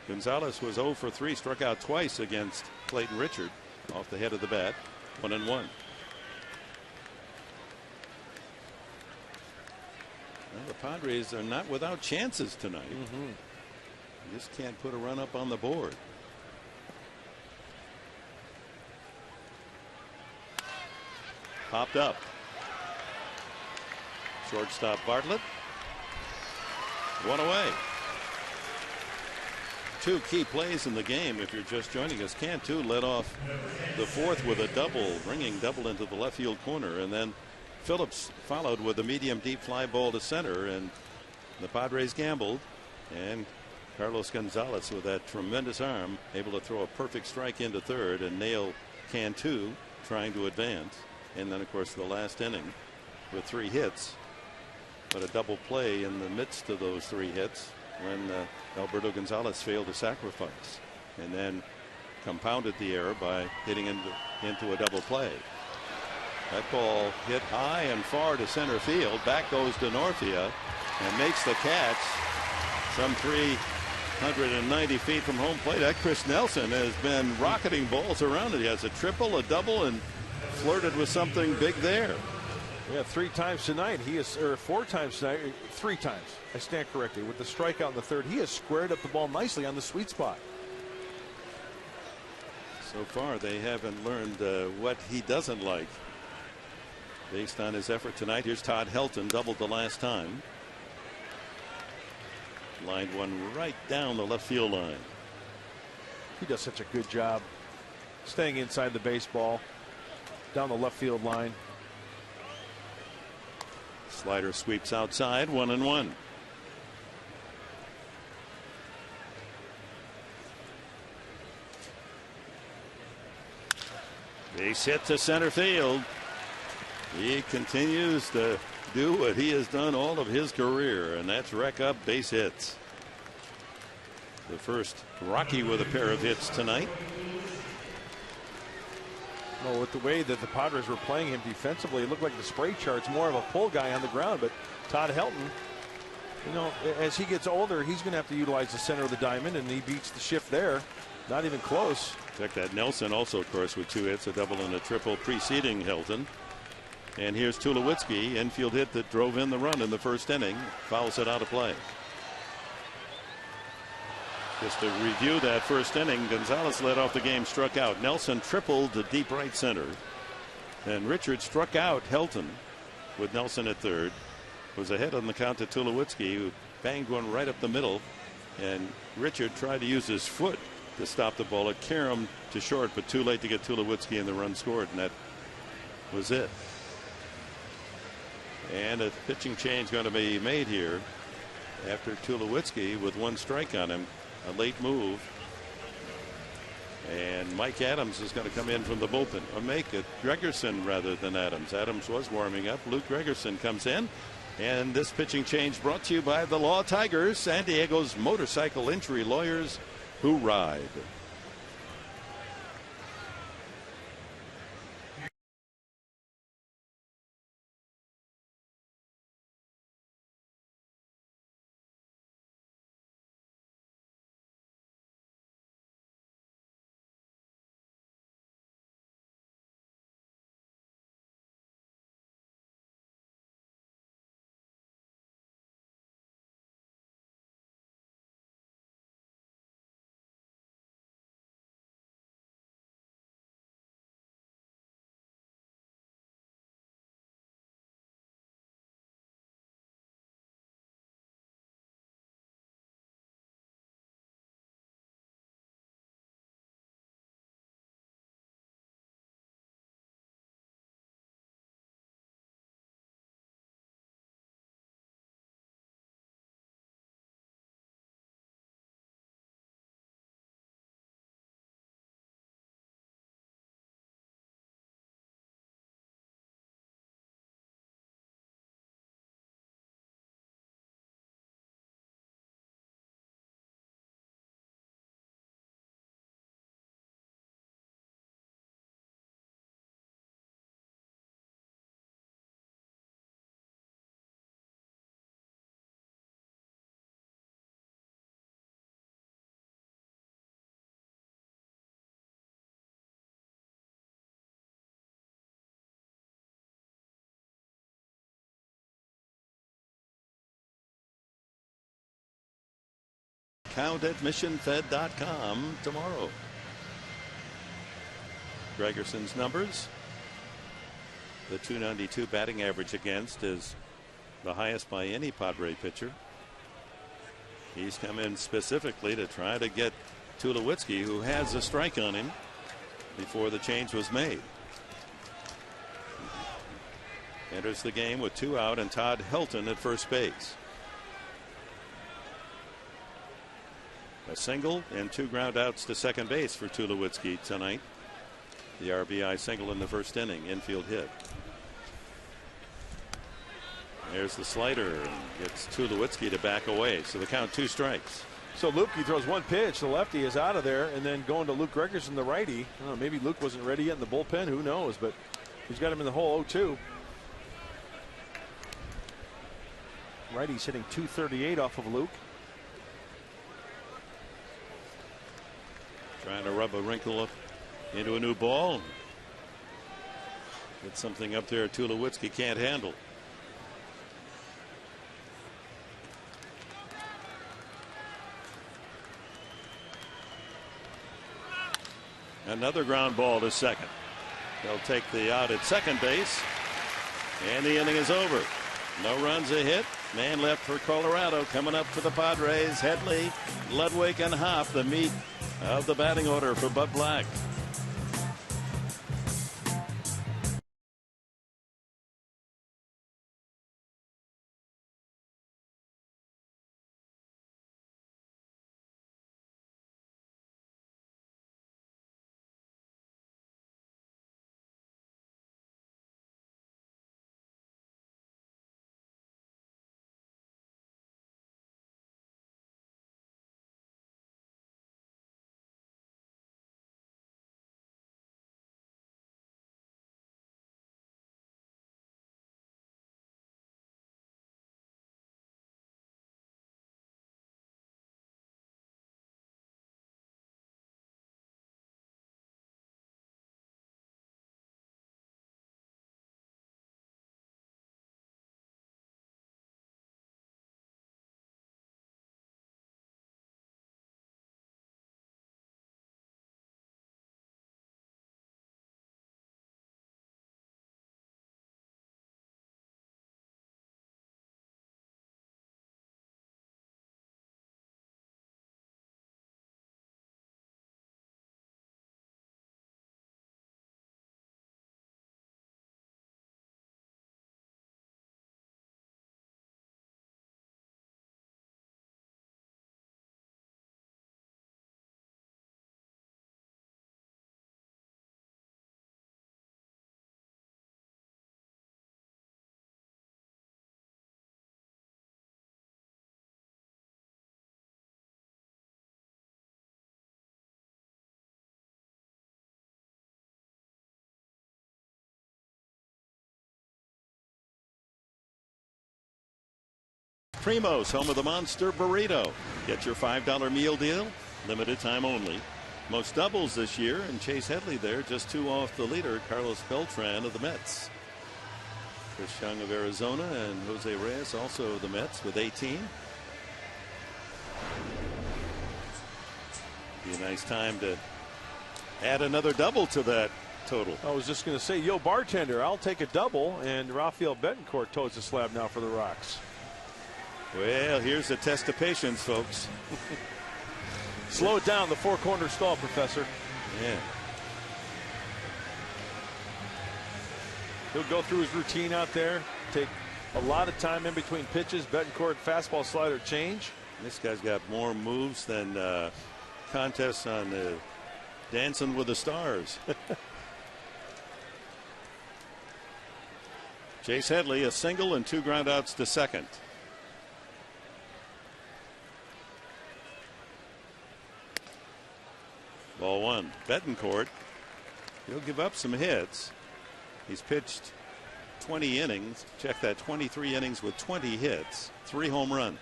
Gonzalez was 0 for 3, struck out twice against Clayton Richard off the head of the bat. 1-1. Well, the Padres are not without chances tonight. Just can't put a run up on the board. Popped up. Shortstop Bartlett. One away. Two key plays in the game if you're just joining us. Cantu led off the 4th with a double, ringing double into the left field corner, and then Phillips followed with a medium deep fly ball to center, and the Padres gambled, and Carlos Gonzalez with that tremendous arm able to throw a perfect strike into 3rd and nail Cantu trying to advance. And then of course the last inning with 3 hits, but a double play in the midst of those 3 hits when Alberto Gonzalez failed to sacrifice, and then compounded the error by hitting into a double play. That ball hit high and far to center field. Back goes Denorfia and makes the catch some 390 feet from home plate. That Chris Nelson has been rocketing balls around it. He has a triple, a double, and flirted with something big there. Yeah, 3 times tonight. He is, or 4 times tonight. 3 times. I stand corrected. With the strikeout in the 3rd, he has squared up the ball nicely on the sweet spot. So far, they haven't learned what he doesn't like. Based on his effort tonight, here's Todd Helton, doubled the last time. Lined one right down the left field line. He does such a good job staying inside the baseball, down the left field line. Slider sweeps outside, 1-1. Base hit to center field. He continues to do what he has done all of his career, and that's wreck up base hits. The first Rocky with a pair of hits tonight. Well, with the way that the Padres were playing him defensively, it looked like the spray chart's more of a pull guy on the ground. But Todd Helton, you know, as he gets older, he's going to have to utilize the center of the diamond, and he beats the shift there. Not even close. Check that. Nelson also, of course, with 2 hits, a double and a triple preceding Helton. And here's Tulowitzki, infield hit that drove in the run in the 1st inning, fouls it out of play. Just to review that 1st inning, Gonzalez led off the game, struck out. Nelson tripled to deep right center. And Richard struck out Helton with Nelson at 3rd. Was ahead on the count to Tulowitzki, who banged one right up the middle. And Richard tried to use his foot to stop the ball. It carried him to short, but too late to get Tulowitzki, and the run scored, and that was it. And a pitching change going to be made here after Tulowitzki with 1 strike on him. A late move, and Mike Adams is going to come in from the bullpen, or make it Gregerson rather than Adams. Adams was warming up. Luke Gregerson comes in, and this pitching change brought to you by the Law Tigers, San Diego's motorcycle injury lawyers who ride. count at missionfed.com tomorrow. Gregerson's numbers. The .292 batting average against is the highest by any Padre pitcher. He's come in specifically to try to get Tulowitzki, who has a strike on him, before the change was made. Enters the game with 2 out and Todd Helton at first base. A single and 2 ground outs to second base for Tulowitzki tonight. The RBI single in the first inning, infield hit. There's the slider and gets Tulowitzki to back away. So the count 2 strikes. So Lupke throws one pitch. The lefty is out of there, and then going to Luke Gregerson, the righty. I don't know, maybe Luke wasn't ready yet in the bullpen. Who knows? But he's got him in the hole 0-2. Righty's hitting .238 off of Luke. Trying to rub a wrinkle up into a new ball. Get something up there Tulowitzki can't handle. Another ground ball to second. They'll take the out at second base. And the inning is over. No runs, a hit. Man left for Colorado. Coming up for the Padres, Headley, Ludwig, and Hopp, the meat of the batting order for Bud Black. Primo's, home of the Monster Burrito. Get your $5 meal deal. Limited time only. Most doubles this year, and Chase Headley there, just 2 off the leader, Carlos Beltran of the Mets. Chris Young of Arizona and Jose Reyes also of the Mets with 18. Be a nice time to add another double to that total. I was just going to say, yo, bartender, I'll take a double. And Rafael Betancourt toes the slab now for the Rocks. Well, here's a test of patience, folks. Slow it down, the 4-corner stall, Professor. Yeah. He'll go through his routine out there, take a lot of time in between pitches. Betancourt, fastball, slider, change. This guy's got more moves than contests on Dancing with the Stars. Chase Headley, a single and 2 groundouts to second. Ball 1. Betancourt, he'll give up some hits. He's pitched 20 innings. Check that, 23 innings with 20 hits, 3 home runs.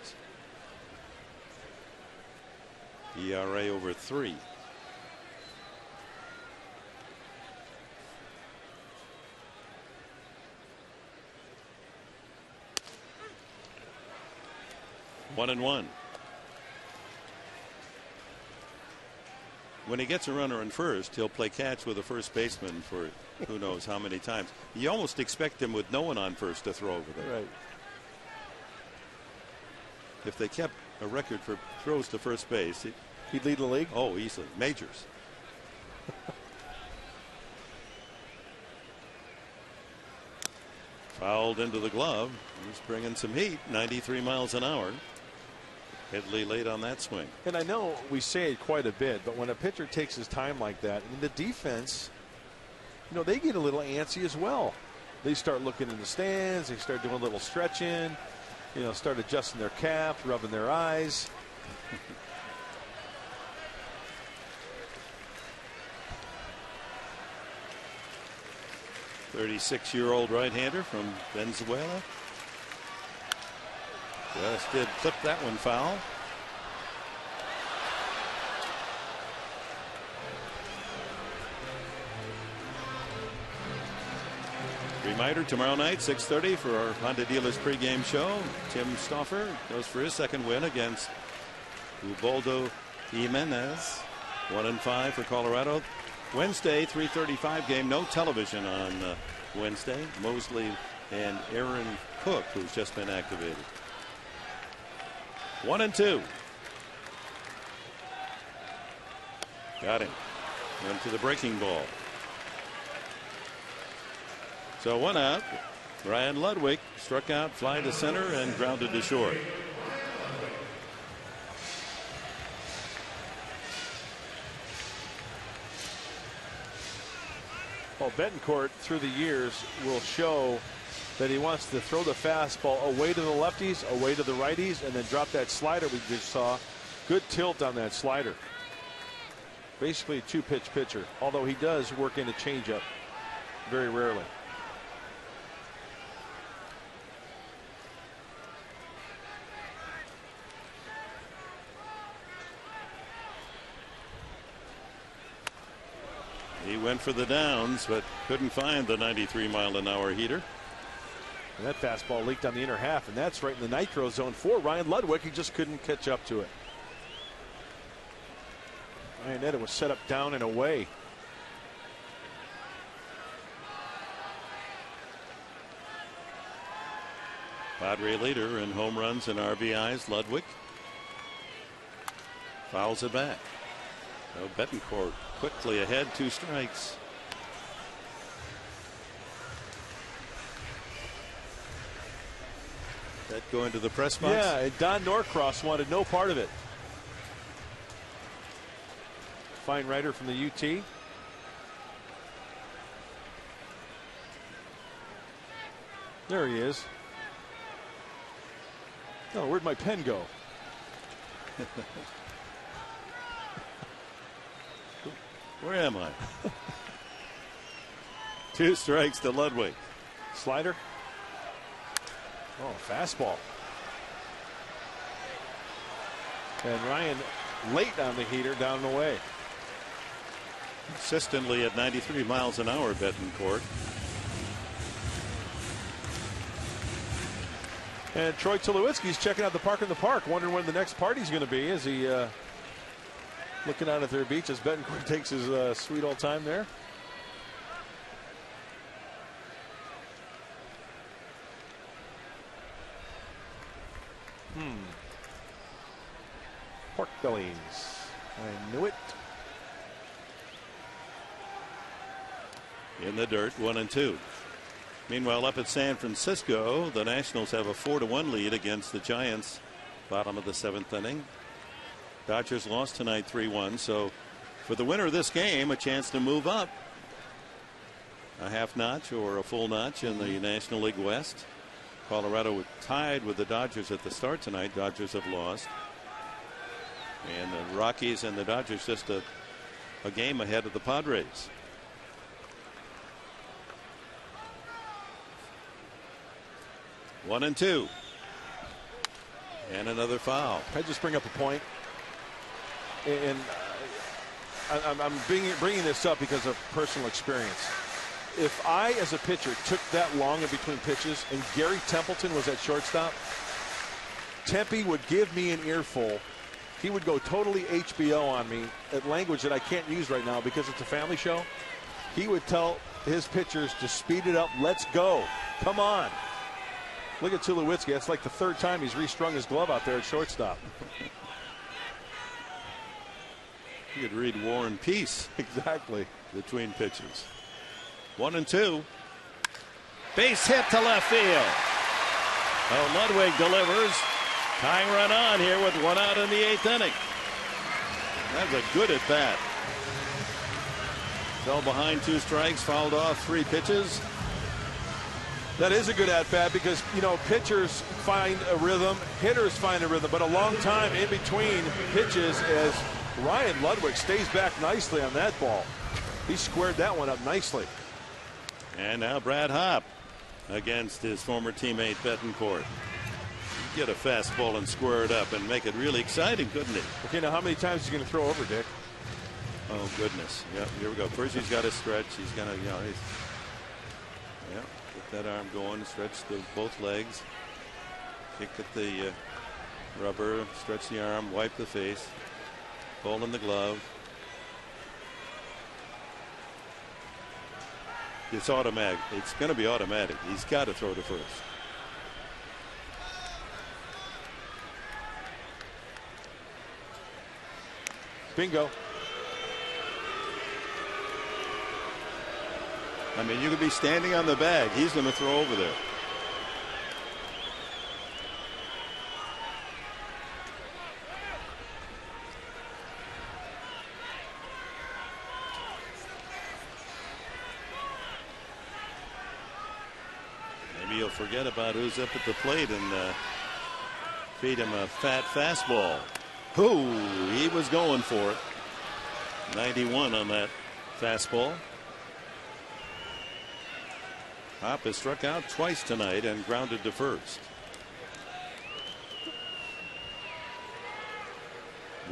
ERA over 3. One and one. when he gets a runner in first, he'll play catch with a first baseman for who knows how many times. You almost expect him with no one on first to throw over there. Right. If they kept a record for throws to first base, he'd lead the league. Oh, easily. Majors. Fouled into the glove. He's bringing some heat. 93 miles an hour. Headley late on that swing. And I know we say it quite a bit, but when a pitcher takes his time like that, I mean, the defense, you know, they get a little antsy as well. They start looking in the stands. They start doing a little stretching. You know, start adjusting their cap, rubbing their eyes. 36-year-old right-hander from Venezuela. Just did clip that one foul. Reminder, tomorrow night, 6:30 for our Honda Dealers pregame show. Tim Stauffer goes for his second win against Ubaldo Jimenez. 1-5 for Colorado. Wednesday, 3:35 game. No television on Wednesday. Mosley and Aaron Cook, who's just been activated. 1-2. Got him. Went to the breaking ball. So 1 out. Ryan Ludwig struck out, fly to center, and grounded to short. Well, Betancourt through the years will show that he wants to throw the fastball away to the lefties, away to the righties, and then drop that slider we just saw. Good tilt on that slider. Basically a two-pitch pitcher, although he does work in a changeup very rarely. He went for the downs, but couldn't find the 93-mile-an-hour heater. And that fastball leaked on the inner half, and that's right in the nitro zone for Ryan Ludwig. He just couldn't catch up to it. Iannetta was set up down and away. Padre leader in home runs and RBIs, Ludwig. Fouls it back. So Betancourt quickly ahead, 2 strikes. That going to the press box? Yeah, and Don Norcross wanted no part of it. Fine writer from the UT. There he is. Oh, where'd my pen go? Where am I? 2 strikes to Ludwig. Slider. Oh, fastball. And Ryan late on the heater, down and away. Consistently at 93 miles an hour, Betancourt. And Troy Tulowitzki's checking out the park in the park, wondering when the next party's going to be as he looking out at their beach as Betancourt takes his sweet old time there. Pork bellies. I knew it. In the dirt, 1-2. Meanwhile, up at San Francisco, the Nationals have a 4-1 lead against the Giants. Bottom of the 7th inning. Dodgers lost tonight 3-1. So for the winner of this game, a chance to move up a half notch or a full notch in the National League West. Colorado tied with the Dodgers at the start tonight. Dodgers have lost. And the Rockies and the Dodgers just a game ahead of the Padres. One and two. And another foul. Can I just bring up a point? And I'm bringing this up because of personal experience. If I, as a pitcher, took that long in between pitches and Gary Templeton was at shortstop, Tempe would give me an earful he would go totally HBO on me at language that I can't use right now because it's a family show. He would tell his pitchers to speed it up. Let's go. Come on. Look at Tulowitzki. That's like the third time he's restrung his glove out there at shortstop. You could read War and Peace. Exactly. Between pitches. 1-2. Base hit to left field. Oh, Ludwig delivers. Tying run on here with 1 out in the 8th inning. That's a good at bat. Fell behind 2 strikes, fouled off 3 pitches. That is a good at bat because, you know, pitchers find a rhythm, hitters find a rhythm, but a long time in between pitches as Ryan Ludwig stays back nicely on that ball. He squared that one up nicely. And now Brad Hopp against his former teammate Bettencourt. Get a fastball and square it up and make it really exciting, couldn't he? Okay, now how many times is he going to throw over, Dick? Oh, goodness. Yep, here we go. First he's got to stretch. He's going to, get that arm going, stretch both legs. Kick at the rubber, stretch the arm, wipe the face, pull in the glove. It's automatic. It's going to be automatic. He's got to throw to first. Bingo. I mean, you could be standing on the bag. He's going to throw over there. Maybe you'll forget about who's up at the plate and feed him a fat fastball. Ooh, he was going for it. 91 on that fastball. Hopp has struck out twice tonight and grounded to first.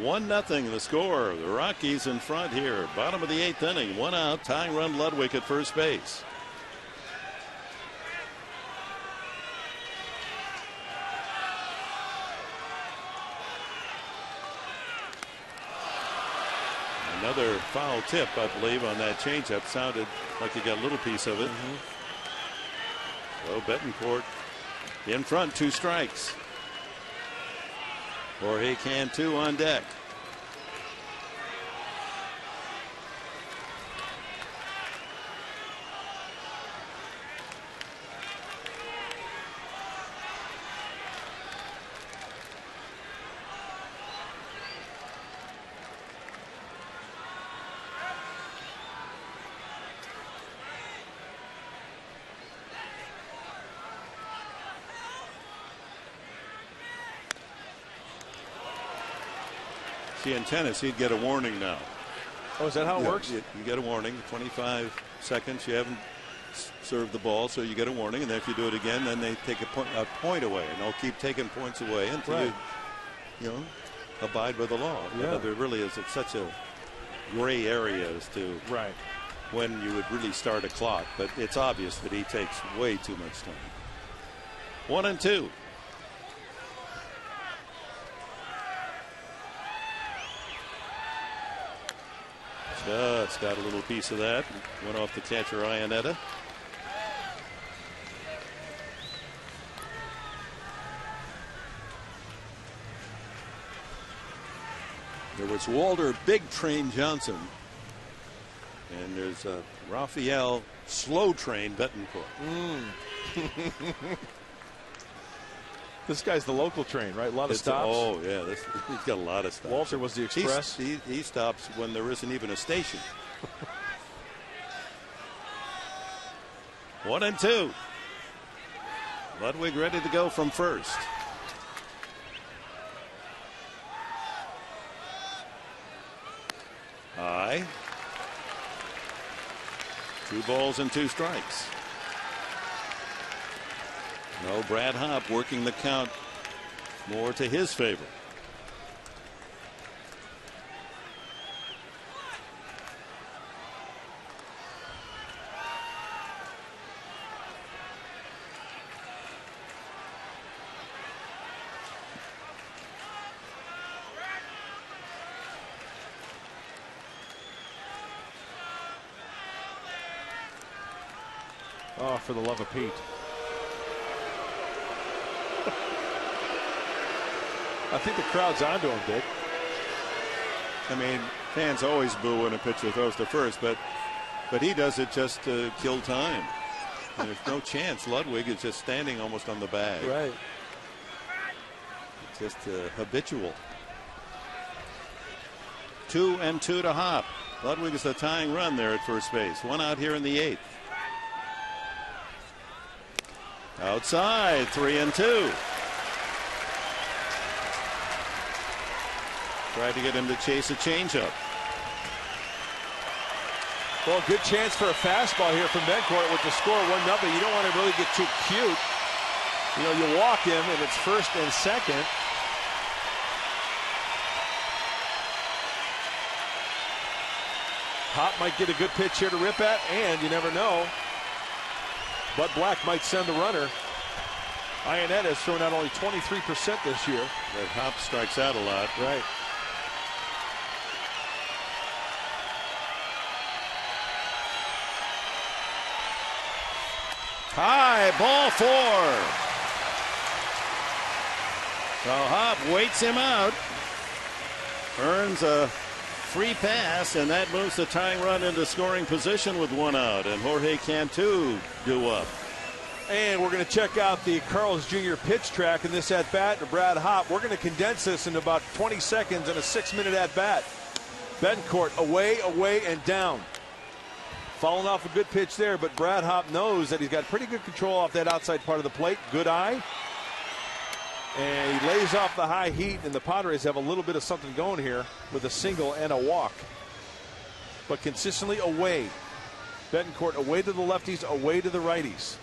1-0 the score. The Rockies in front here. Bottom of the 8th inning. 1 out. Tying run Ludwig at first base. Another foul tip, I believe, on that changeup. Sounded like he got a little piece of it. So Bettencourt in front, 2 strikes. Jorge Cantu on deck. See, in tennis, he'd get a warning now. Oh, is that how it works? You get a warning. 25 seconds. You haven't served the ball, so you get a warning. And then if you do it again, then they take a point away, and they'll keep taking points away until you abide by the law. Yeah. There really is such a gray area as to when you would really start a clock. But it's obvious that he takes way too much time. 1-2. Just got a little piece of that. Went off the catcher, Ionetta. There was Walter Big Train Johnson. And there's Raphael Slow Train Bettencourt. This guy's the local train, right? A lot of stops. Oh, yeah. He's got a lot of stops. Walter was the express. He stops when there isn't even a station. 1-2. Ludwig ready to go from first. High. 2 balls and 2 strikes. No, Brad Hopp working the count more to his favor. Oh, for the love of Pete. I think the crowd's onto him, Dick. I mean, fans always boo when a pitcher throws to first, but he does it just to kill time. And there's no chance. Ludwig is just standing almost on the bag. Right. Just habitual. 2-2 to Hop. Ludwig is the tying run there at first base. One out here in the 8th. Outside, 3-2. Tried to get him to chase a changeup. Well, good chance for a fastball here from Bencourt with the score 1-0. You don't want to really get too cute. You know, you walk him, and it's first and second. Hop might get a good pitch here to rip at, and you never know. Bud Black might send the runner. Ionetta has thrown out only 23% this year. But Hop strikes out a lot. Right. High, ball 4. So Hop waits him out. Earns a free pass, and that moves the tying run into scoring position with 1 out. And Jorge Cantu due up. And we're going to check out the Carl's Jr. pitch track in this at-bat to Brad Hop. We're going to condense this in about 20 seconds in a 6-minute at-bat. Bencourt away, and down. Falling off a good pitch there, but Brad Hop knows that he's got pretty good control off that outside part of the plate. Good eye. And he lays off the high heat, and the Padres have a little bit of something going here with a single and a walk. But consistently away. Betancourt away to the lefties, away to the righties.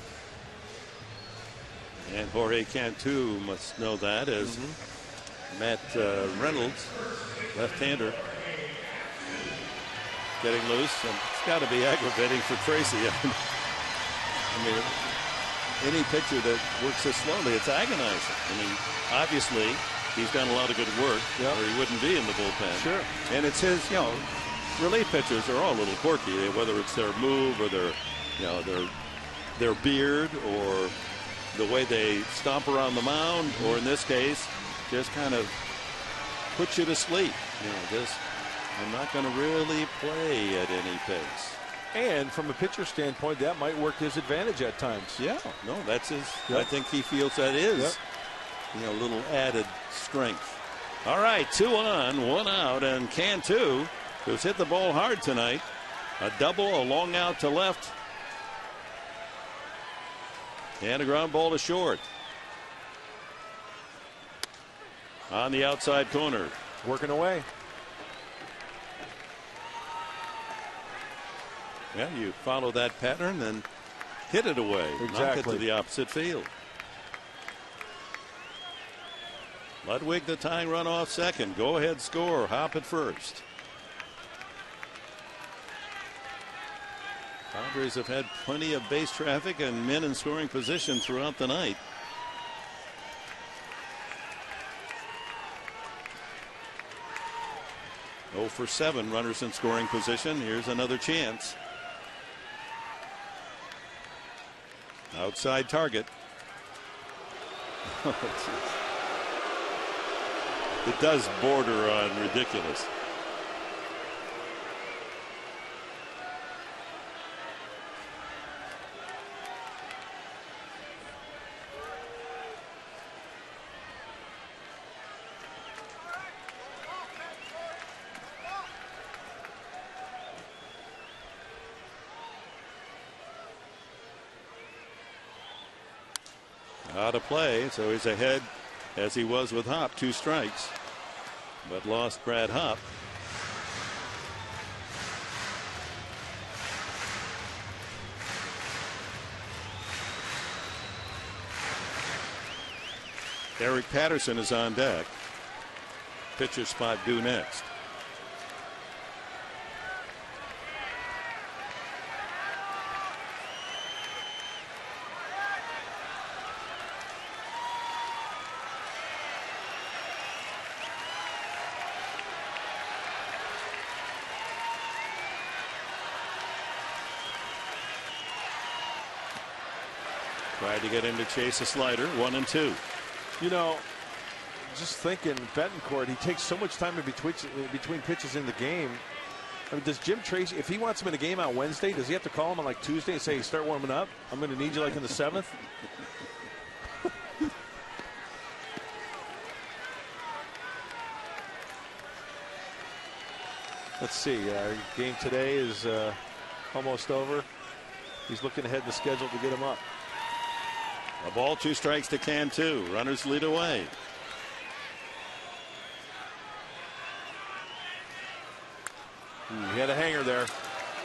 And Jorge Cantu must know that, as Matt Reynolds, left-hander, getting loose, and it's got to be aggravating for Tracy. I mean, any pitcher that works this slowly, it's agonizing. I mean, obviously, he's done a lot of good work, or he wouldn't be in the bullpen. Sure. And it's his, you know, relief pitchers are all a little quirky, whether it's their move or their, you know, their beard or the way they stomp around the mound, or in this case, just kind of put you to sleep. You know, just, I'm not going to really play at any pace. And from a pitcher standpoint, that might work to his advantage at times. Yeah, no, that's his. I think he feels that is, you know, a little added strength. All right, 2 on, 1 out, and Cantu, who's hit the ball hard tonight, a double, a long out to left, and a ground ball to short. On the outside corner. Working away. Yeah, you follow that pattern and hit it away. Knock it to the opposite field. Ludwig the tying run off second. Go ahead score. Hop at first. Padres have had plenty of base traffic and men in scoring position throughout the night. Oh for 7 runners in scoring position. Here's another chance. Outside target. Oh, it does border on ridiculous. Out of play, so he's ahead as he was with Hop, 2 strikes, but lost Brad Hop. Eric Patterson is on deck. Pitcher spot due next. Tried to get him to chase a slider. 1-2. You know, just thinking, Betancourt, he takes so much time in between pitches in the game. I mean, does Jim Tracy, if he wants him in a game on Wednesday, does he have to call him on like Tuesday and say, hey, start warming up? I'm going to need you like in the 7th? Let's see. Our game today is almost over. He's looking ahead in the schedule to get him up. A ball, 2 strikes to Cantu. Runners lead away. He had a hanger there.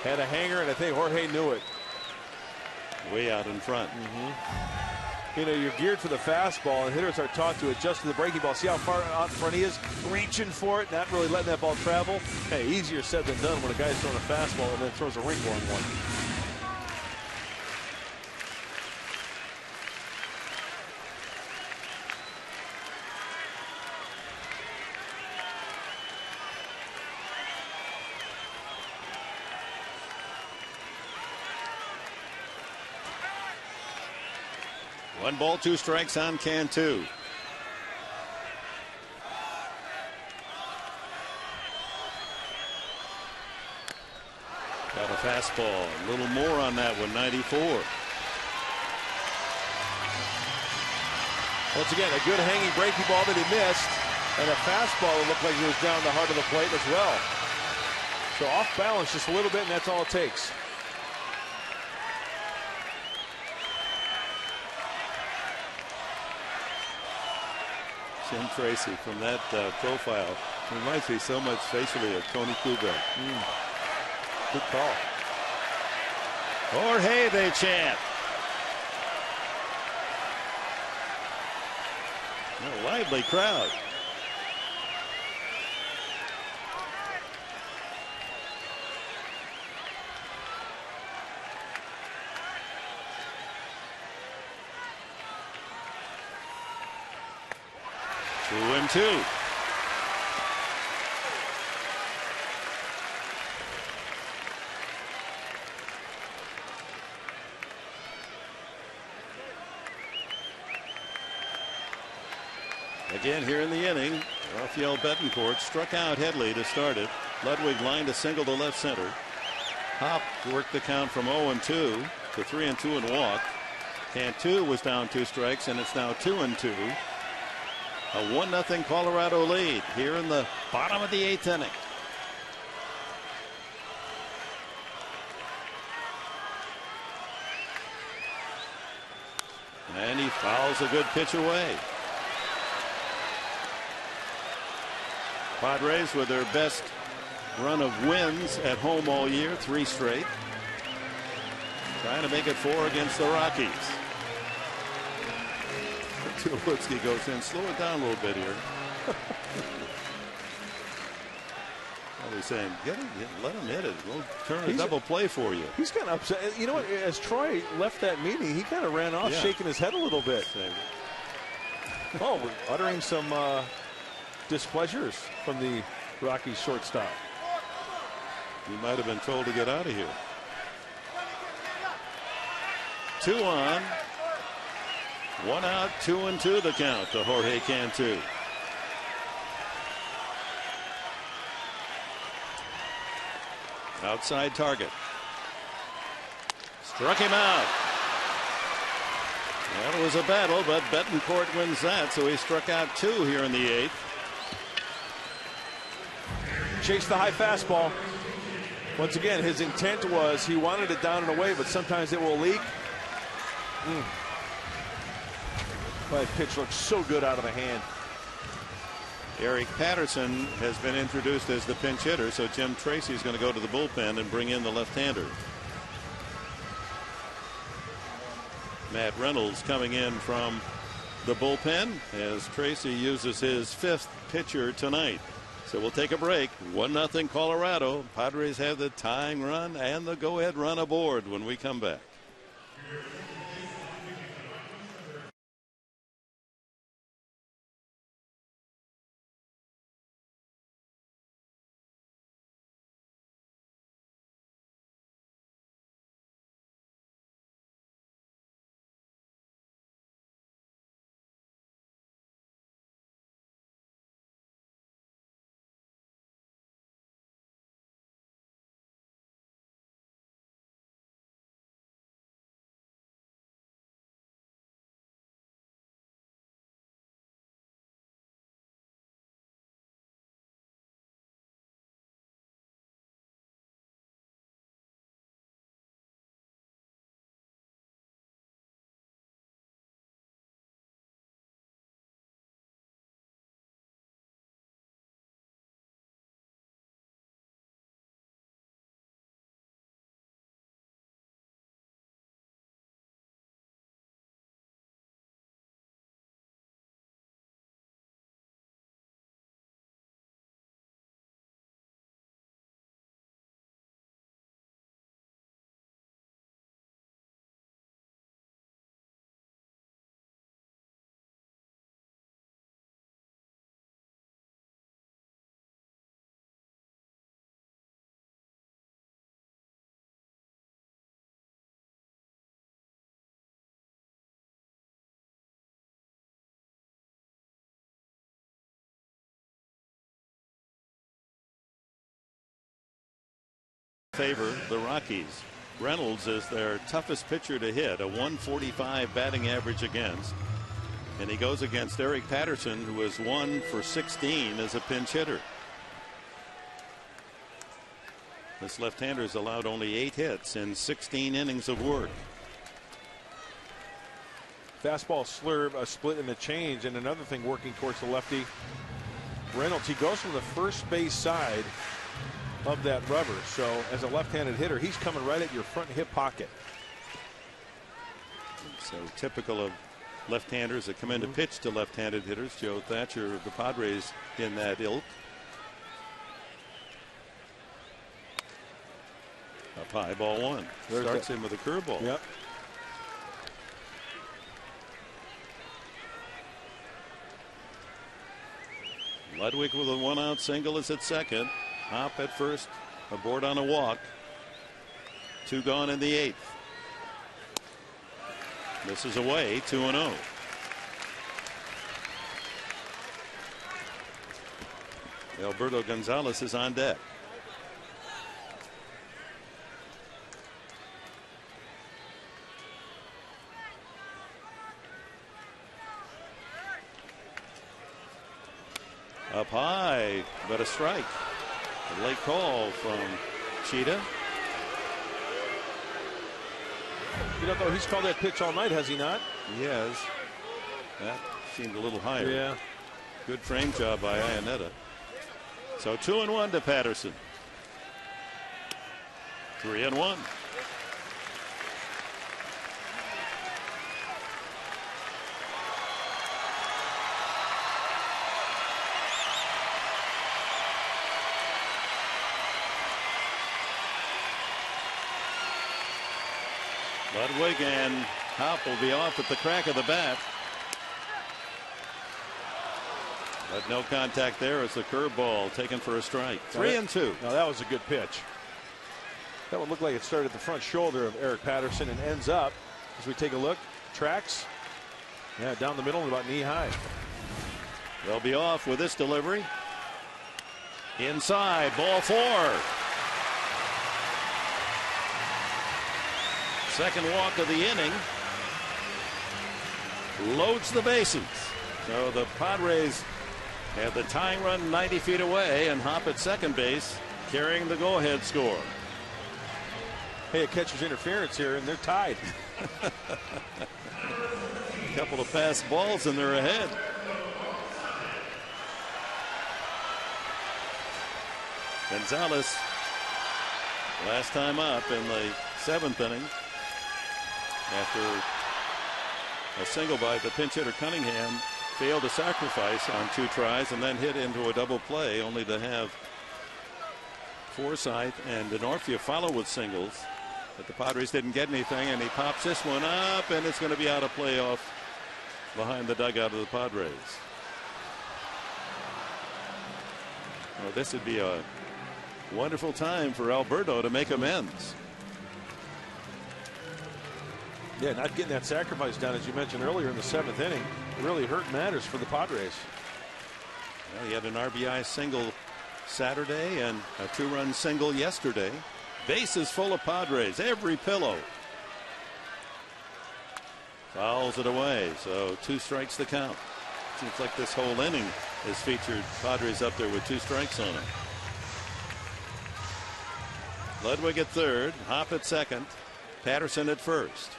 Had a hanger, and I think Jorge knew it. Way out in front. You know, you're geared for the fastball, and hitters are taught to adjust to the breaking ball. See how far out in front he is? Reaching for it, not really letting that ball travel. Hey, easier said than done when a guy's throwing a fastball and then throws a wrinkle on one. One ball, 2 strikes on Cantu. Got a fastball. A little more on that one. 94. Once again, a good hanging breaking ball that he missed, and a fastball that looked like it was down the heart of the plate as well. So off balance just a little bit, and that's all it takes. Jim Tracy from that profile reminds me so much facially of Tony Kubek. Good call. Jorge, they chant. A lively crowd. Two and two. Again here in the inning, Rafael Betancourt struck out Headley to start it. Ludwig lined a single to left center. Hop worked the count from 0-2 to 3-2 and walked. Cantu was down 2 strikes, and it's now 2-2. A 1-0 Colorado lead here in the bottom of the 8th inning. And he fouls a good pitch away. Padres with their best run of wins at home all year, 3 straight. Trying to make it 4 against the Rockies. Tulowitzki goes in. Slow it down a little bit here. What are saying? Let him hit it. We'll turn a double play for you. He's kind of upset. You know what? As Troy left that meeting, he kind of ran off, shaking his head a little bit. Oh, uttering some displeasures from the Rockies shortstop. He might have been told to get out of here. 2 on. 1 out, 2-2 the count to Jorge Cantu. Outside target. Struck him out. Well, it was a battle, but Betancourt wins that, so he struck out 2 here in the 8th. Chased the high fastball. Once again, his intent was he wanted it down and away, but sometimes it will leak. That pitch looks so good out of the hand. Eric Patterson has been introduced as the pinch hitter, so Jim Tracy is going to go to the bullpen and bring in the left-hander. Matt Reynolds coming in from the bullpen as Tracy uses his 5th pitcher tonight. So we'll take a break. 1-0 Colorado. Padres have the tying run and the go-ahead run aboard when we come back. favor the Rockies. Reynolds is their toughest pitcher to hit, a 145 batting average against. And he goes against Eric Patterson, who is 1 for 16 as a pinch hitter. This left-hander has allowed only 8 hits in 16 innings of work. Fastball slurve, a split and a change, and another thing working towards the lefty. Reynolds, he goes from the first base side of that rubber. So as a left-handed hitter, he's coming right at your front hip pocket. So typical of left-handers that come in to pitch to left-handed hitters. Joe Thatcher of the Padres in that ilk. Up high, ball 1. Starts him with a curveball. Yep. Ludwig with a 1-out single is at second. Hop at first, aboard on a walk. 2 gone in the 8th. This is away, 2-0. Alberto Gonzalez is on deck. Up high, but a strike. A late call from Cheetah. You know, though, he's called that pitch all night, has he not? He has. That seemed a little higher. Yeah. Good frame job by Iannetta. So 2-1 to Patterson. 3-1. Ludwig and Hop will be off at the crack of the bat. But no contact there as the curveball taken for a strike. 3-2. Now that was a good pitch. That one looked like it started at the front shoulder of Eric Patterson and ends up, as we take a look, tracks. Yeah, down the middle and about knee high. They'll be off with this delivery. Inside, ball 4. Second walk of the inning. Loads the bases. So the Padres have the tying run 90 feet away, and Hop at second base carrying the go-ahead score. Hey, a catcher's interference here, and they're tied. A couple of fast balls, and they're ahead. Gonzalez, last time up in the 7th inning, after a single by the pinch hitter Cunningham, failed to sacrifice on 2 tries and then hit into a double play, only to have Forsythe and Denorfia follow with singles. But the Padres didn't get anything, and he pops this one up, and it's going to be out of play off behind the dugout of the Padres. Well, this would be a wonderful time for Alberto to make amends. Yeah, not getting that sacrifice done, as you mentioned earlier in the 7th inning, really hurt matters for the Padres. Well, he had an RBI single Saturday and a 2-run single yesterday. Bases full of Padres, every pillow. Fouls it away, so 2 strikes to count. Seems like this whole inning has featured Padres up there with 2 strikes on it. Ludwig at third, Hop at second, Patterson at first.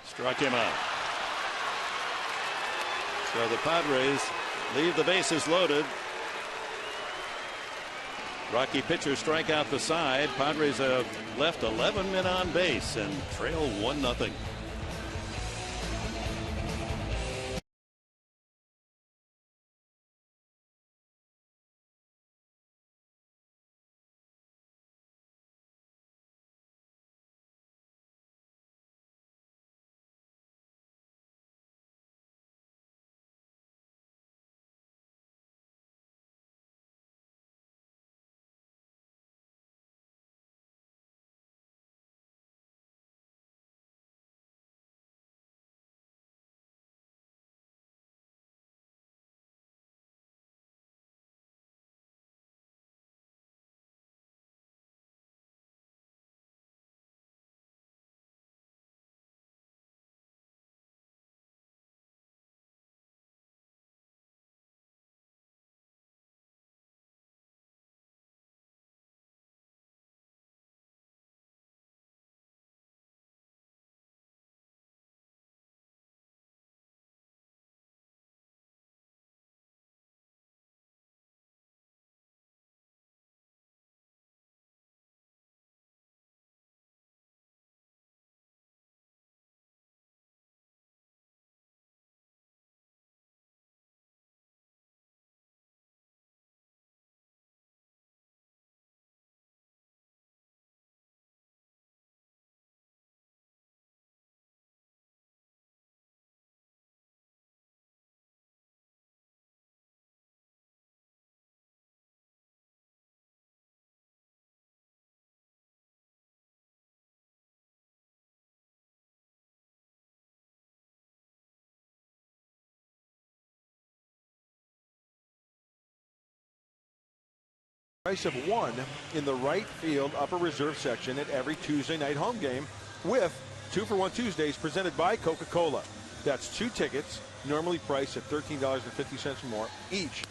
Struck him out. So the Padres leave the bases loaded. Rocky pitchers strike out the side. Padres have left 11 men on base and trail 1-0. price of one in the right field upper reserve section at every Tuesday night home game with 2-for-1 Tuesdays presented by Coca-Cola. That's 2 tickets, normally priced at $13.50 or more each,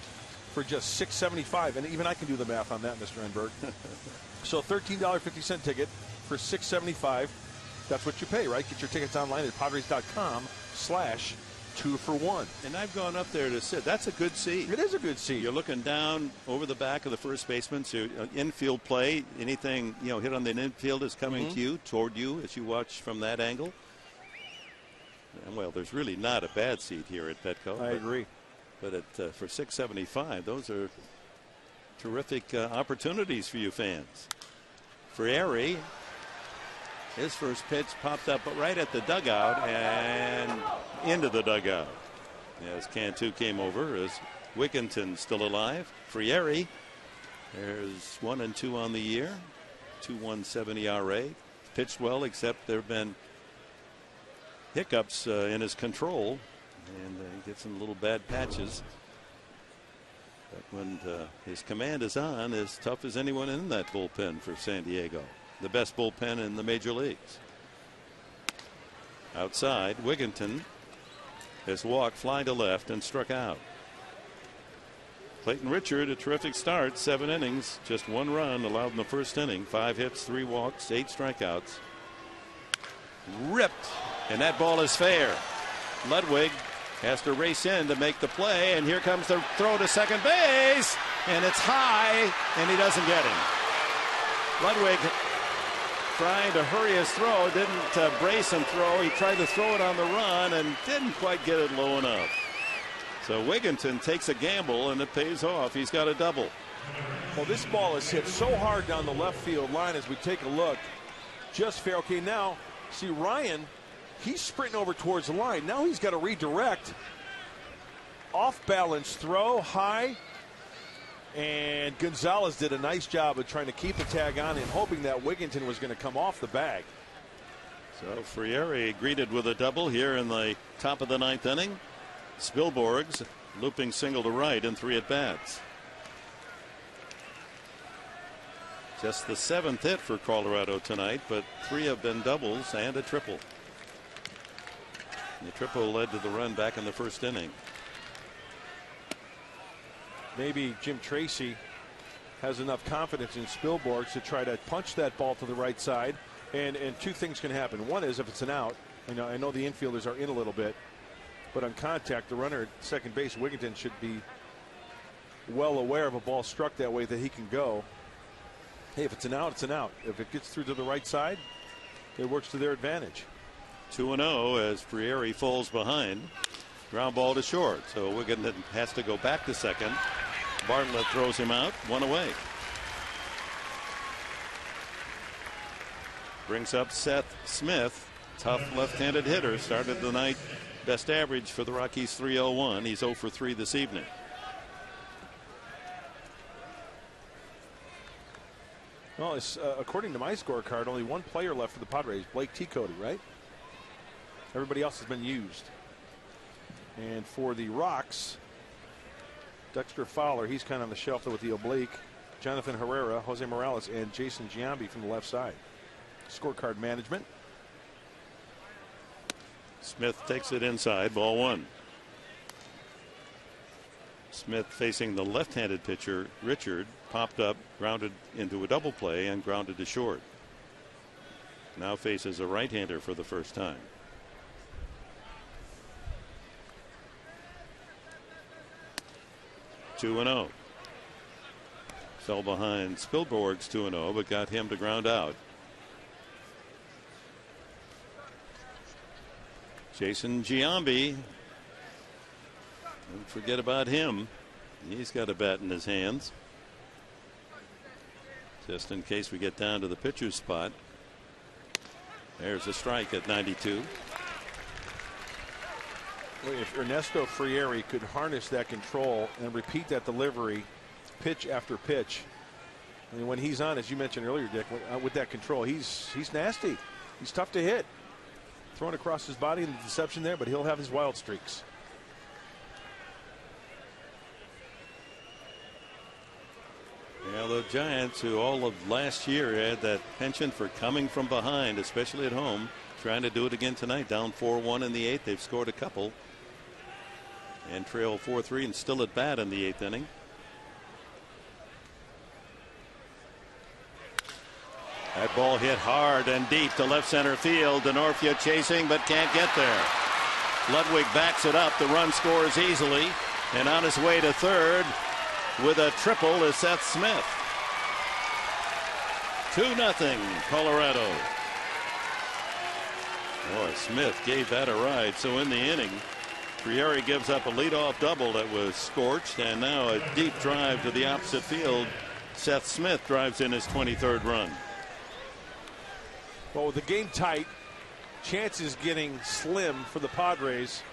for just $6.75. And even I can do the math on that, Mr. Enberg. So $13.50 ticket for $6.75. That's what you pay, right? Get your tickets online at Padres.com/2-for-1. And I've gone up there to sit. That's a good seat. It is a good seat. You're looking down over the back of the first baseman. So infield play, anything hit on the infield is coming to you, toward you, as you watch from that angle. And well, there's really not a bad seat here at Petco. I agree. But for $6.75, those are terrific opportunities for you fans. Frieri, his first pitch popped up right at the dugout and into the dugout. As Cantu came over, as Wigginton still alive. Frieri, there's 1-2 on the year, 2.17 ERA. Pitched well, except there have been hiccups in his control, and he gets in little bad patches. But when his command is on, as tough as anyone in that bullpen for San Diego. The best bullpen in the major leagues. Outside, Wigginton has walked, flying to left, and struck out. Clayton Richard, a terrific start, 7 innings, just 1 run allowed in the first inning, 5 hits, 3 walks, 8 strikeouts. Ripped, and that ball is fair. Ludwig has to race in to make the play, and here comes the throw to second base, and it's high, and he doesn't get him. Ludwig trying to hurry his throw, didn't brace and throw. He tried to throw it on the run and didn't quite get it low enough. So Wigginton takes a gamble, and it pays off. He's got a double. Well, this ball is hit so hard down the left field line as we take a look. Just fair. Okay, now, see Ryan, he's sprinting over towards the line. Now he's got to redirect. Off balance throw, high. And Gonzalez did a nice job of trying to keep the tag on and hoping that Wigginton was going to come off the bag. So Frieri greeted with a double here in the top of the 9th inning. Spilborgh's looping single to right in 3 at-bats. Just the 7th hit for Colorado tonight, but 3 have been doubles and a triple. And the triple led to the run back in the first inning. Maybe Jim Tracy has enough confidence in Spilborghs to try to punch that ball to the right side. And 2 things can happen. One is if it's an out, I know the infielders are in a little bit, but on contact, the runner at second base, Wigginton, should be well aware of a ball struck that way that he can go. Hey, if it's an out, it's an out. If it gets through to the right side, it works to their advantage. 2-0 as Frieri falls behind. Ground ball to short. So Wigginton has to go back to second. Bartlett throws him out, 1 away. Brings up Seth Smith, tough left-handed hitter. Started the night best average for the Rockies, 301. He's 0 for 3 this evening. Well, it's, according to my scorecard, only 1 player left for the Padres, Blake T. Cody, right? Everybody else has been used. And for the Rocks, Dexter Fowler, he's kind of on the shelf there with the oblique. Jonathan Herrera, Jose Morales, and Jason Giambi from the left side. Scorecard management. Smith takes it inside, ball 1. Smith facing the left-handed pitcher, Richard, popped up, grounded into a double play, and grounded to short. Now faces a right-hander for the first time. Two and 0. Fell behind Spilborgh's 2-0, but got him to ground out. Jason Giambi, don't forget about him. He's got a bat in his hands, just in case we get down to the pitcher's spot. There's a strike at 92. If Ernesto Frieri could harness that control and repeat that delivery pitch after pitch, I mean, when he's on, as you mentioned earlier, Dick, with that control, he's nasty. He's tough to hit. Thrown across his body in the deception there, but he'll have his wild streaks. Yeah, Well, the Giants, who all of last year had that penchant for coming from behind, especially at home, trying to do it again tonight. Down 4-1 in the 8th. They've scored a couple and trail 4-3 and still at bat in the 8th inning. That ball hit hard and deep to left center field. DeNorfia chasing but can't get there. Ludwig backs it up. The run scores easily, and on his way to third with a triple is Seth Smith. 2-0 Colorado. Boy, Smith gave that a ride. So in the inning, Frieri gives up a leadoff double that was scorched, and now a deep drive to the opposite field. Seth Smith drives in his 23rd run. Well, with the game tight, chances getting slim for the Padres,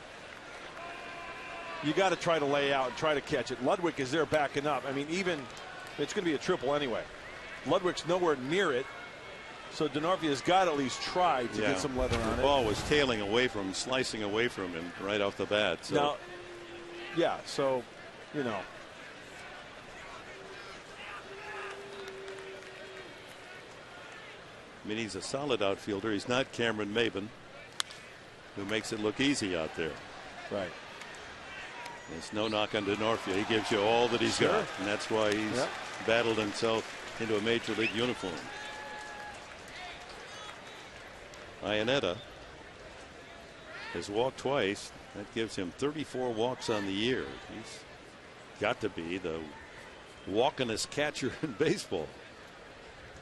you got to try to lay out and try to catch it. Ludwig is there backing up. I mean, even it's going to be a triple anyway. Ludwig's nowhere near it, so DeNorfia's got to at least try to get some leather on it. The ball was tailing away from him, slicing away from him right off the bat. So. Now, yeah, so, you know. I mean, he's a solid outfielder. He's not Cameron Maben, who makes it look easy out there. Right. There's no knock on DeNorfia. He gives you all that he's got, and that's why he's battled himself into a major league uniform. Iannetta has walked twice. That gives him 34 walks on the year. He's got to be the walkingest catcher in baseball.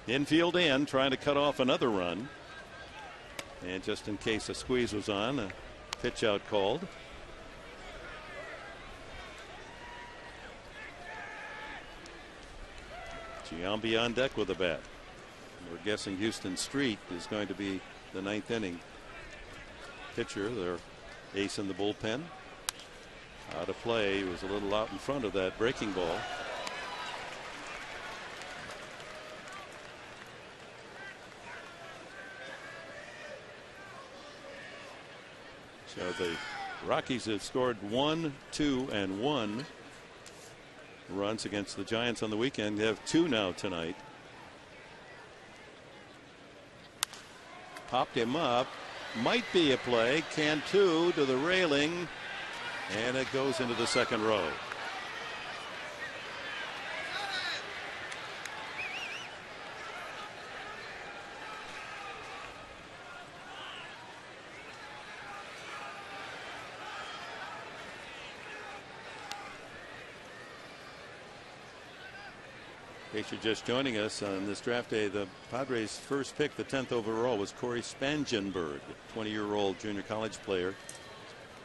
Infield in, trying to cut off another run. And just in case a squeeze was on, a pitch out called. Giambi on deck with a bat. We're guessing Houston Street is going to be the 9th inning pitcher. Their ace in the bullpen. Out of play. He was a little out in front of that breaking ball. So the Rockies have scored 1, 2, and 1 runs against the Giants on the weekend. They have 2 now tonight. Popped him up. Might be a play. Cantu to the railing. And it goes into the second row. In case you're just joining us on this draft day, the Padres' first pick, the 10th overall, was Corey Spangenberg, 20-year-old junior college player.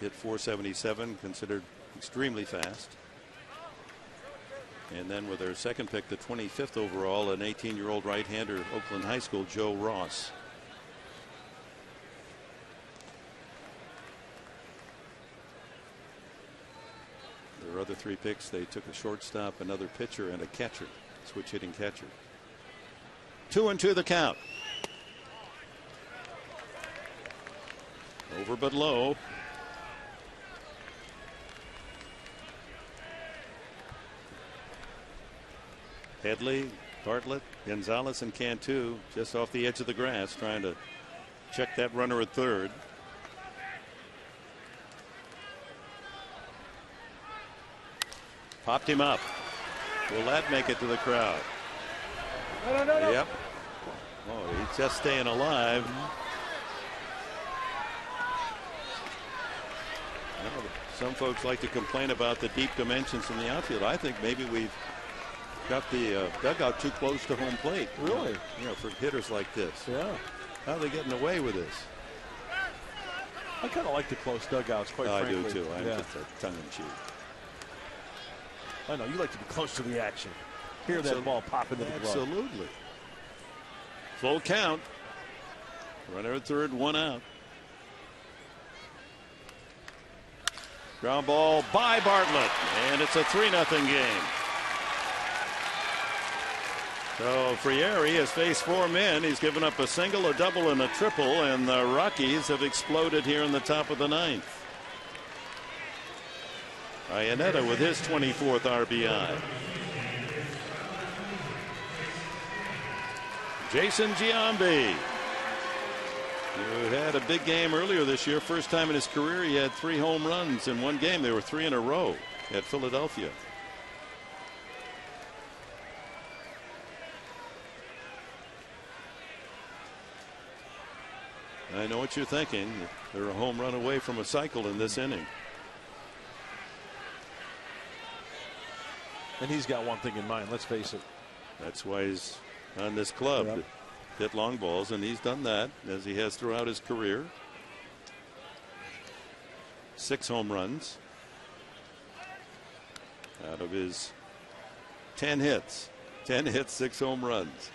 Hit .477, considered extremely fast. And then with their second pick, the 25th overall, an 18-year-old right-hander, Oakland High School, Joe Ross. Their other 3 picks, they took a shortstop, another pitcher, and a catcher. Switch hitting catcher. 2-2 the count. Over but low. Headley, Bartlett, Gonzalez, and Cantu just off the edge of the grass trying to check that runner at third. Popped him up. Will that make it to the crowd? No. Yep. Oh, he's just staying alive. Now, some folks like to complain about the deep dimensions in the outfield. I think maybe we've got the dugout too close to home plate. Really? You know, for hitters like this. Yeah. How are they getting away with this? I kind of like the close dugouts, quite frankly. I do too. I'm just a tongue-in-cheek. I know you like to be close to the action. Hear that ball pop into the glove. Absolutely. Full count. Runner at third, 1 out. Ground ball by Bartlett, and it's a 3-0 game. So Frieri has faced 4 men. He's given up a single, a double, and a triple, and the Rockies have exploded here in the top of the 9th. Iannetta with his 24th RBI. Jason Giambi, who had a big game earlier this year. First time in his career he had 3 home runs in one game. They were 3 in a row at Philadelphia. I know what you're thinking. They're a home run away from a cycle in this inning. And he's got one thing in mind, let's face it. That's why he's on this club. Yep. To hit long balls, and he's done that as he has throughout his career. 6 home runs out of his 10 hits. 10 hits, 6 home runs.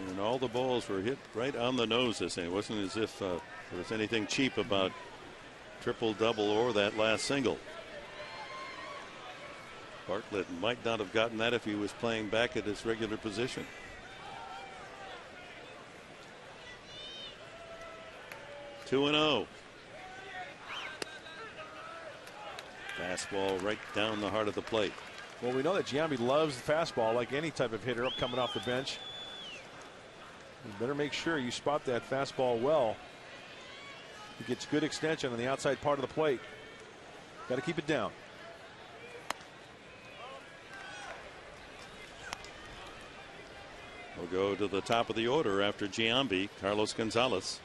And all the balls were hit right on the nose this inning. It wasn't as if there was anything cheap about triple, double, or that last single. Bartlett might not have gotten that if he was playing back at his regular position. Two and 0. Fastball right down the heart of the plate. Well, we know that Giambi loves the fastball like any type of hitter up coming off the bench. You better make sure you spot that fastball well. He gets good extension on the outside part of the plate. Got to keep it down. We'll go to the top of the order after Giambi, Carlos Gonzalez.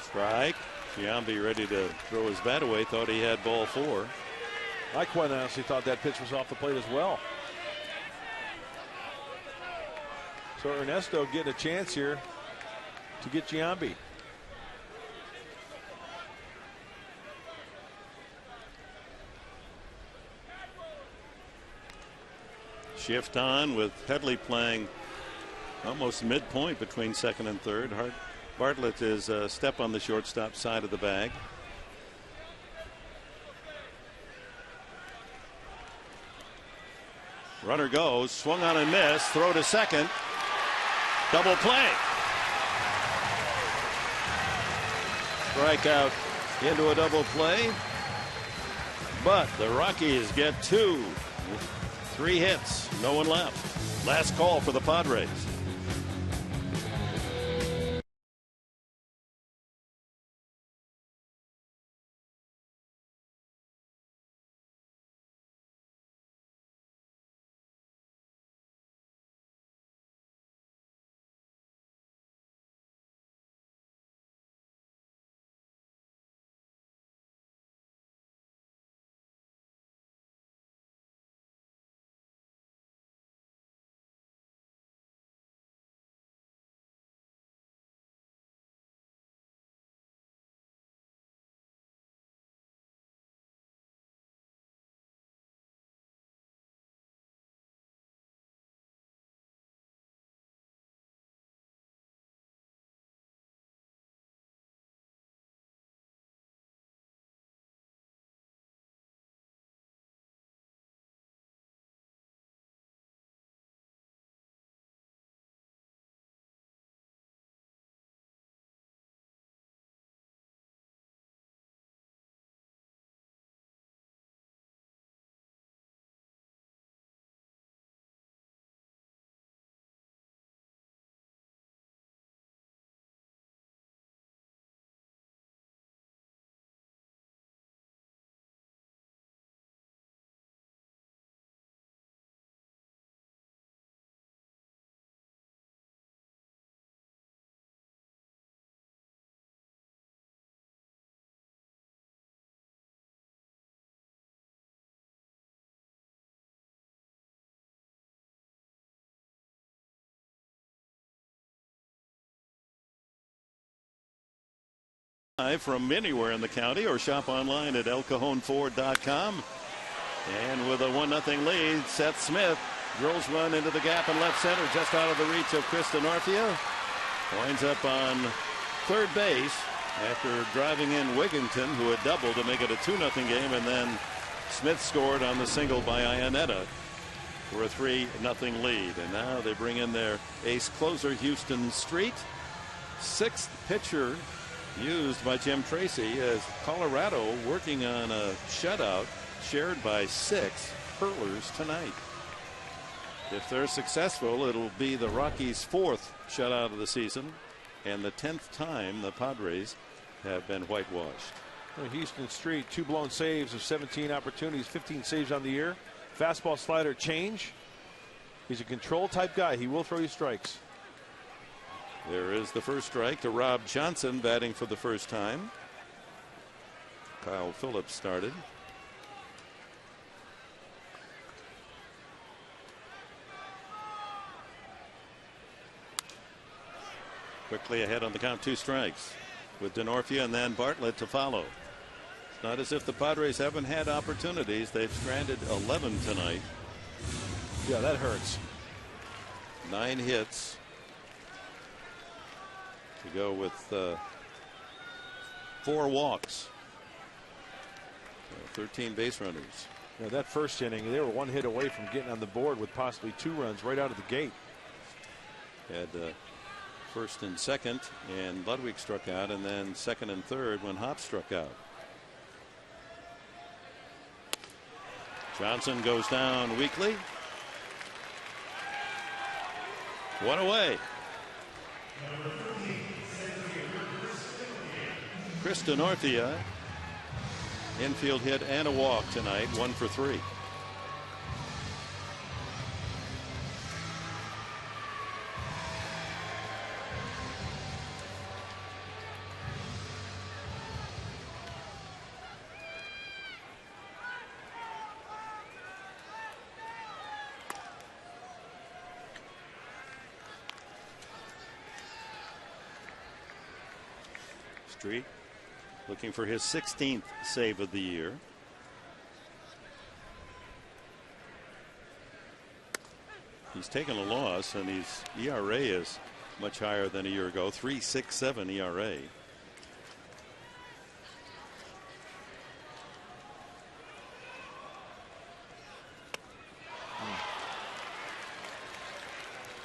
Strike. Giambi ready to throw his bat away. Thought he had ball 4. I quite honestly thought that pitch was off the plate as well. So Ernesto getting a chance here to get Giambi. Shift on with Headley playing almost midpoint between second and third. Bartlett is a step on the shortstop side of the bag. Runner goes, swung on and missed, throw to second. Double play. Strikeout into a double play. But the Rockies get 2. 3 hits, no one left. Last call for the Padres. From anywhere in the county or shop online at elcajonford.com. And with a 1-0 lead, Seth Smith drills one into the gap in left center, just out of the reach of Chris Denorfia. Winds up on third base after driving in Wigginton, who had doubled to make it a 2-0 game, and then Smith scored on the single by Ionetta for a 3-0 lead. And now they bring in their ace closer, Houston Street. 6th pitcher used by Jim Tracy, as Colorado working on a shutout shared by 6 hurlers tonight. If they're successful, it'll be the Rockies' 4th shutout of the season and the 10th time the Padres have been whitewashed. Well, Houston Street, 2 blown saves of 17 opportunities, 15 saves on the year. Fastball slider change. He's a control type guy. He will throw you strikes. There is the first strike to Rob Johnson, batting for the first time. Kyle Phillips started. Quickly ahead on the count, 2 strikes with Denorfia and then Bartlett to follow. It's not as if the Padres haven't had opportunities. They've stranded 11 tonight. Yeah, that hurts. 9 hits to go with 4 walks. 13 base runners. Yeah, that first inning, they were 1 hit away from getting on the board with possibly 2 runs right out of the gate. Had first and second, and Ludwig struck out, and then second and third when Hop struck out. Johnson goes down weakly. 1 away. Chris Denorfia, infield hit and a walk tonight, 1 for 3. Street looking for his 16th save of the year. He's taken a loss, and his ERA is much higher than a year ago, 3.67 ERA.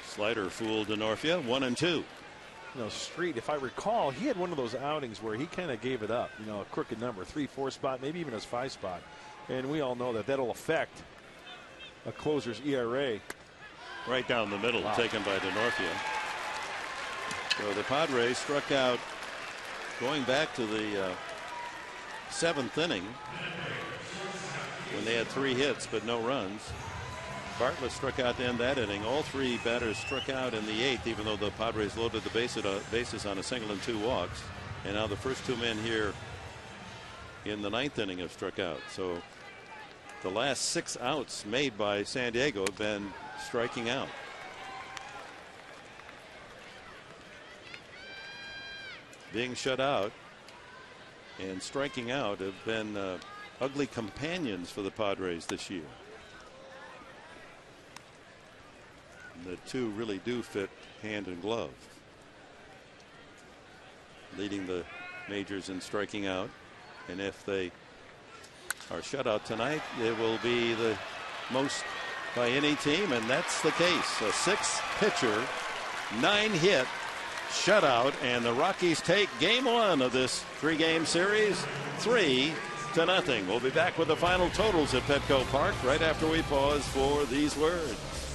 Slider fooled Denorfia, 1-2. You know, Street, if I recall, he had one of those outings where he kind of gave it up, you know, a crooked number, 3-4 spot, maybe even his 5 spot. And we all know that that'll affect a closer's ERA. Right down the middle, taken by Denorfia. So the Padres struck out going back to the 7th inning when they had 3 hits but no runs. Bartlett struck out to end that inning. All 3 batters struck out in the 8th, even though the Padres loaded the bases on a single and 2 walks. And now the first 2 men here in the 9th inning have struck out. So the last 6 outs made by San Diego have been striking out. Being shut out and striking out have been ugly companions for the Padres this year. The 2 really do fit hand and glove. Leading the majors in striking out, and if they are shut out tonight, it will be the most by any team, and that's the case. A 6 pitcher, 9 hit shutout, and the Rockies take game 1 of this 3-game series 3-0. We'll be back with the final totals at Petco Park right after we pause for these words.